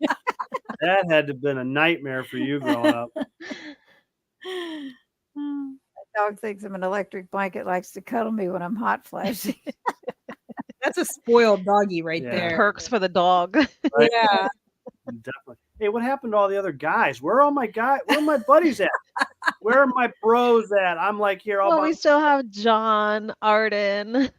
Speaker 4: That had to have been a nightmare for you growing up.
Speaker 1: My dog thinks I'm an electric blanket, likes to cuddle me when I'm hot flashing.
Speaker 2: That's a spoiled doggy right
Speaker 4: Yeah.
Speaker 2: there.
Speaker 3: Perks for the dog.
Speaker 4: Right?
Speaker 2: Yeah.
Speaker 4: Definitely. Hey, what happened to all the other guys? Where are all my guys? Where are my buddies at? Where are my bros at? I'm like here all
Speaker 3: Well,
Speaker 4: by
Speaker 3: we still have John, Arden.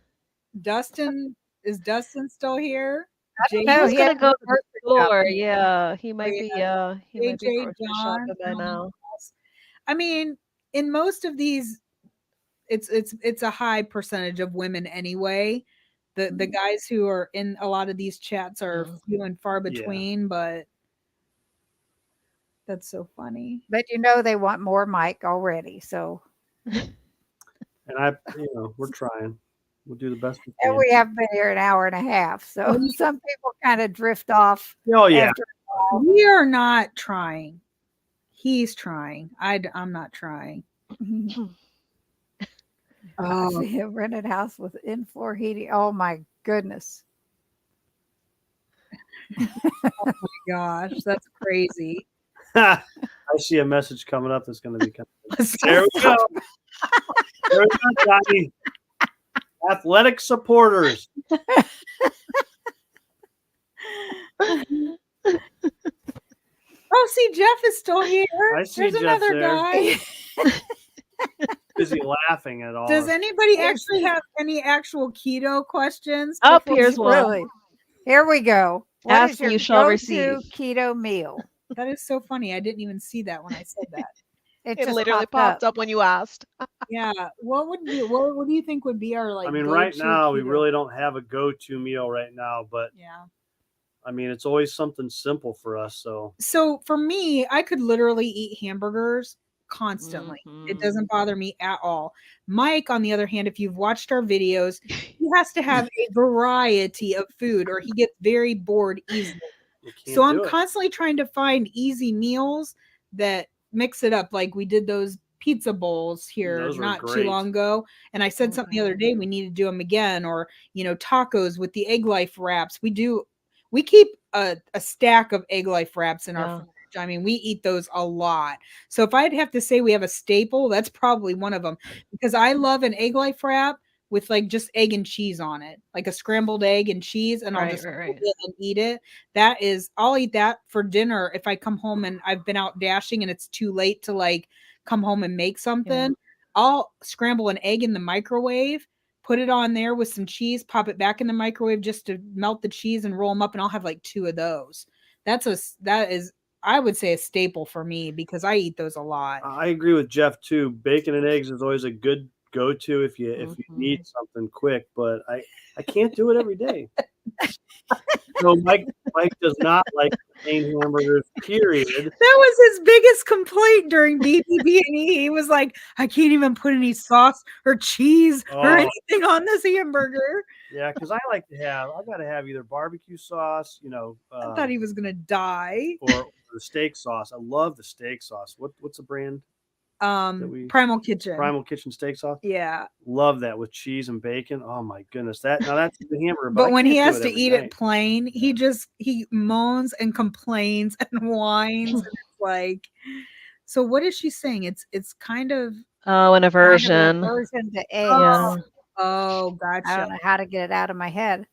Speaker 2: Dustin, is Dustin still here?
Speaker 1: don't know.
Speaker 3: He's
Speaker 1: he
Speaker 3: gonna
Speaker 1: had
Speaker 3: go
Speaker 1: a
Speaker 3: to the
Speaker 1: grocery
Speaker 3: store.
Speaker 1: shopping.
Speaker 3: Yeah, he might be. He might be
Speaker 2: AJ,
Speaker 3: grocery
Speaker 2: John,
Speaker 3: shopping by now.
Speaker 2: I mean, in most of these, it's a high percentage of women anyway. The guys who are in a lot of these chats are few and far between, but that's so funny.
Speaker 1: But they want more Mike already. So,
Speaker 4: and we're trying. We'll do the best we
Speaker 1: and
Speaker 4: can.
Speaker 1: we have been here an hour and a half. So some people kind of drift off.
Speaker 4: Oh yeah.
Speaker 1: After
Speaker 2: We are not trying. He's trying. I'm not trying.
Speaker 1: Oh, a rented house with in-floor heating. Oh my goodness.
Speaker 2: Oh my gosh, that's crazy.
Speaker 4: I see a message coming up that's going to be coming. There we go. There we go, Johnny. Athletic supporters.
Speaker 2: Oh, see, Jeff is still here.
Speaker 4: I see
Speaker 2: There's
Speaker 4: Jeff
Speaker 2: another
Speaker 4: there.
Speaker 2: guy.
Speaker 4: Busy laughing at all.
Speaker 2: Does anybody actually have any actual keto questions?
Speaker 3: Oh,
Speaker 2: before
Speaker 3: here's
Speaker 2: we-
Speaker 3: one.
Speaker 1: Really? Here we go. What
Speaker 3: Ask
Speaker 1: is your
Speaker 3: and you shall
Speaker 1: go-to
Speaker 3: receive.
Speaker 1: keto meal?
Speaker 2: That is so funny. I didn't even see that when I said that.
Speaker 1: It
Speaker 3: It
Speaker 1: just
Speaker 3: literally
Speaker 1: popped
Speaker 3: popped up when you asked.
Speaker 2: Yeah. What do you think would be our like?
Speaker 4: I mean, right
Speaker 2: go-to
Speaker 4: now we
Speaker 2: keto?
Speaker 4: really don't have a go-to meal right now, but
Speaker 2: Yeah.
Speaker 4: I mean, it's always something simple for us. So
Speaker 2: So for me, I could literally eat hamburgers constantly. It doesn't bother me at all. Mike, on the other hand, if you've watched our videos, he has to have a variety of food or he gets very bored easily.
Speaker 4: you can't
Speaker 2: So I'm
Speaker 4: do it.
Speaker 2: constantly trying to find easy meals that mix it up. Like we did those pizza bowls here
Speaker 4: Those were
Speaker 2: not too
Speaker 4: great.
Speaker 2: long ago. And I said something the other day, we need to do them again, or tacos with the egg life wraps. We keep a stack of egg life wraps in our fridge. I mean, we eat those a lot. So if I'd have to say we have a staple, that's probably one of them, because I love an egg life wrap with like just egg and cheese on it, like a scrambled egg and cheese, and I'll just
Speaker 3: Right.
Speaker 2: put it and eat it. I'll eat that for dinner if I come home and I've been out dashing and it's too late to like come home and make something. I'll scramble an egg in the microwave, put it on there with some cheese, pop it back in the microwave just to melt the cheese and roll them up, and I'll have like 2 of those. That is I would say a staple for me because I eat those a lot.
Speaker 4: I agree with Jeff too. Bacon and eggs is always a good go-to if you need something quick, but I can't do it every day. So Mike does not like plain hamburgers, period.
Speaker 2: That was his biggest complaint during BBB, and he was like, "I can't even put any sauce or cheese or anything on this hamburger."
Speaker 4: Yeah, because I gotta have either barbecue sauce,
Speaker 2: I thought he was gonna die.
Speaker 4: or the steak sauce. I love the steak sauce. What's the brand?
Speaker 2: Primal Kitchen.
Speaker 4: Primal Kitchen steak sauce.
Speaker 2: Yeah.
Speaker 4: Love that with cheese and bacon. Oh my goodness. That's the hamburger.
Speaker 2: But when he has to eat it plain, he moans and complains and whines. And it's like, so what is she saying? It's kind of
Speaker 3: an aversion.
Speaker 1: Kind of aversion to eggs.
Speaker 3: Yeah.
Speaker 2: Oh, gotcha.
Speaker 1: I don't know how to get it out of my head.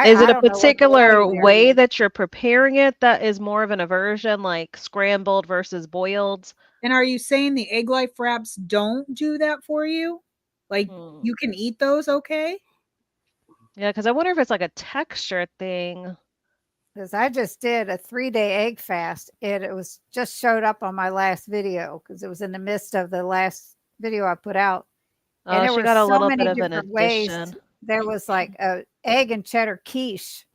Speaker 3: Is it a particular way that you're preparing it that is more of an aversion, like scrambled versus boiled?
Speaker 2: And are you saying the egg life wraps don't do that for you? Like you can eat those okay?
Speaker 3: Yeah, because I wonder if it's like a texture thing.
Speaker 1: Because I just did a 3-day egg fast. It was just showed up on my last video because it was in the midst of the last video I put out. And there
Speaker 3: she
Speaker 1: were
Speaker 3: got a
Speaker 1: so
Speaker 3: little
Speaker 1: many
Speaker 3: bit of an
Speaker 1: different ways.
Speaker 3: addition.
Speaker 1: There was like a egg and cheddar quiche.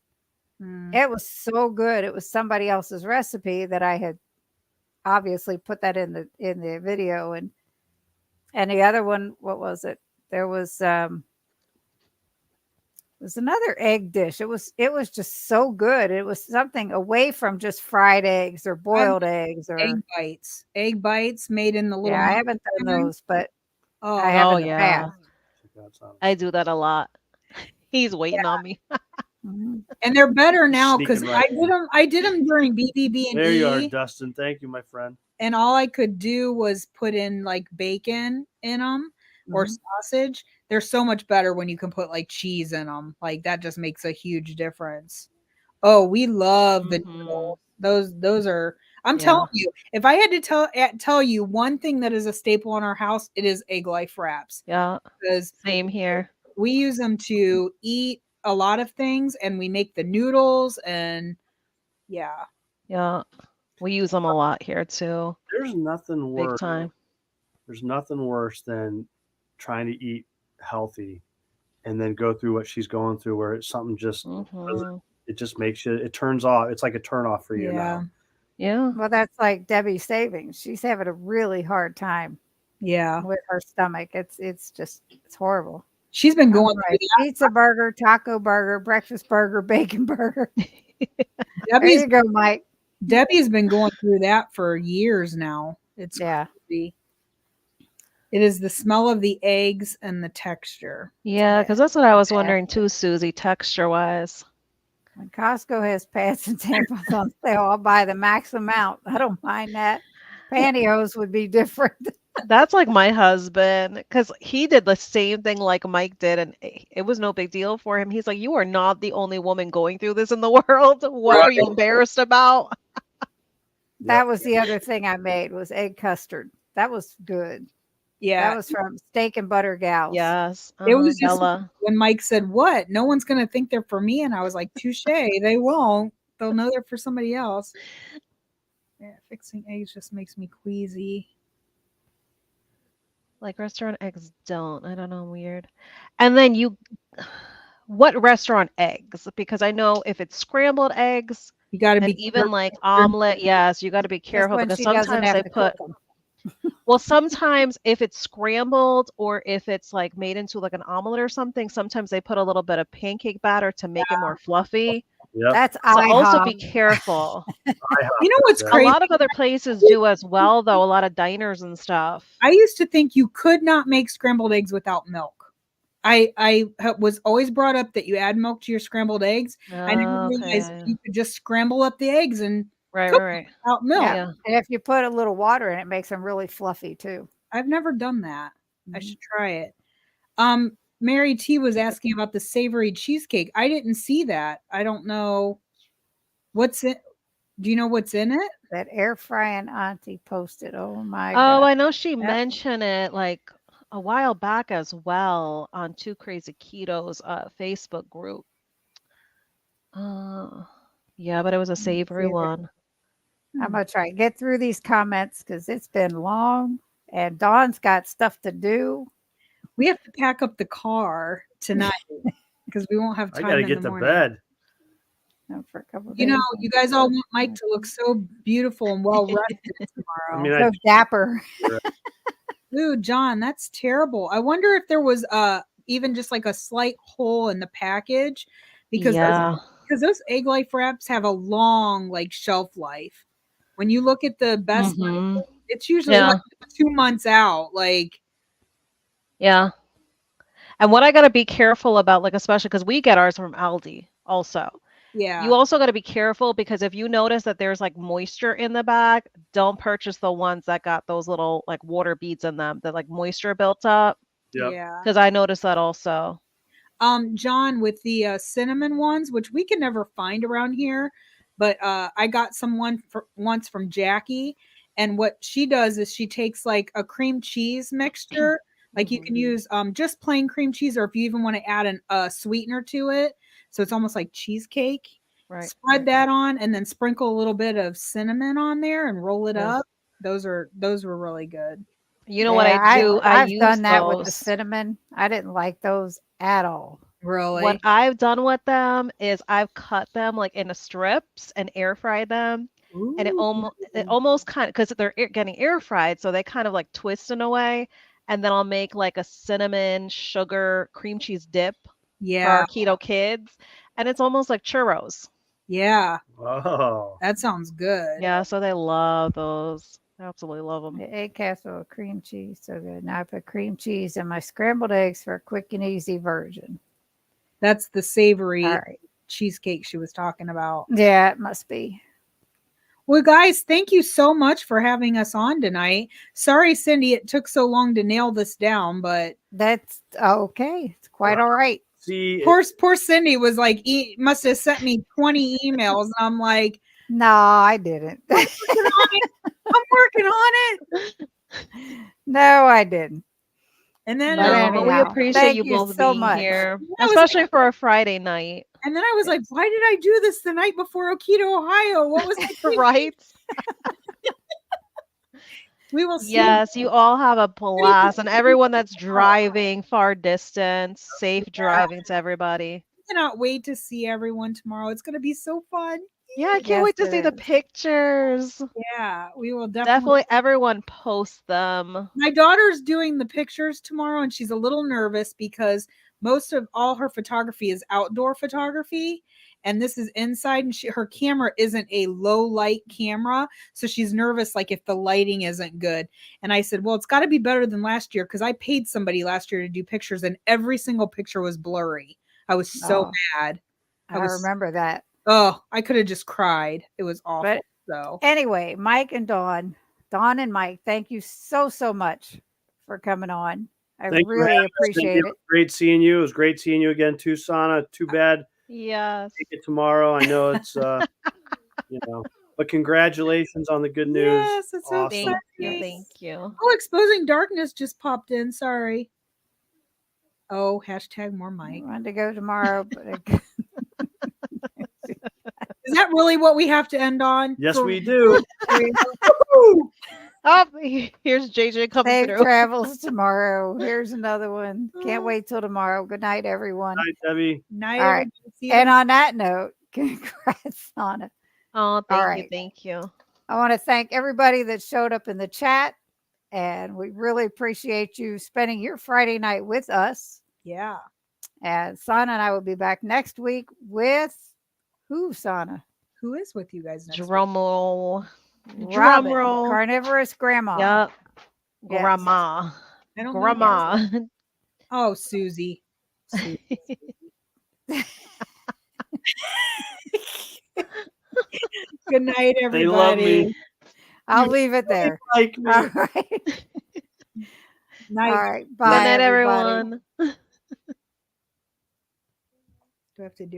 Speaker 1: It was so good. It was somebody else's recipe that I had obviously put that in the video. And the other one, what was it? There was another egg dish. It was just so good. It was something away from just fried eggs or boiled eggs or
Speaker 2: egg bites made in the little.
Speaker 1: Yeah, I haven't done those, but I
Speaker 3: have
Speaker 1: in the past.
Speaker 3: I do that a lot. He's waiting on me.
Speaker 2: And they're better now because I did them during BBB and
Speaker 4: There you are, Dustin. Thank you, my friend.
Speaker 2: And all I could do was put in like bacon in them or sausage. They're so much better when you can put like cheese in them. Like that just makes a huge difference. Oh, we love the noodles. Those are. I'm telling you, if I had to tell you one thing that is a staple in our house, it is egg life wraps.
Speaker 3: Yeah,
Speaker 2: because
Speaker 3: same here.
Speaker 2: We use them to eat a lot of things, and we make the noodles, and yeah,
Speaker 3: we use them a lot here too.
Speaker 4: There's nothing worse.
Speaker 3: Big time.
Speaker 4: There's nothing worse than trying to eat healthy and then go through what she's going through, where it's something just it just makes it turns off. It's like a turn off for you now.
Speaker 3: Yeah.
Speaker 1: Well, that's like Debbie Savings. She's having a really hard time.
Speaker 2: Yeah,
Speaker 1: with her stomach, it's horrible.
Speaker 2: She's been going through
Speaker 1: pizza burger, taco burger, breakfast burger, bacon burger.
Speaker 2: There you
Speaker 1: go, Mike.
Speaker 2: Debbie's been going through that for years now. It's crazy. It is the smell of the eggs and the texture.
Speaker 3: Yeah, because that's what I was wondering too, Susie, texture-wise.
Speaker 1: When Costco has pads and tampons on sale, I'll buy the max amount. I don't mind that. Pantyhose would be different.
Speaker 3: That's like my husband, because he did the same thing like Mike did, and it was no big deal for him. He's like, you are not the only woman going through this in the world. What are you embarrassed about?
Speaker 1: That was the other thing I made was egg custard. That was good.
Speaker 2: Yeah.
Speaker 1: That was from Steak and Butter Gals.
Speaker 3: Yes.
Speaker 2: It was just when Mike said, what? No one's going to think they're for me. And I was like, touche. They won't. They'll know they're for somebody else. Yeah, fixing eggs just makes me queasy.
Speaker 3: Like restaurant eggs don't. I don't know, weird. And then what restaurant eggs? Because I know if it's scrambled eggs,
Speaker 2: you got to be
Speaker 3: even like omelet. Yes, you got to be careful because sometimes they put. Well, sometimes if it's scrambled or if it's like made into like an omelet or something, sometimes they put a little bit of pancake batter to make it more fluffy.
Speaker 4: Yep.
Speaker 1: That's
Speaker 3: so also be careful.
Speaker 2: You know what's crazy?
Speaker 3: A lot of other places do as well, though. A lot of diners and stuff.
Speaker 2: I used to think you could not make scrambled eggs without milk. I was always brought up that you add milk to your scrambled eggs. I didn't realize you could just scramble up the eggs and cook without milk.
Speaker 1: Yeah. And if you put a little water in it, makes them really fluffy too.
Speaker 2: I've never done that. I should try it. Mary T was asking about the savory cheesecake. I didn't see that. I don't know what's it. Do you know what's in it?
Speaker 1: That air frying auntie posted. Oh my God.
Speaker 3: Oh, I know she mentioned it like a while back as well on Two Crazy Ketos Facebook group. Yeah, but it was a savory one.
Speaker 1: I'm gonna try and get through these comments because it's been long, and Dawn's got stuff to do.
Speaker 2: We have to pack up the car tonight because we won't have
Speaker 4: I
Speaker 2: time
Speaker 4: got to
Speaker 2: in
Speaker 4: get
Speaker 2: the
Speaker 4: to
Speaker 2: morning.
Speaker 4: bed.
Speaker 1: For a couple of
Speaker 2: You know,
Speaker 1: days.
Speaker 2: you guys all want Mike to look so beautiful and well rested
Speaker 4: I
Speaker 2: tomorrow.
Speaker 4: mean,
Speaker 1: So dapper.
Speaker 2: Ooh, John, that's terrible. I wonder if there was even just like a slight hole in the package because
Speaker 3: Yeah.
Speaker 2: those egg life wraps have a long like shelf life. When you look at the best,
Speaker 3: Mhm.
Speaker 2: it's usually
Speaker 3: Yeah.
Speaker 2: like 2 months out. Like,
Speaker 3: Yeah. And what I got to be careful about, like, especially because we get ours from Aldi also.
Speaker 2: yeah,
Speaker 3: You also got to be careful because if you notice that there's like moisture in the bag, don't purchase the ones that got those little like water beads in them that like moisture built up.
Speaker 4: Yep.
Speaker 2: yeah.
Speaker 3: Because I noticed that also.
Speaker 2: John, with the cinnamon ones, which we can never find around here, but I got once from Jackie, and what she does is she takes like a cream cheese mixture, like you can use just plain cream cheese, or if you even want to add a sweetener to it, so it's almost like cheesecake.
Speaker 3: Right.
Speaker 2: Spread that on, and then sprinkle a little bit of cinnamon on there, and roll it
Speaker 3: Yeah.
Speaker 2: up. Those were really good.
Speaker 3: You know what I
Speaker 1: Yeah,
Speaker 3: do? I
Speaker 1: I've
Speaker 3: use
Speaker 1: done that with the
Speaker 3: those.
Speaker 1: cinnamon. I didn't like those at all.
Speaker 2: Really,
Speaker 3: What I've done with them is I've cut them like into strips and air fried them. And it almost kind of because they're getting air fried, so they kind of like twist in a way. And then I'll make like a cinnamon sugar cream cheese dip for
Speaker 2: yeah,
Speaker 3: our keto kids, and it's almost like churros.
Speaker 2: yeah.
Speaker 4: Oh,
Speaker 2: That sounds good.
Speaker 3: Yeah, so they love those. They absolutely love them.
Speaker 1: The egg casserole with cream cheese, so good. Now I put cream cheese in my scrambled eggs for a quick and easy version.
Speaker 2: That's the savory
Speaker 1: All right.
Speaker 2: cheesecake she was talking about.
Speaker 1: Yeah, it must be.
Speaker 2: Well, guys, thank you so much for having us on tonight. Sorry, Cindy, it took so long to nail this down, but
Speaker 1: That's okay. It's quite all right.
Speaker 4: see,
Speaker 2: poor Cindy was like, must have sent me 20 emails, and I'm like,
Speaker 1: No, I didn't.
Speaker 2: I'm working on it.
Speaker 1: No, I didn't.
Speaker 2: And then,
Speaker 1: But
Speaker 3: No, but we
Speaker 1: anyhow,
Speaker 3: appreciate
Speaker 1: thank
Speaker 3: you
Speaker 1: you
Speaker 3: both
Speaker 1: so
Speaker 3: being
Speaker 1: much.
Speaker 3: here,
Speaker 2: I was
Speaker 3: especially for a Friday night,
Speaker 2: and then I was like, why did I do this the night before Okita, Ohio? What was I thinking?
Speaker 3: right?
Speaker 2: We will see.
Speaker 3: Yes, you all have a blast, and everyone that's driving far distance, safe driving to everybody.
Speaker 2: I cannot wait to see everyone tomorrow. It's going to be so fun.
Speaker 3: Yeah, I can't
Speaker 1: Yes,
Speaker 3: wait to
Speaker 1: it
Speaker 3: see the
Speaker 1: is.
Speaker 3: pictures.
Speaker 2: Yeah, we will
Speaker 3: Definitely everyone post them.
Speaker 2: My daughter's doing the pictures tomorrow, and she's a little nervous because most of all her photography is outdoor photography, and this is inside, and her camera isn't a low light camera, so she's nervous like if the lighting isn't good. And I said, well, it's got to be better than last year because I paid somebody last year to do pictures, and every single picture was blurry. I was so mad.
Speaker 1: I remember that.
Speaker 2: Oh, I could have just cried. It was awful.
Speaker 1: But
Speaker 2: So
Speaker 1: anyway, Mike and Dawn and Mike, thank you so much for coming on. I
Speaker 4: thank you for
Speaker 1: really
Speaker 4: having us. Thank
Speaker 1: appreciate
Speaker 4: you.
Speaker 1: it.
Speaker 4: It was great seeing you. It was great seeing you again too, Sana. Too bad
Speaker 3: Yes.
Speaker 4: take it tomorrow. I know it's but congratulations on the good news.
Speaker 2: yes, it's so
Speaker 4: Awesome.
Speaker 2: exciting.
Speaker 3: Thank you.
Speaker 2: Oh, Exposing Darkness just popped in. Sorry. Oh, hashtag more
Speaker 1: I
Speaker 2: Mike.
Speaker 1: wanted to go tomorrow, but
Speaker 2: Is that really what we have to end on?
Speaker 4: Yes, we do.
Speaker 3: Oh, here's JJ coming
Speaker 1: safe
Speaker 3: through.
Speaker 1: travels tomorrow. Here's another one. Can't wait till tomorrow. Good night, everyone.
Speaker 4: Hi, Debbie.
Speaker 2: Night,
Speaker 1: All right.
Speaker 2: everybody. See you
Speaker 1: And on that note, congrats on it.
Speaker 3: Oh, thank you,
Speaker 1: right.
Speaker 3: thank you.
Speaker 1: I want to thank everybody that showed up in the chat, and we really appreciate you spending your Friday night with us.
Speaker 2: Yeah.
Speaker 1: And Sana and I will be back next week with who, Sana?
Speaker 2: Who is with you guys next week?
Speaker 3: Drum roll. Drum
Speaker 1: Robin,
Speaker 3: roll.
Speaker 1: Carnivorous Grandma.
Speaker 3: Yep.
Speaker 1: Yes.
Speaker 3: Grandma.
Speaker 2: I don't know.
Speaker 3: Grandma.
Speaker 2: Oh, Susie. Good night, everybody.
Speaker 4: They love me.
Speaker 1: I'll leave it there.
Speaker 4: Like me.
Speaker 1: All right.
Speaker 2: Night.
Speaker 1: All right.
Speaker 3: Good
Speaker 1: Bye,
Speaker 3: night,
Speaker 1: everybody.
Speaker 3: everyone.
Speaker 2: Do I have to do